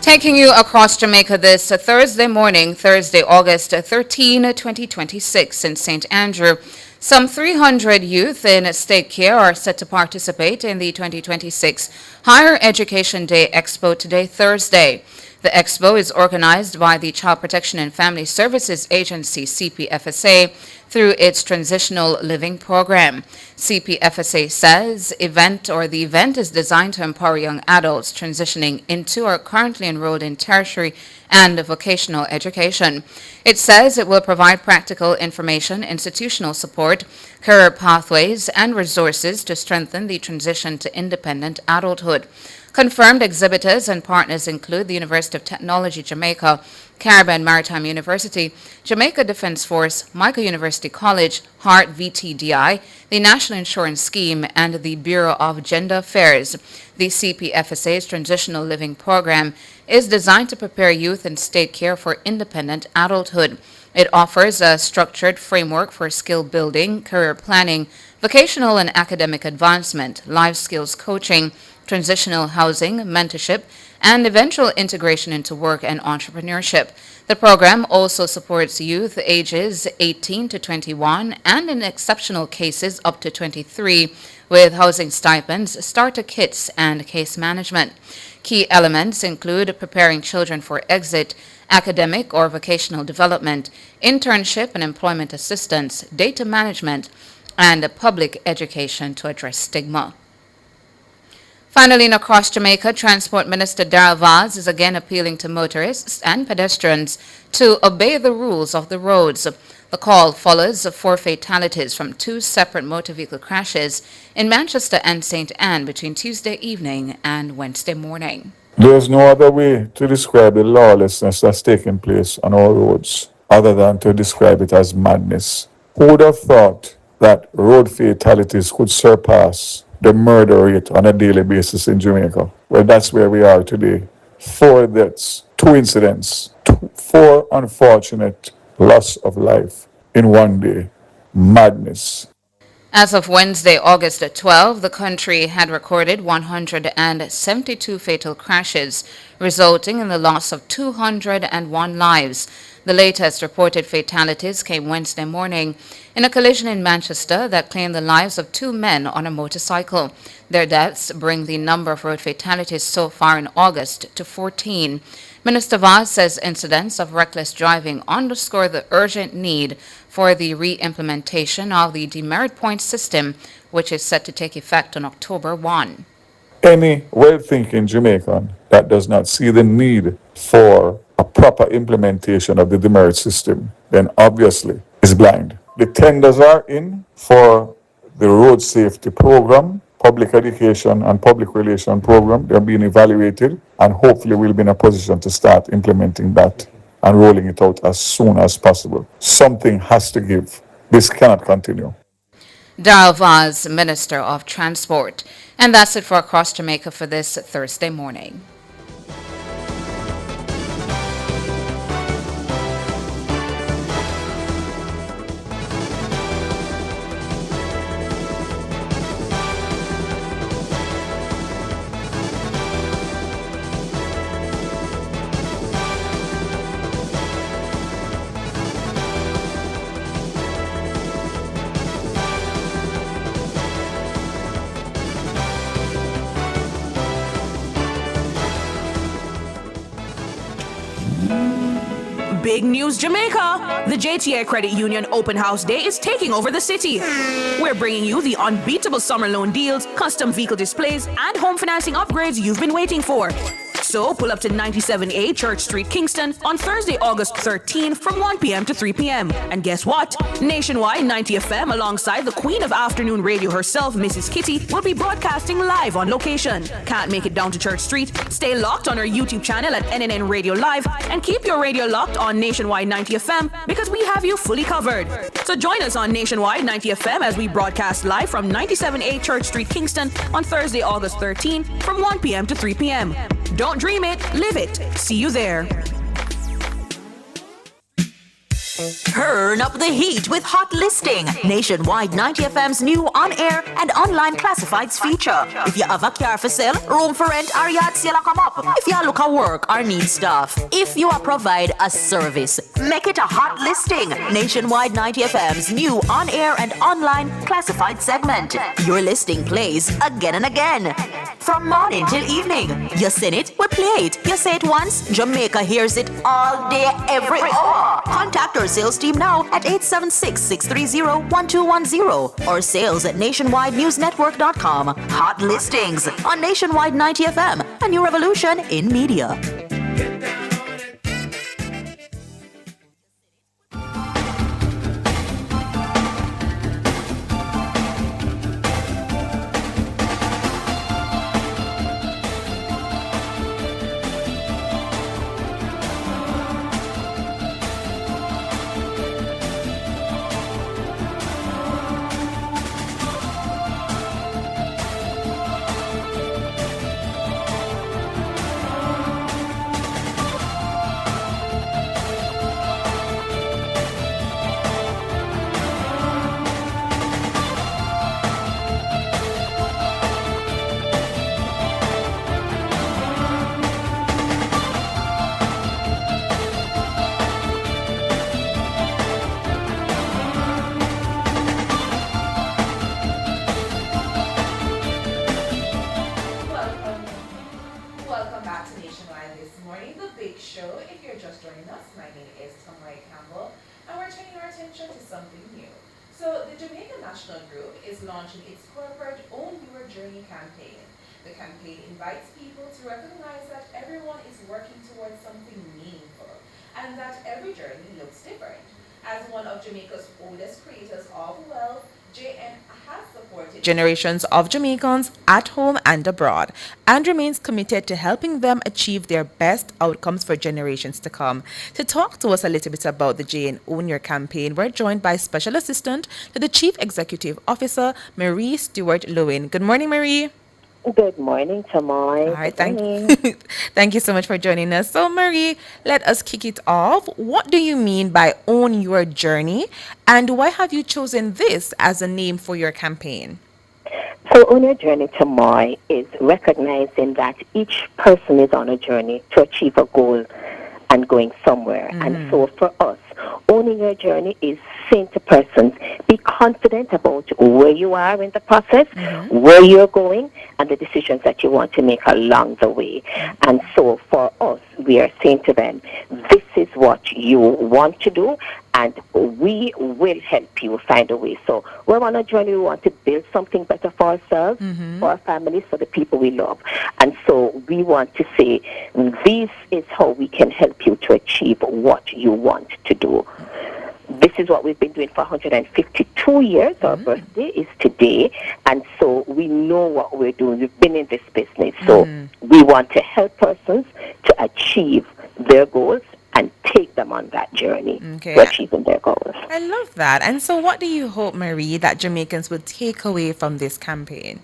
Taking you across Jamaica this Thursday morning, Thursday, August 13, 2026, in St. Andrew. Some 300 youth in state care are set to participate in the 2026 Higher Education Day Expo today, Thursday. The expo is organized by the Child Protection and Family Services Agency, CPFSA, through its Transitional Living Program. CPFSA says the event is designed to empower young adults transitioning into or currently enrolled in tertiary and vocational education. It says it will provide practical information, institutional support, career pathways, and resources to strengthen the transition to independent adulthood. Confirmed exhibitors and partners include the University of Technology Jamaica, Caribbean Maritime University, Jamaica Defence Force, Michael University College, Hart VTDI, the National Insurance Scheme, and the Bureau of Gender Affairs. The CPFSA's Transitional Living Program is designed to prepare youth in state care for independent adulthood. It offers a structured framework for skill building, career planning, vocational and academic advancement, life skills coaching, transitional housing, mentorship, and eventual integration into work and entrepreneurship. The program also supports youth ages 18 to 21 and in exceptional cases up to 23 with housing stipends, starter kits, and case management. Key elements include preparing children for exit, academic or vocational development, internship and employment assistance, data management, and public education to address stigma. Finally, in Across Jamaica, Transport Minister Darrell Vaz is again appealing to motorists and pedestrians to obey the rules of the roads. The call follows 4 fatalities from 2 separate motor vehicle crashes in Manchester and St. Anne between Tuesday evening and Wednesday morning. There's no other way to describe the lawlessness that's taking place on our roads other than to describe it as madness. Who would have thought that road fatalities could surpass the murder rate on a daily basis in Jamaica? Well, that's where we are today. 4 deaths, 2 incidents, 4 unfortunate loss of life in one day. Madness. As of Wednesday, August 12, the country had recorded 172 fatal crashes, resulting in the loss of 201 lives. The latest reported fatalities came Wednesday morning in a collision in Manchester that claimed the lives of 2 men on a motorcycle. Their deaths bring the number of road fatalities so far in August to 14. Minister Vaz says incidents of reckless driving underscore the urgent need for the re-implementation of the demerit point system, which is set to take effect on October 1. Any well-thinking Jamaican that does not see the need for a proper implementation of the demerit system, then obviously is blind. The tenders are in for the road safety program, public education and public relation program. They're being evaluated, and hopefully we'll be in a position to start implementing that and rolling it out as soon as possible. Something has to give. This cannot continue. Darrell Vaz, Minister of Transport. And that's it for Across Jamaica for this Thursday morning. Big news, Jamaica! The JTA Credit Union Open House Day is taking over the city. We're bringing you the unbeatable summer loan deals, custom vehicle displays, and home financing upgrades you've been waiting for. So pull up to 97A Church Street, Kingston on Thursday, August 13 from 1 p.m. to 3 p.m. And guess what? Nationwide 90 FM alongside the queen of afternoon radio herself, Mrs. Kitty, will be broadcasting live on location. Can't make it down to Church Street? Stay locked on our YouTube channel at NNN Radio Live and keep your radio locked on Nationwide 90 FM because we have you fully covered. So join us on Nationwide 90 FM as we broadcast live from 97A Church Street, Kingston on Thursday, August 13 from 1 p.m. to 3 p.m. Don't dream it, live it. See you there. Turn up the heat with Hot Listing, Nationwide 90 FM's new on-air and online classifieds feature. If you have a car for sale, room for rent, or yard sale come up. If you look at work or need stuff. If you provide a service, make it a Hot Listing, Nationwide 90 FM's new on-air and online classified segment. Your listing plays again and again. From morning till evening. You sing it, we play it. You say it once, Jamaica hears it all day, every hour. Contact our sales team now at 876-630-1210 or sales at nationwidenewsnetwork.com. Hot Listings on Nationwide 90 FM, a new revolution in media. and that every journey looks different. As one of Jamaica's oldest creators of wealth, JN has supported generations of Jamaicans at home and abroad and remains committed to helping them achieve their best outcomes for generations to come. To talk to us a little bit about the JN Own Your campaign, we're joined by Special Assistant to the Chief Executive Officer, Marie Stewart Lewin. Good morning, Marie. Good morning, Tamai. All right, thank you so much for joining us. So, Marie, let us kick it off. What do you mean by Own Your Journey, and why have you chosen this as a name for your campaign? So, Own Your Journey, Tamai, is recognizing that each person is on a journey to achieve a goal and going somewhere. And so, for us, owning your journey is saying to persons, be confident about where you are in the process, where you're going, and the decisions that you want to make along the way. And so for us, we are saying to them, this is what you want to do, and we will help you find a way. So we're on a journey. We want to build something better for ourselves, for our families, for the people we love. And so we want to say, this is how we can help you to achieve what you want to do. This is what we've been doing for 152 years. Our birthday is today. And so we know what we're doing. We've been in this business. So we want to help persons to achieve their goals and take them on that journey to achieving their goals. I love that. And so what do you hope, Marie, that Jamaicans will take away from this campaign?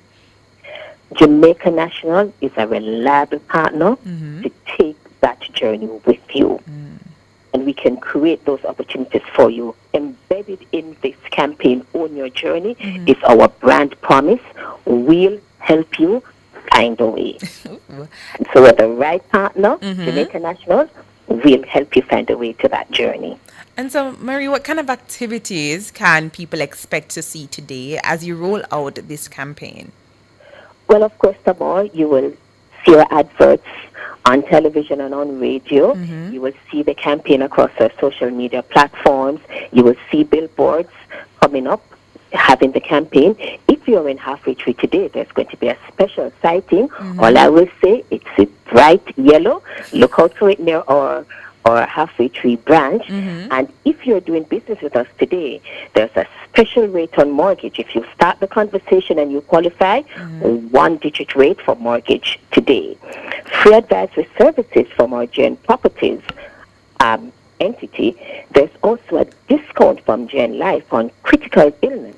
Jamaica National is a reliable partner to take that journey with you. And we can create those opportunities for you. Embedded in this campaign, Own Your Journey, is our brand promise. We'll help you find a way. And so with the right partner, Jamaica National, we'll help you find a way to that journey. And so, Marie, what kind of activities can people expect to see today as you roll out this campaign? Well, of course, tomorrow you will see our adverts on television and on radio. You will see the campaign across our social media platforms. You will see billboards coming up having the campaign. If you're in Halfway Tree today, there's going to be a special sighting. All I will say, it's a bright yellow. Look out for it near our Halfway Tree branch. And if you're doing business with us today, there's a special rate on mortgage. If you start the conversation and you qualify, 1-digit rate for mortgage today. Free advisory services from our Gen Properties entity. There's also a discount from Gen Life on critical illness.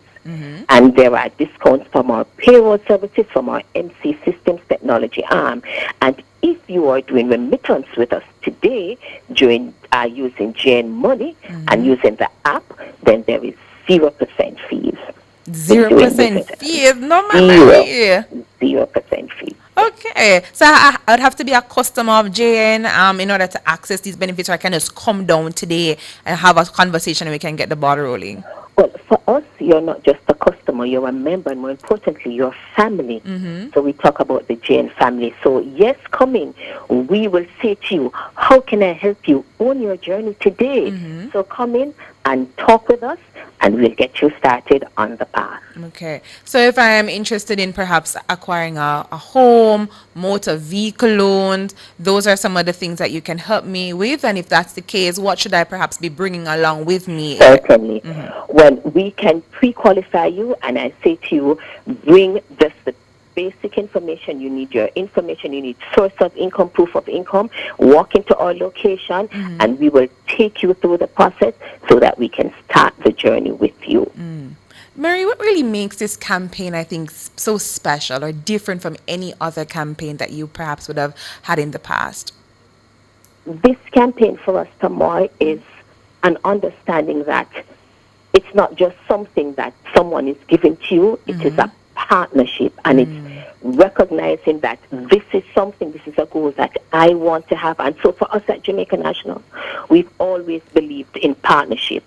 And there are discounts from our payroll services, from our MC Systems Technology arm. And if you are doing remittance with us today during using Gen Money and using the app, then there is 0% fees. 0% fees? No, Marie. 0% fees. Okay, so I would have to be a customer of JN in order to access these benefits, or I can just come down today and have a conversation and we can get the ball rolling. Well, for us, you're not just a customer, you're a member, and more importantly, you're family. So we talk about the JN family. So yes, come in. We will say to you, how can I help you on your journey today? So come in and talk with us, and we'll get you started on the path. Okay. So if I am interested in perhaps acquiring a home, motor vehicle loans, those are some of the things that you can help me with. And if that's the case, what should I perhaps be bringing along with me? Certainly. Well, we can pre-qualify you, and I say to you, bring just the basic information you need, your information you need, source of income, proof of income, walk into our location, and we will take you through the process so that we can start the journey with you. Mary, what really makes this campaign, I think, so special or different from any other campaign that you perhaps would have had in the past? This campaign for us, Tamoy, is an understanding that it's not just something that someone is giving to you, it is a partnership, and it's recognizing that this is something, this is a goal that I want to have. And so for us at Jamaica National, we've always believed in partnership.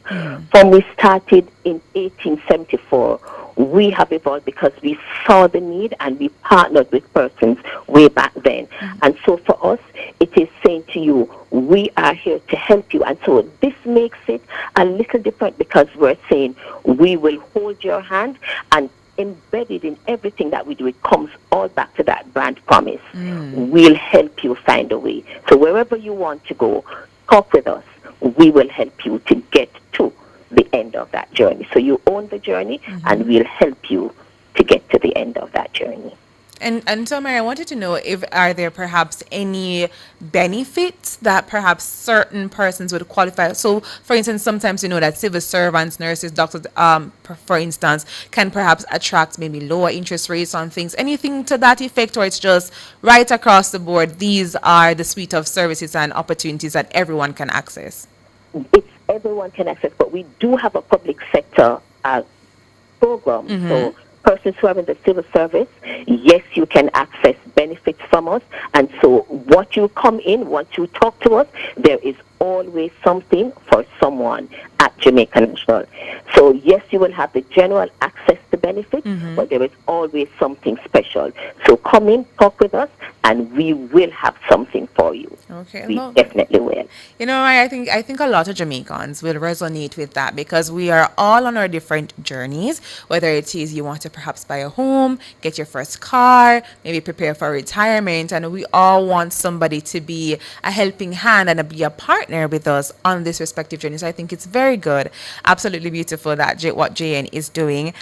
From we started in 1874, we have evolved because we saw the need and we partnered with persons way back then. And so for us, it is saying to you, we are here to help you. And so this makes it a little different because we're saying we will hold your hand, and embedded in everything that we do, it comes all back to that brand promise. We'll help you find a way. So wherever you want to go, talk with us. We will help you to get to the end of that journey. So you own the journey, and we'll help you to get to the end of that journey. And so, Mary, I wanted to know if are there perhaps any benefits that perhaps certain persons would qualify. So, for instance, sometimes you know that civil servants, nurses, doctors, for instance, can perhaps attract maybe lower interest rates on things. Anything to that effect, or it's just right across the board? These are the suite of services and opportunities that everyone can access. It's everyone can access, but we do have a public sector program. So persons who are in the civil service, yes, you can access benefits from us. And so what you come in, once you talk to us, there is always something for someone at Jamaica National. So yes, you will have the general access to benefits, but there is always something special. So come in, talk with us, and we will have something for you. Okay, we definitely will. You know, I think a lot of Jamaicans will resonate with that, because we are all on our different journeys, whether it is you want to perhaps buy a home, get your first car, maybe prepare for retirement, and we all want somebody to be a helping hand and be a partner with us on this respective journey. So I think it's very good, absolutely beautiful that what JN is doing.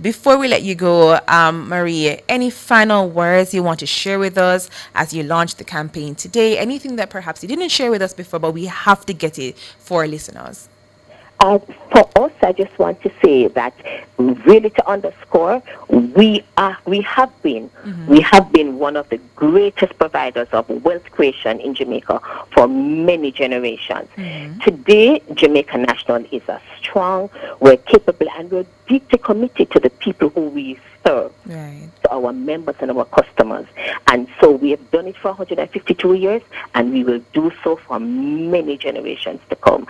Before we let you go, Marie, any final words you want to share with us as you launch the campaign today? Anything that perhaps you didn't share with us before, but we have to get it for our listeners? For us, I just want to say that really to underscore, we have been one of the greatest providers of wealth creation in Jamaica for many generations. Today, Jamaica National is a strong, we're capable, and we're deeply committed to the people who we serve, to our members and our customers. And so we have done it for 152 years, and we will do so for many generations to come.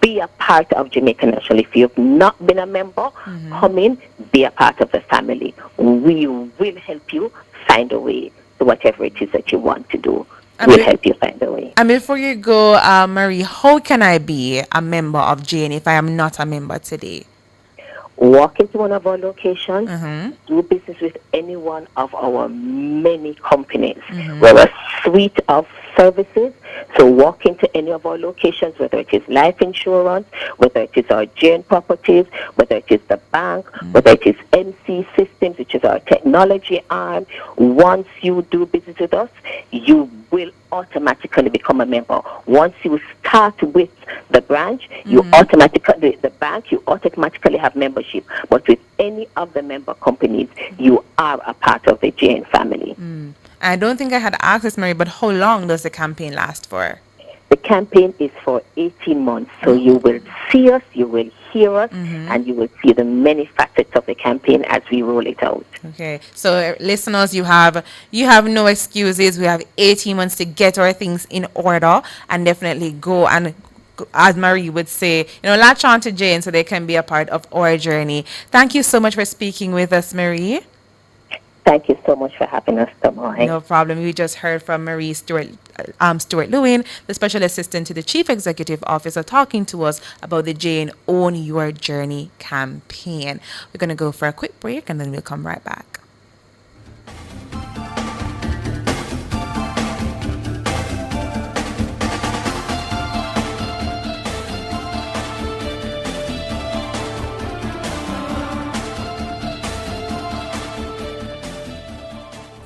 Be a part of Jamaica National. If you have not been a member, come in, be a part of the family. We will help you find a way to whatever it is that you want to do. We'll help you find a way. And before you go, Marie, how can I be a member of JN if I am not a member today? Walk into one of our locations, do business with any one of our many companies. We're a suite of services. So walk into any of our locations, whether it is life insurance, whether it is our JN Properties, whether it is the bank, whether it is MC Systems, which is our technology arm. Once you do business with us, you will automatically become a member. Once you start with the branch, you automatically, the bank, you automatically have membership. But with any of the member companies, you are a part of the JN family. I don't think I had asked this, Mary, but how long does the campaign last for? The campaign is for 18 months. So you will see us, you will hear us, and you will see the many facets of the campaign as we roll it out. Okay, so listeners, you have no excuses. We have 18 months to get our things in order, and definitely go and, as Marie would say, latch on to Jane so they can be a part of our journey. Thank you so much for speaking with us, Marie. Thank you so much for having us, Tomoy. No problem. We just heard from Marie Stewart Lewin, the Special Assistant to the Chief Executive Officer, talking to us about the JN Own Your Journey campaign. We're going to go for a quick break, and then we'll come right back.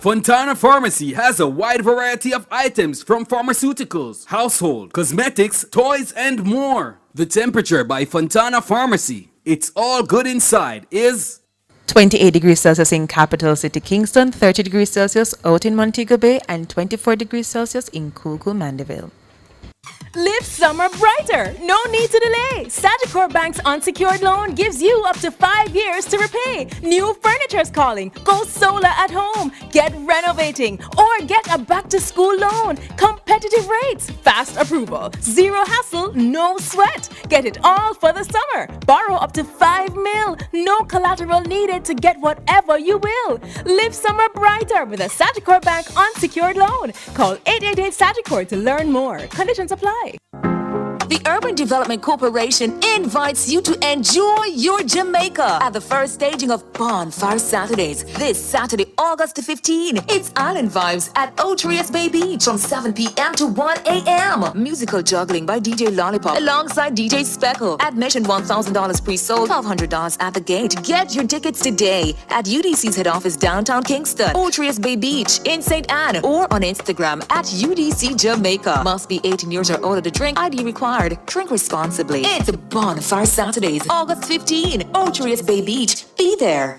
Fontana Pharmacy has a wide variety of items from pharmaceuticals, household, cosmetics, toys, and more. The temperature by Fontana Pharmacy, it's all good inside, is 28 degrees Celsius in capital city Kingston, 30 degrees Celsius out in Montego Bay, and 24 degrees Celsius in Cool Mandeville. Live summer brighter. No need to delay. Sagicor Bank's unsecured loan gives you up to 5 years to repay. New furniture's calling. Go solar at home. Get renovating. Or get a back-to-school loan. Competitive rates. Fast approval. Zero hassle. No sweat. Get it all for the summer. Borrow up to 5 mil. No collateral needed to get whatever you will. Live summer brighter with a Sagicor Bank unsecured loan. Call 888 Sagicor to learn more. Conditions apply. The Urban Development Corporation invites you to enjoy your Jamaica at the first staging of Bonfire Saturdays. This Saturday, August 15. It's Island Vibes at Otrius Bay Beach from 7 p.m. to 1 a.m. Musical juggling by DJ Lollipop alongside DJ Speckle. Admission $1,000 pre-sold, $1,200 at the gate. Get your tickets today at UDC's head office downtown Kingston, Otrius Bay Beach in St. Anne, or on Instagram at UDC Jamaica. Must be 18 years or older to drink. ID required. Drink responsibly. It's Bonfire Saturdays, August 15. Otrius Bay Beach. Be there.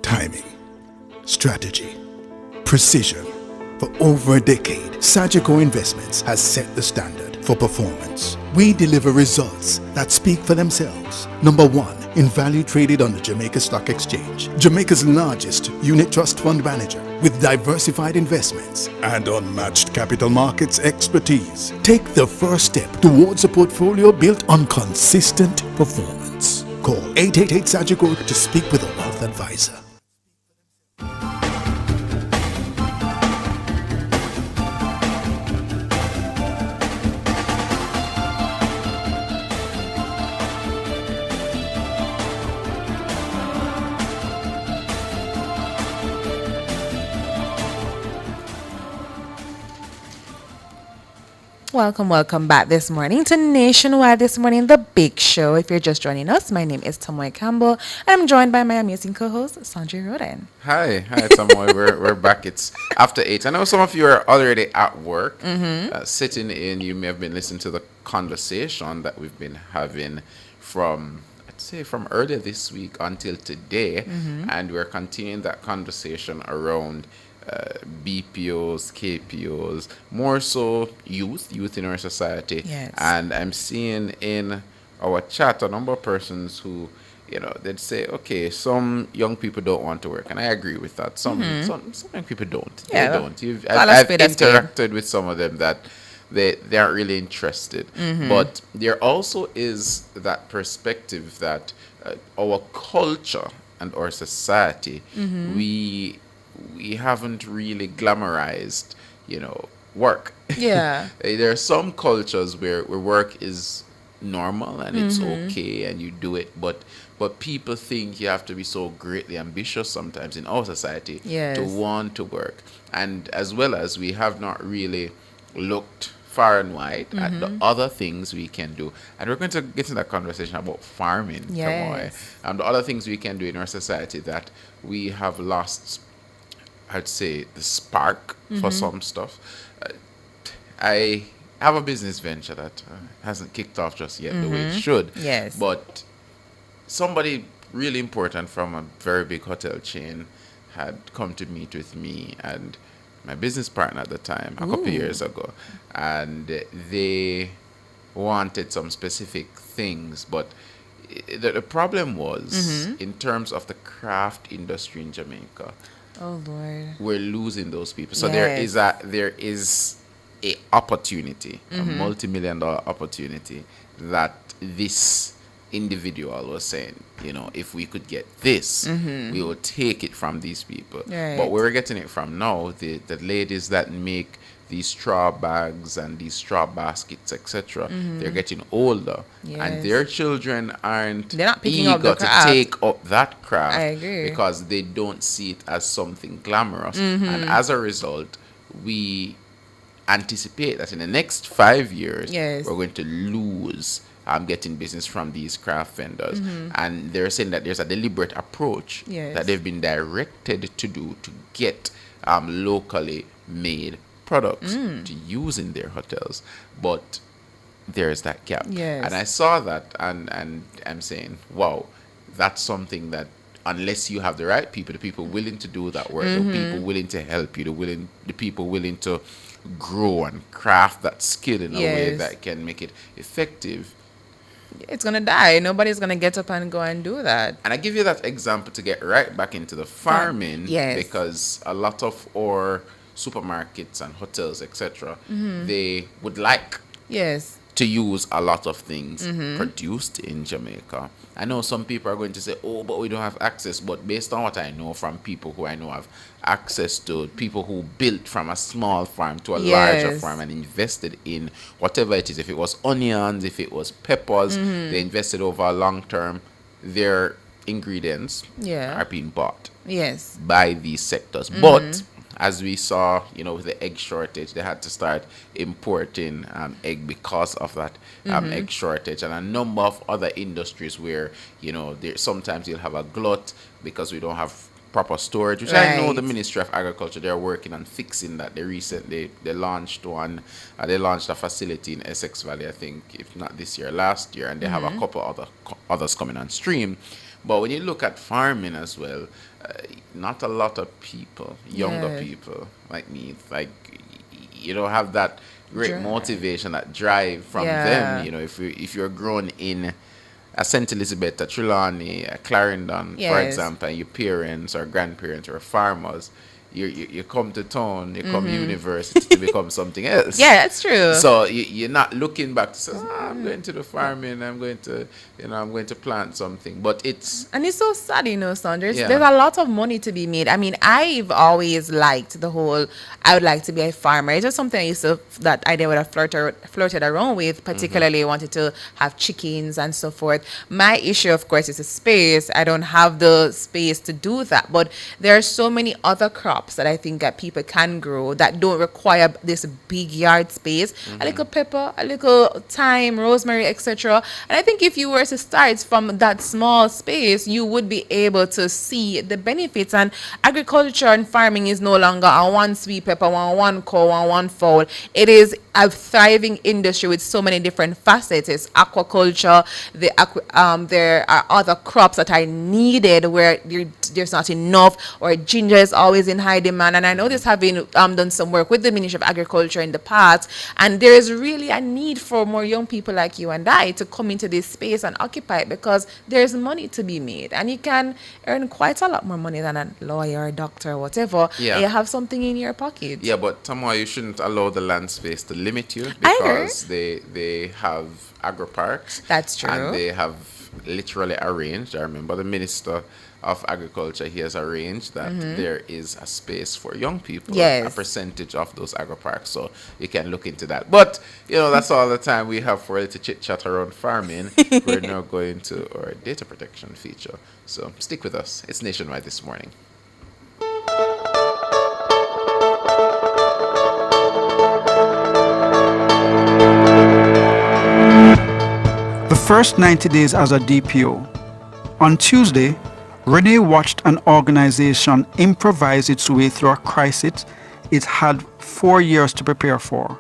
Timing, strategy, precision. For over a decade, Sagicor Investments has set the standard for performance. We deliver results that speak for themselves. Number one, in value traded on the Jamaica Stock Exchange, Jamaica's largest unit trust fund manager with diversified investments and unmatched capital markets expertise. Take the first step towards a portfolio built on consistent performance. Call 888 Sagicor to speak with a wealth advisor. Welcome back this morning to Nationwide This Morning, the big show. If you're just joining us, my name is Tomoy Campbell. I'm joined by my amazing co-host, Sanjay Roden. Hi, Tomoy. we're back. It's after 8. I know some of you are already at work, sitting in. You may have been listening to the conversation that we've been having from earlier this week until today, and we're continuing that conversation around BPOs, KPOs, more so youth in our society. Yes. And I'm seeing in our chat a number of persons who, they'd say, okay, some young people don't want to work, and I agree with that. Some young people don't. Yeah, they don't. I've interacted with some of them that they aren't really interested. But there also is that perspective that our culture and our society, we haven't really glamorized, work. Yeah. There are some cultures where work is normal and it's okay and you do it, but people think you have to be so greatly ambitious sometimes in our society to want to work. And as well as we have not really looked far and wide at the other things we can do. And we're going to get into that conversation about farming. And the other things we can do in our society that we have lost, I'd say, the spark for some stuff. I have a business venture that hasn't kicked off just yet the way it should. Yes. But somebody really important from a very big hotel chain had come to meet with me and my business partner at the time, a couple years ago. And they wanted some specific things, but the problem was in terms of the craft industry in Jamaica. Oh Lord, we're losing those people. So there is a opportunity, a multi-million-dollar opportunity that this individual was saying, if we could get this, we will take it from these people. Right. But where we're getting it from now, the ladies that make these straw bags and these straw baskets, etc., they're getting older, and their children they're not picking up the eager to craft. take up that craft. I agree. Because they don't see it as something glamorous, and as a result, we anticipate that in the next 5 years, we're going to lose getting business from these craft vendors. And they're saying that there's a deliberate approach that they've been directed to do to get locally made products to use in their hotels. But there's that gap. And I saw that and I'm saying, wow, that's something that unless you have the right people, the people willing to do that work, the people willing to help you, the people willing to grow and craft that skill in a way that can make it effective, it's gonna die. Nobody's gonna get up and go and do that. And I give you that example to get right back into the farming, because a lot of our supermarkets and hotels, etc., they would like to use a lot of things Mhm. produced in Jamaica. I know some people are going to say, oh, but we don't have access. But based on what I know from people who I know have access to, people who built from a small farm to a larger Yes. farm and invested in whatever it is, if it was onions, if it was peppers, Mhm. they invested over a long term, their ingredients Yeah. are being bought Yes. by these sectors. Mhm. But as we saw, with the egg shortage, they had to start importing egg because of that Mhm. egg shortage, and a number of other industries where there sometimes you'll have a glut because we don't have proper storage, which I know the Right. Ministry of Agriculture, they're working on fixing that. They launched one, they launched a facility in Essex Valley, I think, if not this year, last year, and they have a Mhm. couple others coming on stream. But when you look at farming as well, not a lot of people, younger Yeah. people like me, like you don't have that great Drive. motivation, that drive from Yeah. them. If you're grown in a St. Elizabeth, a Trelawney, a Clarendon, for Yes. example, and your parents or grandparents are farmers, you come to town, you come Mhm. university to become something else. Yeah, that's true. So you're not looking back to say, I'm going to do farming, I'm going to plant something. But it's And it's so sad, son. There's Yeah. there's a lot of money to be made. I mean, I've always liked the whole I would like to be a farmer. It's just something that I would have flirted around with, particularly wanted to have chickens and so forth. My issue, of course, is the space. I don't have the space to do that. But there are so many other crops that I think that people can grow that don't require this big yard space. A little pepper, a little thyme, rosemary, etc. And I think if you were to start from that small space, you would be able to see the benefits. And agriculture and farming is no longer a one sweet pepper, one cow, one fowl. It is a thriving industry with so many different facets. It's aquaculture. There are other crops that are needed where there's not enough, or ginger is always in high demand. And I know this, having done some work with the Ministry of Agriculture in the past, and there is really a need for more young people like you and I to come into this space and occupy it, because there's money to be made, and you can earn quite a lot more money than a lawyer, doctor, or whatever. Yeah. And you have something in your pocket. Yeah, but Tamwa, you shouldn't allow the land space to limit you, I heard. because they have agro parks. That's true. And they have literally arranged. I remember the Minister of Agriculture, he has arranged that Mhm. there is a space for young people, Yes. a percentage of those agro parks. So you can look into that. But that's all the time we have for a little chit chat around farming. We're now going to our data protection feature. So stick with us. It's Nationwide this morning. The first 90 days as a DPO. On Tuesday, Renee watched an organization improvise its way through a crisis it had 4 years to prepare for.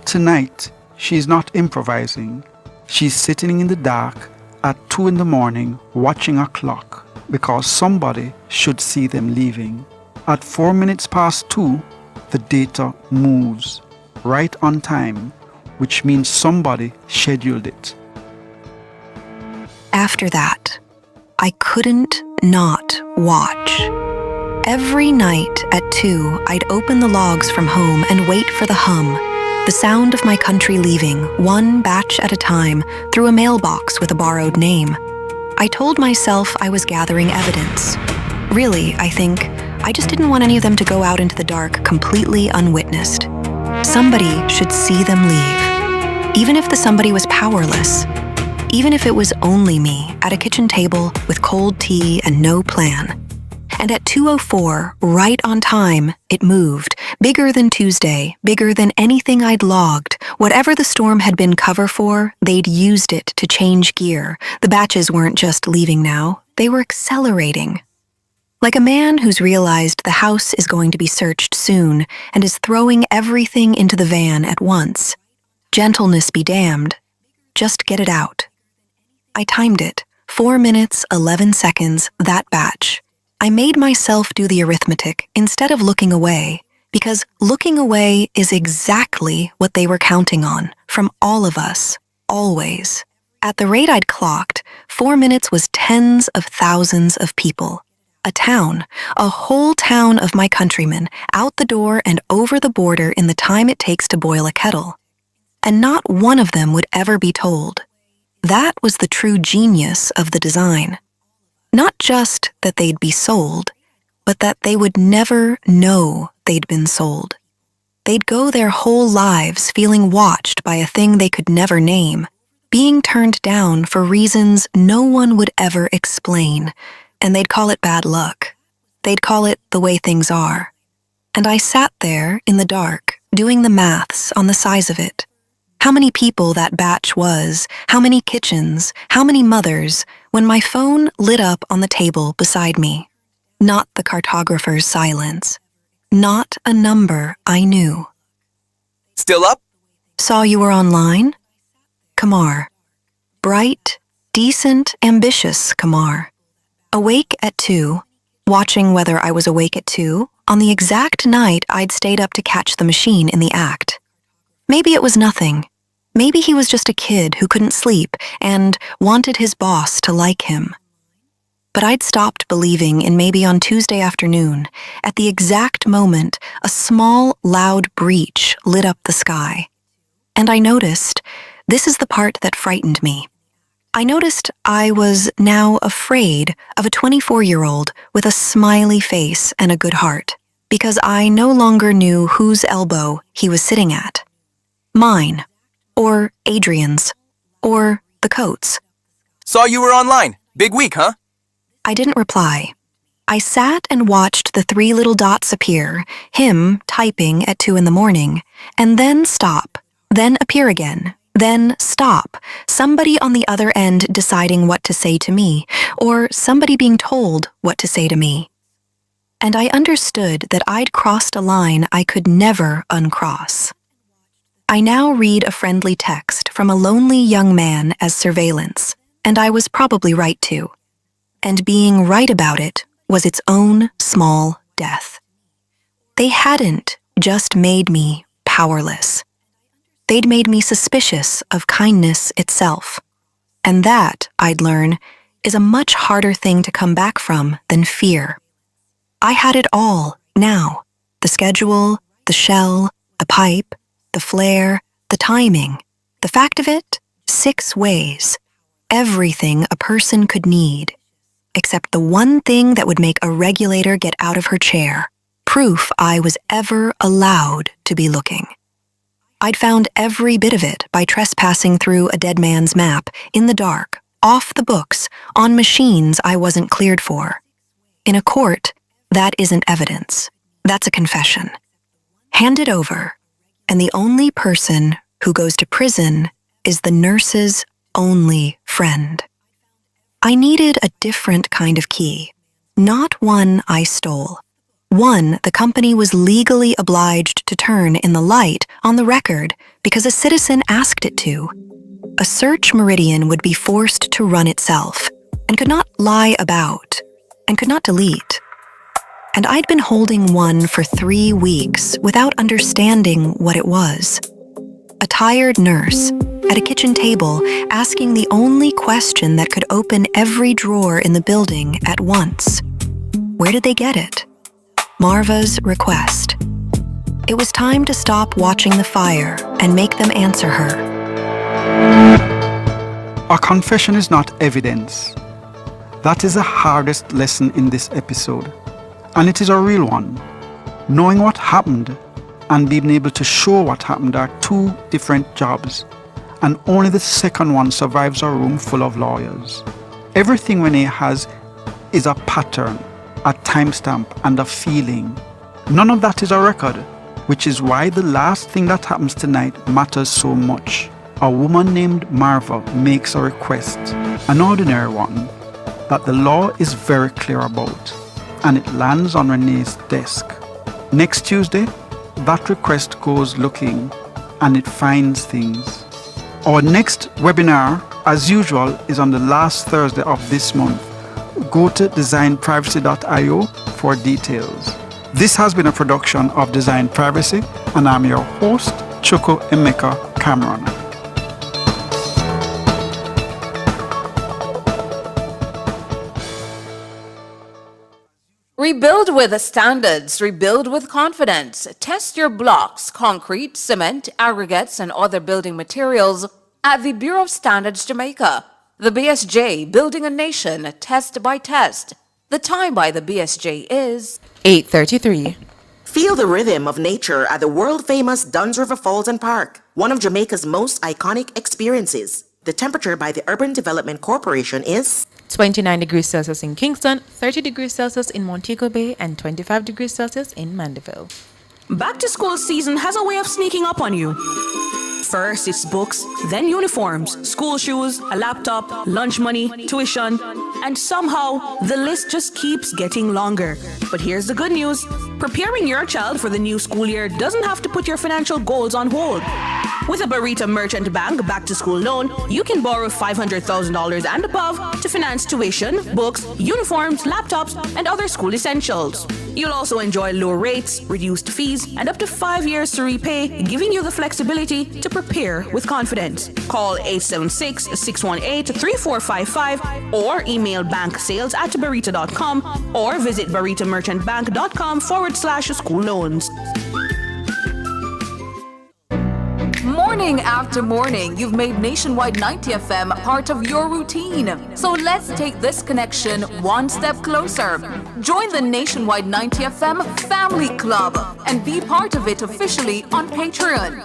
Tonight, she's not improvising. She's sitting in the dark at 2 in the morning watching a clock because somebody should see them leaving. At 4 minutes past 2, the data moves right on time, which means somebody scheduled it. After that, I couldn't not watch. Every night at 2, I'd open the logs from home and wait for the hum, the sound of my country leaving, one batch at a time, through a mailbox with a borrowed name. I told myself I was gathering evidence. Really, I think, I just didn't want any of them to go out into the dark completely unwitnessed. Somebody should see them leave. Even if the somebody was powerless. Even if it was only me at a kitchen table with cold tea and no plan. And at 2:04, right on time, it moved, bigger than Tuesday, bigger than anything I'd logged. Whatever the storm had been cover for, they'd used it to change gear. The batches weren't just leaving now, they were accelerating. Like a man who's realized the house is going to be searched soon and is throwing everything into the van at once. Gentleness be damned. Just get it out. I timed it. 4 minutes, 11 seconds, that batch. I made myself do the arithmetic instead of looking away, because looking away is exactly what they were counting on, from all of us, always. At the rate I'd clocked, 4 minutes was tens of thousands of people. A town, a whole town of my countrymen, out the door and over the border in the time it takes to boil a kettle. and not one of them would ever be told. That was the true genius of the design. Not just that they'd be sold, but that they would never know they'd been sold. They'd go their whole lives feeling watched by a thing they could never name, being turned down for reasons no one would ever explain, and they'd call it bad luck. They'd call it the way things are. And I sat there in the dark, doing the maths on the size of it. How many people that batch was, how many kitchens, how many mothers, when my phone lit up on the table beside me. Not the cartographer's silence. Not a number I knew. Still up? Saw you were online? Kamar. Bright, decent, ambitious Kamar. Awake at 2, watching whether I was awake at 2, on the exact night I'd stayed up to catch the machine in the act. Maybe it was nothing. Maybe he was just a kid who couldn't sleep and wanted his boss to like him. But I'd stopped believing in maybe on Tuesday afternoon, at the exact moment a small, loud breach lit up the sky. And I noticed, this is the part that frightened me. I noticed I was now afraid of a 24-year-old with a smiley face and a good heart, because I no longer knew whose elbow he was sitting at. Mine, or Adrian's, or the Coates. Saw you were online. Big week, huh? I didn't reply. I sat and watched the 3 little dots appear, him typing at 2 in the morning, and then stop, then appear again, then stop, somebody on the other end deciding what to say to me, or somebody being told what to say to me. And I understood that I'd crossed a line I could never uncross. I now read a friendly text from a lonely young man as surveillance, and I was probably right to. And being right about it was its own small death. They hadn't just made me powerless. They'd made me suspicious of kindness itself. And that, I'd learn, is a much harder thing to come back from than fear. I had it all, now. The schedule, the shell, the pipe, the flare, the timing. The fact of it, 6 ways. Everything a person could need. Except the one thing that would make a regulator get out of her chair. Proof I was ever allowed to be looking. I'd found every bit of it by trespassing through a dead man's map, in the dark, off the books, on machines I wasn't cleared for. In a court, that isn't evidence. That's a confession. Hand it over, and the only person who goes to prison is the nurse's only friend. I needed a different kind of key, not one I stole. One the company was legally obliged to turn in the light on the record because a citizen asked it to. A search meridian would be forced to run itself, and could not lie about, and could not delete. And I'd been holding one for 3 weeks without understanding what it was. A tired nurse at a kitchen table asking the only question that could open every drawer in the building at once. Where did they get it? Marva's request. It was time to stop watching the fire and make them answer her. A confession is not evidence. That is the hardest lesson in this episode. And it is a real one. Knowing what happened and being able to show what happened are 2 different jobs. And only the second one survives a room full of lawyers. Everything Renee has is a pattern, a timestamp, and a feeling. None of that is a record, which is why the last thing that happens tonight matters so much. A woman named Marva makes a request, an ordinary one, that the law is very clear about, and it lands on Renee's desk. Next Tuesday, that request goes looking, and it finds things. Our next webinar, as usual, is on the last Thursday of this month. Go to designprivacy.io for details. This has been a production of Design Privacy, and I'm your host, Chuko Emeka Cameron. Rebuild with standards, rebuild with confidence. Test your blocks, concrete, cement, aggregates, and other building materials at the Bureau of Standards Jamaica. The BSJ, building a nation, test by test. The time by the BSJ is 8:33. Feel the rhythm of nature at the world-famous Duns River Falls and Park, one of Jamaica's most iconic experiences. The temperature by the Urban Development Corporation is 29 degrees Celsius in Kingston, 30 degrees Celsius in Montego Bay, and 25 degrees Celsius in Mandeville. Back to school season has a way of sneaking up on you. First, it's books, then uniforms, school shoes, a laptop, lunch money, tuition, and somehow the list just keeps getting longer. But here's the good news. Preparing your child for the new school year doesn't have to put your financial goals on hold. With a Barita Merchant Bank back-to-school loan, you can borrow $500,000 and above to finance tuition, books, uniforms, laptops, and other school essentials. You'll also enjoy low rates, reduced fees, and up to 5 years to repay, giving you the flexibility to prepare with confidence. Call 876-618-3455 or email banksales@barita.com or visit baritamerchantbank.com/school loans. Morning after morning, you've made Nationwide 90 FM part of your routine. So let's take this connection one step closer. Join the Nationwide 90 FM Family Club and be part of it officially on Patreon.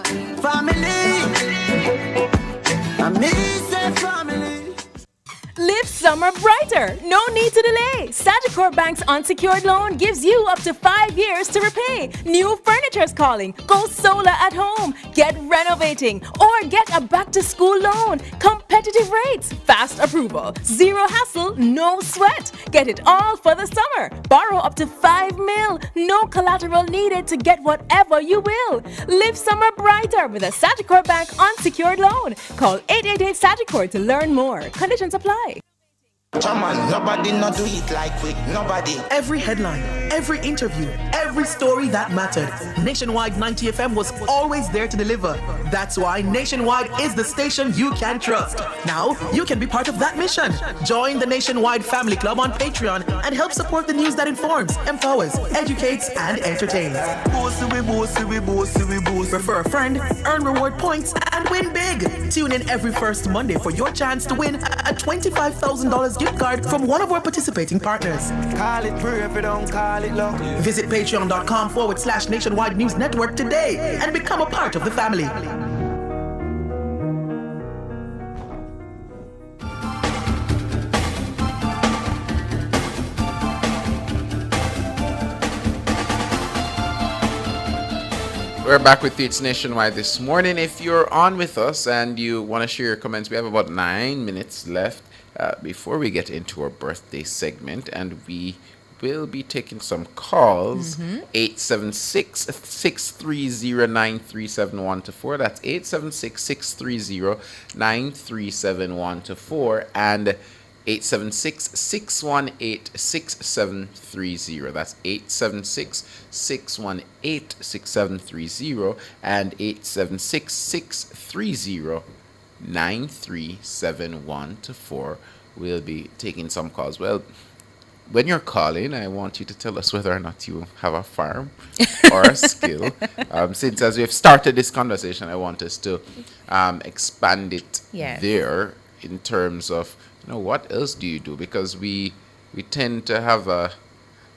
Live summer brighter. No need to delay. Sagicor Bank's unsecured loan gives you up to 5 years to repay. New furniture's calling. Go solar at home. Get renovating or get a back-to-school loan. Competitive rates, fast approval, zero hassle, no sweat. Get it all for the summer. Borrow up to 5 mil. No collateral needed to get whatever you will. Live summer brighter with a Sagicor Bank unsecured loan. Call 888 Sagicor to learn more. Conditions apply. Nobody not do it like we, nobody. Every headline, every interview, every story that mattered. Nationwide 90 FM was always there to deliver. That's why Nationwide is the station you can trust. Now, you can be part of that mission. Join the Nationwide Family Club on Patreon and help support the news that informs, empowers, educates, and entertains. Refer a friend, earn reward points, and win big. Tune in every first Monday for your chance to win a $25,000 gift card from one of our participating partners. Call it brave, don't call it luck. Visit patreon.com/Nationwide News Network today and become a part of the family. We're back with you. It's Nationwide this morning. If you're on with us and you want to share your comments, we have about 9 minutes left before we get into our birthday segment, and we will be taking some calls. 876-630-9371-4. That's 876-630-9371-4 and 876-618-6730. That's 876-618-6730 and 876-630-9371-4. We'll be taking some calls. Well, when you're calling, I want you to tell us whether or not you have a farm or a skill. Since as we've started this conversation, I want us to expand it there in terms of, what else do you do? Because we tend to have a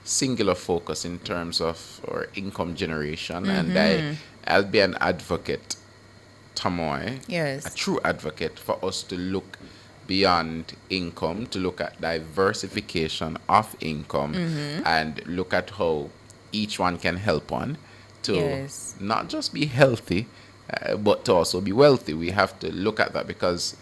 singular focus in terms of our income generation. And I'll be an advocate, Tamoy, a true advocate, for us to look beyond income, to look at diversification of income and look at how each one can help one to not just be healthy, but to also be wealthy. We have to look at that because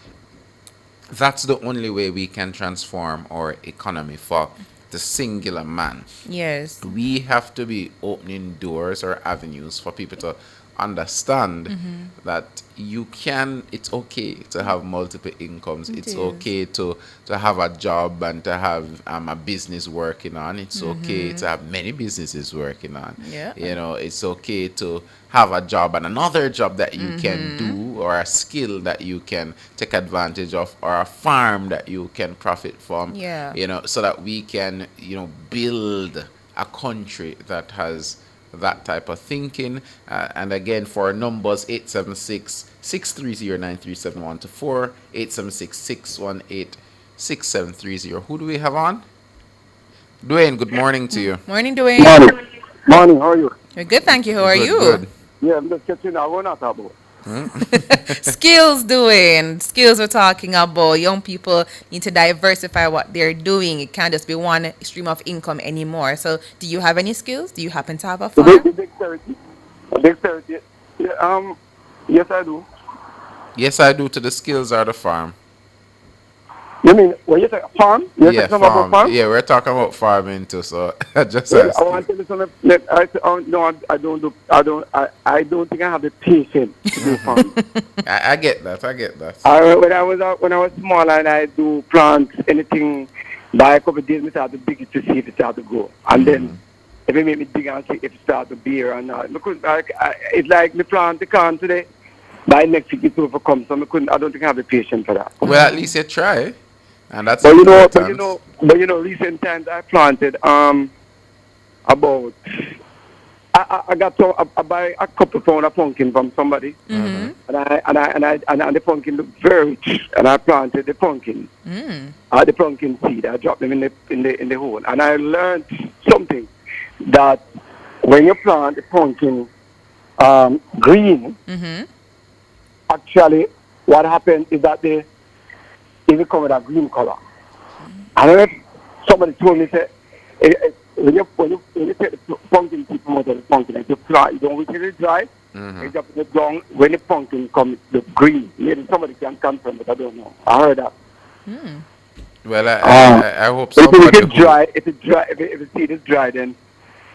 that's the only way we can transform our economy for the singular man. Yes. We have to be opening doors or avenues for people to understand that it's okay to have multiple incomes. It's okay to have a job and to have a business working on. It's okay to have many businesses working on. It's okay to have a job and another job that you can do, or a skill that you can take advantage of, or a farm that you can profit from. So that we can, build a country that has that type of thinking. And again, for our numbers, 876-630-9371 to 876-618-6730. Who do we have on? Dwayne, good morning to you. Morning, Dwayne. Morning, how are you? We're good, thank you. How are you? Good. Yeah, I'm just catching that one out about. Skills, doing skills. We're talking about young people need to diversify what they're doing. It can't just be one stream of income anymore. So, do you have any skills? Do you happen to have a farm? Dexterity. Dexterity. Yeah, yes, I do. Yes, I do to the skills or the farm. You mean when you say farm? You're Yeah, talking about farm? Yeah, we're talking about farming too. So just Well, I asking. want to tell you something. No, I don't do. I don't think I have the patience to do farm. I get that. I get that. When I was small and I do plant anything, by a couple of days, I start to dig it to see if it start to grow, and then if it make me dig and see if it start to bear or not. Because it's like me plant the corn today, by next week it will come. So I don't think I have the patience for that. Well, at least you try, and that's. But important. recent times I planted about. I got I buy a couple pound of pumpkin from somebody, and the pumpkin looked very rich, and I planted the pumpkin, the pumpkin seed. I dropped them in the hole, and I learned something that when you plant the pumpkin green, actually what happens is that it becomes a green color. I don't know if somebody told me that when you take the pumpkin seed from out of the pumpkin, you fly, you don't wait till it dry, you drop it down, when the pumpkin comes, the green. Maybe somebody can confirm, but I don't know. I heard that. Well, I hope If somebody. if the seed is dry, then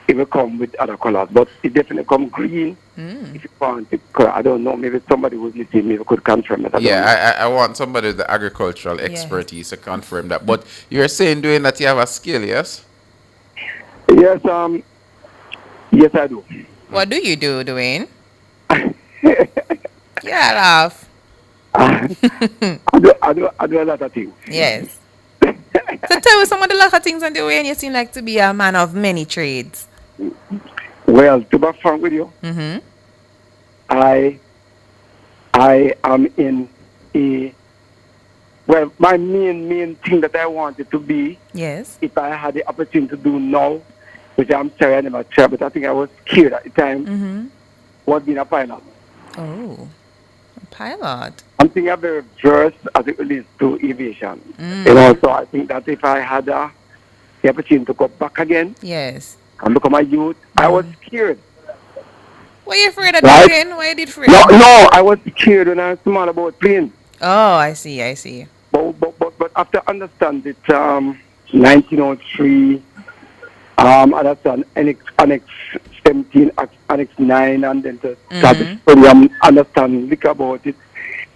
it will come with other colors. But it definitely come green if you plant it. I don't know. Maybe somebody who's listening maybe could confirm it. I want somebody with the agricultural expertise to confirm that. But you're saying doing that you have a skill, yes? Yes, yes, I do. What do you do, Dwayne? Yeah, laugh. I do a lot of things. Yes. So tell me some of the lot of things on the way, and you seem like to be a man of many trades. Well, to be frank with you, I am in a, well, my main thing that I wanted to be, yes, if I had the opportunity to do now, which I'm sorry I never tried, but I think I was scared at the time, was being a pilot. Oh, a pilot. I'm thinking I'm very versed as it relates to aviation. You know, so I think that if I had the opportunity to go back again, yes, and become a youth, I was scared. Were you afraid of Right? plane? Why did afraid? No, I was scared when I was small about planes. Oh, I see. But after understanding it, 1903, understand Annex 17, Annex 9, and then to start to study and understand, look about it.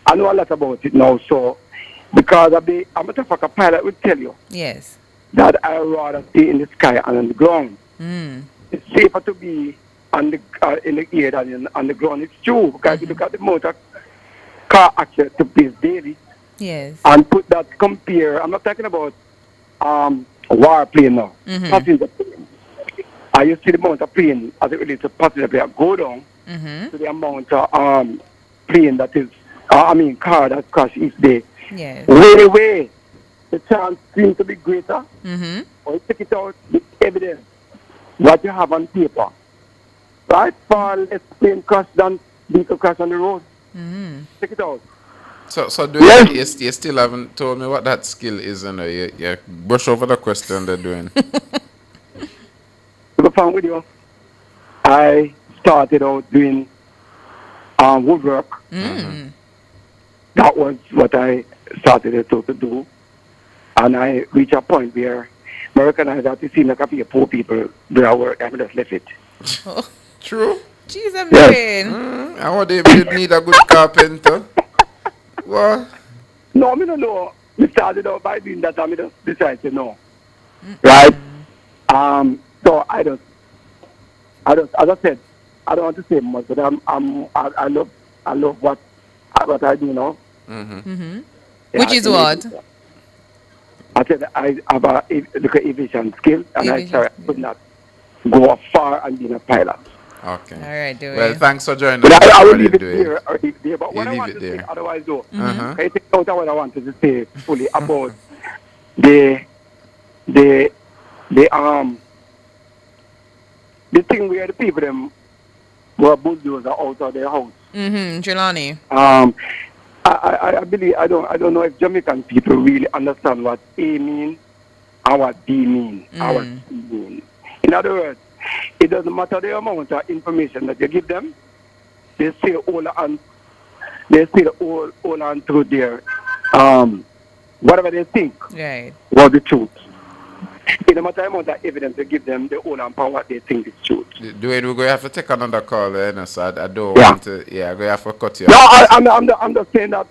I know a lot about it now, so because I'm a pilot will tell you Yes. that I rather stay in the sky and on the ground. It's safer to be on the in the air than on the ground. It's true, because if you look at the motor car accident took place daily, Yes. and put that compare. I'm not talking about warplane now. Passenger plane. You see the amount of plane as it relates to passenger plane go down to the amount of plane that is, car that crash each day. Yes. Way, the chance seems to be greater. Or you take it out with evidence, what you have on paper. Right? Far less plane crash than vehicle crash on the road. Take it out. So do you still haven't told me what that skill is, and you brush over the question they're doing. To be frank with you, I started out doing woodwork. That was what I started to do. And I reached a point where I recognized that it seemed like I pay poor people do our work, and I just left it. Oh. True. Jeez, I'm Yes. doing. I want you need a good carpenter. What? No, I don't know. We started out by doing that, and I just decided to know. Right? So I just, as I said, I don't want to say much, but I love what I do now. Yeah, Which is what? I said I have a look at aviation skill, and I Aviation sorry, I could not go far and being a pilot. Okay. All right, Dwayne. Well, thanks for joining But us. I will Dwayne. leave it there. But what You I leave want it to there. say otherwise, though, Uh-huh. I take out what I wanted to say fully about the thing where the people them were bulldozer out of their house. Jelani. I believe I don't know if Jamaican people really understand what A mean and what B mean and what C mean. In other words, it doesn't matter the amount of information that you give them, they still hold on to their whatever they think Right. was the truth. It doesn't matter the amount of evidence you give them, they hold on to what they think is truth. Dwayne, we're going to have to take another call, so I don't Yeah. want to. Yeah, I'm going to have to cut you No, off. I'm just saying that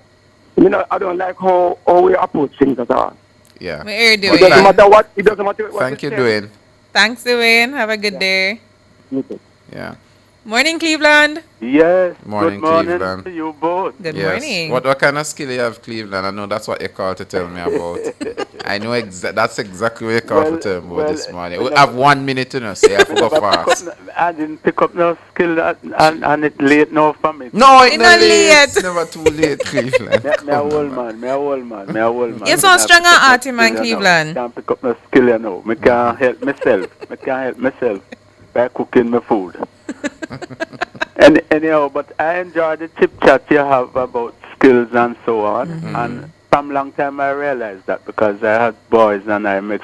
I don't like how we approach things at all. Yeah. We hear It doesn't Dwayne. matter what. It doesn't matter what. Thank you, Dwayne. Thanks, Dwayne. Have a good day. Yeah. Morning, Cleveland. Yes. Morning, Good morning Cleveland. to you both. Good Yes. morning. What kind of skill you have, Cleveland? I know that's what you called to tell me about. I know that's exactly what you called to tell me about this morning. We have 1 minute to know, so you have to go fast. I didn't pick up no skill and it's late now for me. No, it's It's not not late. late. It's never too late, Cleveland. Me a old man. You're so strong at heart, man, Cleveland. Can't pick up no skill, you know. Me can't help myself by cooking my food. Anyhow, but I enjoy the chip chat you have about skills and so on. And from long time I realized that because I had boys and I make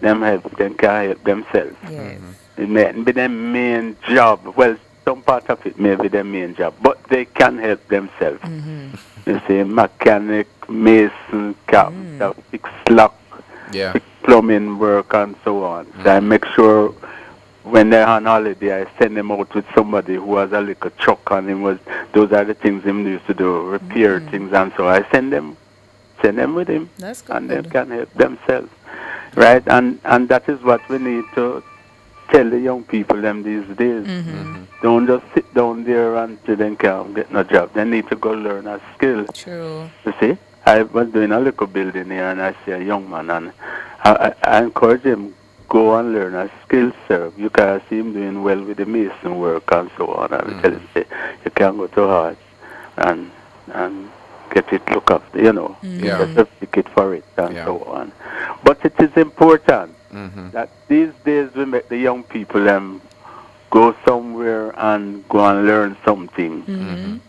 them help them can help themselves. Yes. It may be their main job. Well, some part of it may be their main job, but they can help themselves. You see, mechanic, mason, carpenter, fix lock, fix plumbing work and so on. So I make sure when they're on holiday, I send them out with somebody who has a little truck and those are the things him used to do, repair things and so I send them with him. That's good. And they can help themselves. Right? And that is what we need to tell the young people them these days. Don't just sit down there until they can't get no job. They need to go learn a skill. True. You see? I was doing a little building here and I see a young man and I encourage him, go and learn a skill, sir. You can see him doing well with the mason work and so on. I tell him, say, you can go to Hearts and get it look after, you know, get a certificate for it and so on. But it is important that these days we make the young people go somewhere and go and learn something.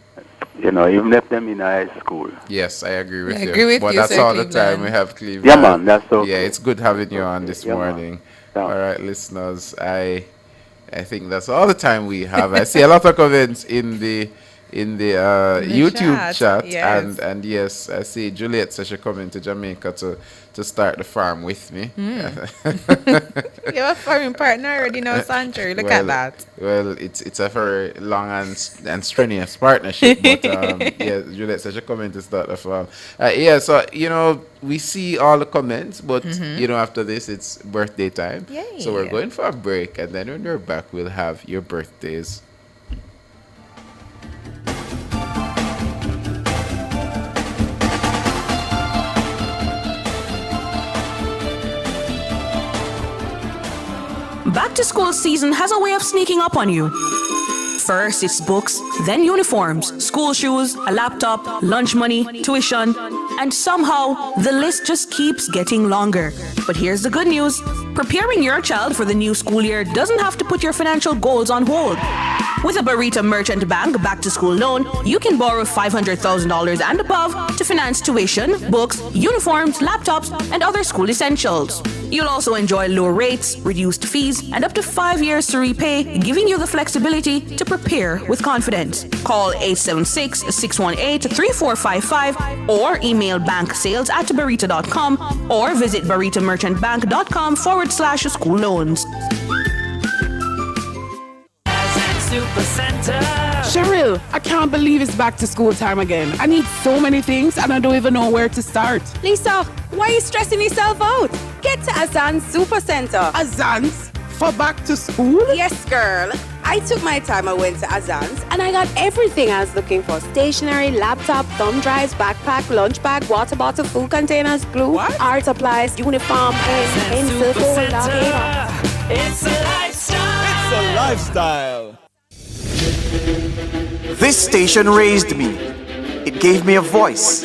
You know, even left them in high school. Yes, I agree with you. agree with but you, that's sir, all the Cleveland. time we have, Cleveland. Yeah, man, that's okay. Yeah, it's good having you on this Yeah, man. morning. All right, listeners, I think that's all the time we have. I see a lot of comments in the YouTube chat, yes. and yes, I see Juliet says she's coming to Jamaica to start the farm with me. You have a farming partner already now, Sancho. Look at that. Well, it's a very long and strenuous partnership, but yeah, Juliet says she's coming to start the farm. Yeah, so we see all the comments, but after this it's birthday time. Yay. So we're going for a break, and then when we're back, we'll have your birthdays. Back to school season has a way of sneaking up on you. First, it's books, then uniforms, school shoes, a laptop, lunch money, tuition, and somehow the list just keeps getting longer. But here's the good news. Preparing your child for the new school year doesn't have to put your financial goals on hold. With a Barita Merchant Bank back-to-school loan, you can borrow $500,000 and above to finance tuition, books, uniforms, laptops, and other school essentials. You'll also enjoy low rates, reduced fees, and up to 5 years to repay, giving you the flexibility to prepare with confidence. Call 876-618-3455 or email banksales@barita.com or visit baritamerchantbank.com/school loans. Cheryl, I can't believe it's back to school time again. I need so many things and I don't even know where to start. Lisa, why are you stressing yourself out? Get to Azan Super Center. Azans? For back to school? Yes, girl. I took my time. I went to Azan's and I got everything I was looking for. Stationery, laptop, thumb drives, backpack, lunch bag, water bottle, food containers, glue, art supplies, uniform, pen, pencil, folder, paper. It's a lifestyle. It's a lifestyle. This station raised me. It gave me a voice.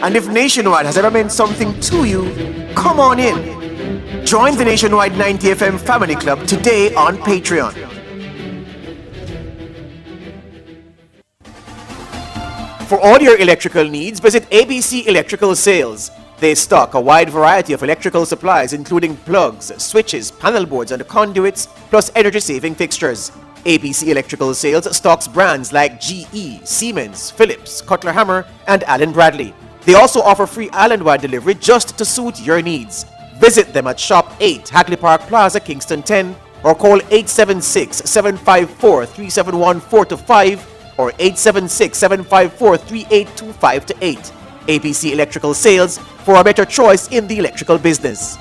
And if Nationwide has ever meant something to you, come on in. Join the Nationwide 90 FM Family Club today on Patreon. For all your electrical needs, visit ABC Electrical Sales. They stock a wide variety of electrical supplies including plugs, switches, panel boards and conduits, plus energy-saving fixtures. ABC Electrical Sales stocks brands like GE, Siemens, Philips, Cutler Hammer and Allen Bradley. They also offer free island-wide delivery just to suit your needs. Visit them at Shop 8, Hagley Park Plaza, Kingston 10, or call 876-754-3714-5 or 876-754-3825-8. ABC Electrical Sales, for a better choice in the electrical business.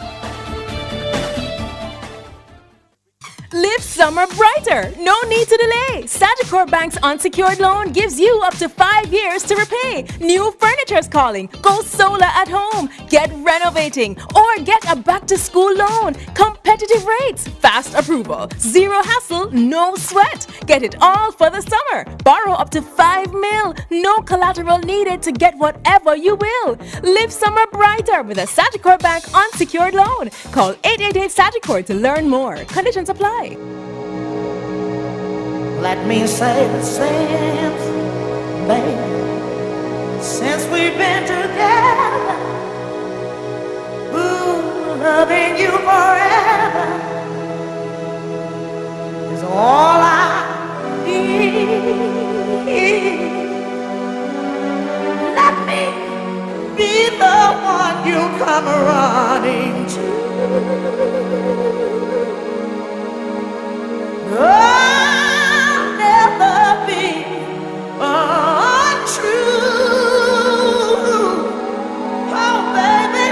Live summer brighter. No need to delay. Sagicor Bank's unsecured loan gives you up to 5 years to repay. New furniture's calling. Go solar at home. Get renovating. Or get a back-to-school loan. Competitive rates. Fast approval. Zero hassle. No sweat. Get it all for the summer. Borrow up to 5 mil. No collateral needed to get whatever you will. Live summer brighter with a Sagicor Bank unsecured loan. Call 888-SAGICOR to learn more. Conditions apply. Let me say the same, baby. Since we've been together, ooh, loving you forever is all I need. Let me be the one you come running to. I'll never be untrue. Oh, baby,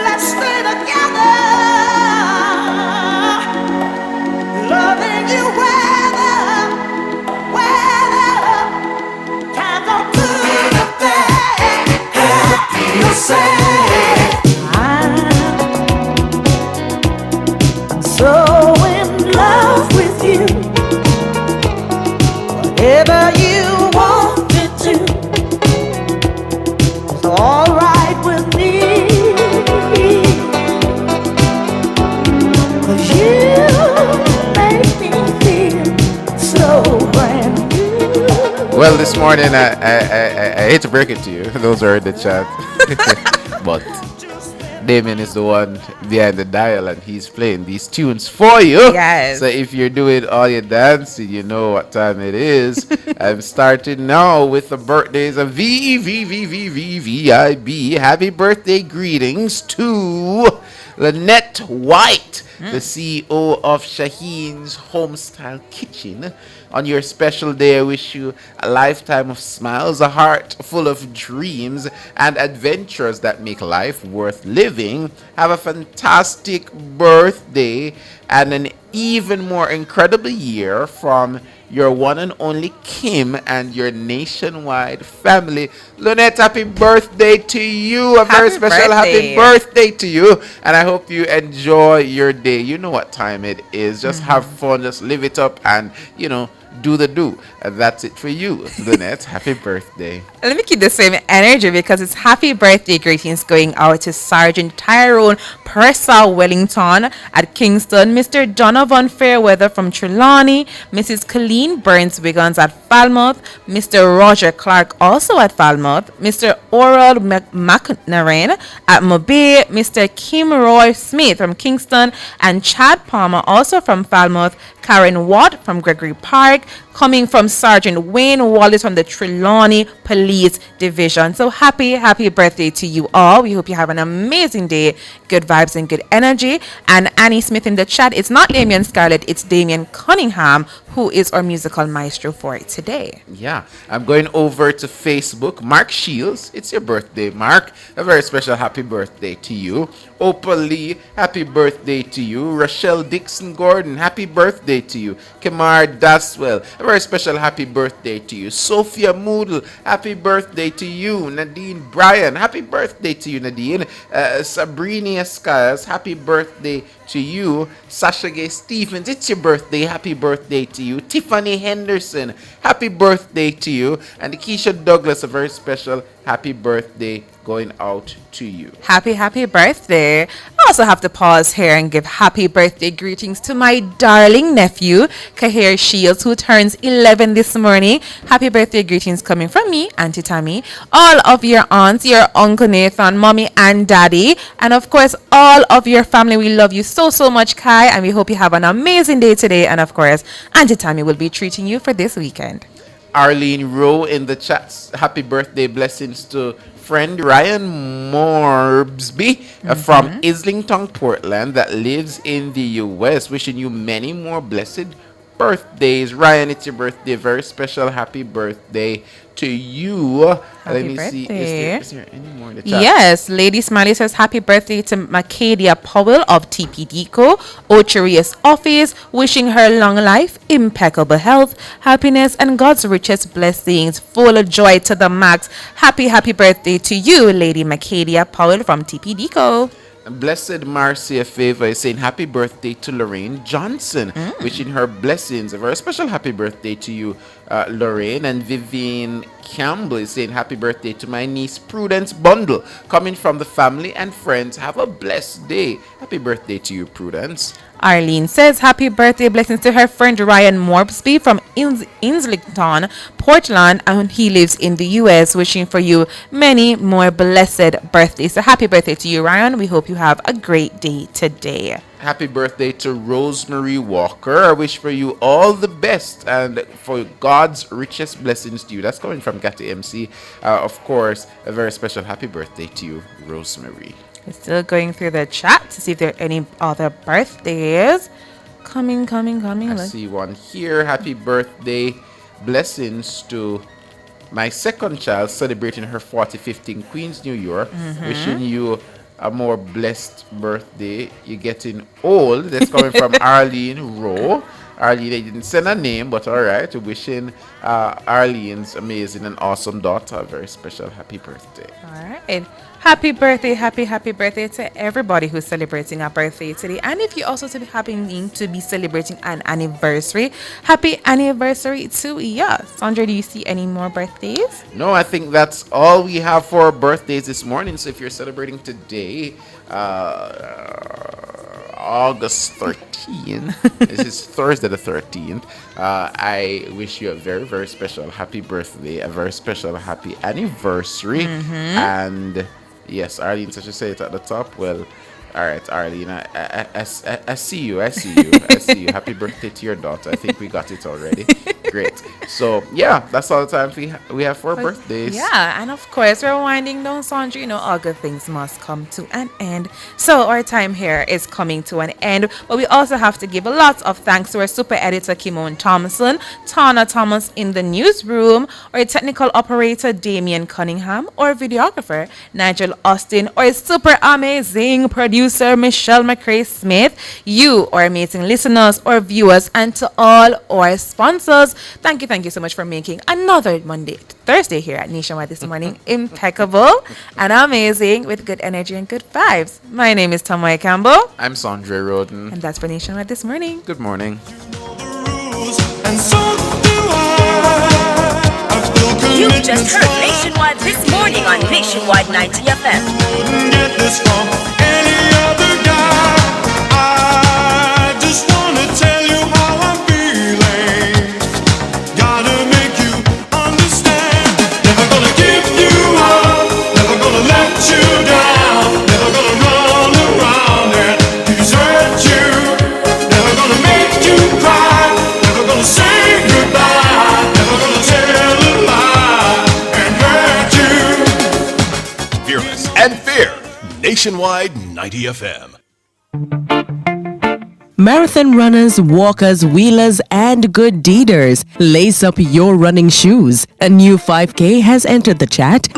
let's stay together. Loving you weather. Times are good or bad. Happy or sad. So in love with you, whatever you want me to is alright with me. 'Cause you make me feel so brand new. Well, this morning I hate to break it to you. Those are the chat, but Damien is the one behind the dial and he's playing these tunes for you. Yes. So if you're doing all your dancing, you know what time it is. I'm starting now with the birthdays of VIB. Happy birthday greetings to Lynette White, the CEO of Shaheen's Homestyle Kitchen. On your special day, I wish you a lifetime of smiles, a heart full of dreams, and adventures that make life worth living. Have a fantastic birthday and an even more incredible year from your one and only Kim and your nationwide family. Lynette, happy birthday to you. A very special happy birthday to you. And I hope you enjoy your day. You know what time it is. Just have fun. Just live it up and, you know, do the do. And that's it for you, Lynette. Happy birthday. Let me keep the same energy because it's happy birthday greetings going out to Sergeant Tyrone Purcell Wellington at Kingston, Mr. Donovan Fairweather from Trelawney, Mrs. Colleen Burns Wiggins at Falmouth, Mr. Roger Clark also at Falmouth, Mr. Oral McNaren at Mobay, Mr. Kim Roy Smith from Kingston, and Chad Palmer also from Falmouth, Karen Watt from Gregory Park, coming from Sergeant Wayne Wallace from the Trelawney Police Division. So happy birthday to you all. We hope you have an amazing day, good vibes and good energy. And Annie Smith in the chat, it's not Damien Scarlett, it's Damien Cunningham, who is our musical maestro for it today. Yeah, I'm going over to Facebook. Mark Shields, it's your birthday, Mark. A very special happy birthday to you. Opal Lee, happy birthday to you. Rochelle Dixon Gordon, happy birthday to you. Kamar Daswell, a very special happy birthday to you. Sophia Moodle, happy birthday to you. Nadine Bryan, happy birthday to you, Nadine. Sabrina Skiles, happy birthday to you. Sasha Gay Stevens, it's your birthday, happy birthday to you. Tiffany Henderson, happy birthday to you. And Keisha Douglas, a very special happy birthday going out to you. Happy birthday. I also have to pause here and give happy birthday greetings to my darling nephew, Kahir Shields, who turns 11 this morning. Happy birthday greetings coming from me, Auntie Tammy, all of your aunts, your Uncle Nathan, Mommy and Daddy, and of course, all of your family. We love you so much, Kai, and we hope you have an amazing day today. And of course, Auntie Tammy will be treating you for this weekend. Arlene Rowe in the chats. Happy birthday, blessings to friend Ryan Morbsby from Islington, Portland, that lives in the US. Wishing you many more blessed birthdays. Ryan, it's your birthday. Very special happy birthday to you. Let me see. Is there any more in the chat? Yes, Lady Smiley says happy birthday to Macadia Powell of TPDCO, Ocherius office, wishing her long life, impeccable health, happiness, and God's richest blessings, full of joy to the max. Happy birthday to you, Lady Macadia Powell from TPDCO. Blessed Marcia Favor is saying happy birthday to Lorraine Johnson, wishing her blessings. A very special happy birthday to you, Lorraine. And Vivian Campbell is saying happy birthday to my niece Prudence Bundle, coming from the family and friends. Have a blessed day. Happy birthday to you, Prudence. Arlene says happy birthday blessings to her friend Ryan Morbsby from Islington, Portland, and he lives in the US, wishing for you many more blessed birthdays. So happy birthday to you, Ryan. We hope you have a great day today. Happy birthday to Rosemary Walker. I wish for you all the best and for God's richest blessings to you. That's coming from Gatti MC. Of course, a very special happy birthday to you, Rosemary. We're still going through the chat to see if there are any other birthdays. Coming. I see one here. Happy birthday. Blessings to my second child celebrating her 45th in Queens, New York. Wishing you a more blessed birthday. You're getting old. That's coming from Arlene Rowe. Arlene, they didn't send a name, but all right. Wishing Arlene's amazing and awesome daughter a very special happy birthday. All right. Happy birthday to everybody who's celebrating a birthday today. And if you also happening to be celebrating an anniversary, happy anniversary to you. Sandra, do you see any more birthdays? No, I think that's all we have for birthdays this morning. So if you're celebrating today, August 13th, this is Thursday the 13th, I wish you a very, very special happy birthday, a very special happy anniversary. And yes, Arlene, so just say it at the top. Well, all right, Arlene, I see you. I see you. Happy birthday to your daughter. I think we got it already. Great. So, yeah, that's all the time we have for birthdays. Yeah, and of course, we're winding down, Sandra. You know, all good things must come to an end. So, our time here is coming to an end. But we also have to give lots of thanks to our super editor, Kimon Thompson, Tana Thomas in the newsroom, our technical operator, Damian Cunningham, our videographer, Nigel Austin, our super amazing producer, Michelle McCrae Smith, you, our amazing listeners, our viewers, and to all our sponsors. Thank you so much for making another Thursday here at Nationwide this morning impeccable and amazing with good energy and good vibes. My name is Tomoe Campbell. I'm Sandra Roden. And that's for Nationwide this morning. Good morning. You just heard Nationwide this morning on Nationwide 90 FM. Get this from any other guy. I just wanna tell you how I'm feeling. Gotta make you understand. Never gonna give you up. Never gonna let you down. Never gonna run around and desert you. Never gonna make you cry. Never gonna say goodbye. Never gonna tell a lie and hurt you. Fearless and fair. Nationwide 90 FM. Marathon runners, walkers, wheelers, and good deeders, lace up your running shoes. A new 5K has entered the chat.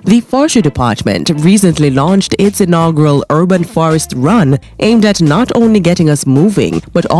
The Forestry Department recently launched its inaugural Urban Forest Run, aimed at not only getting us moving, but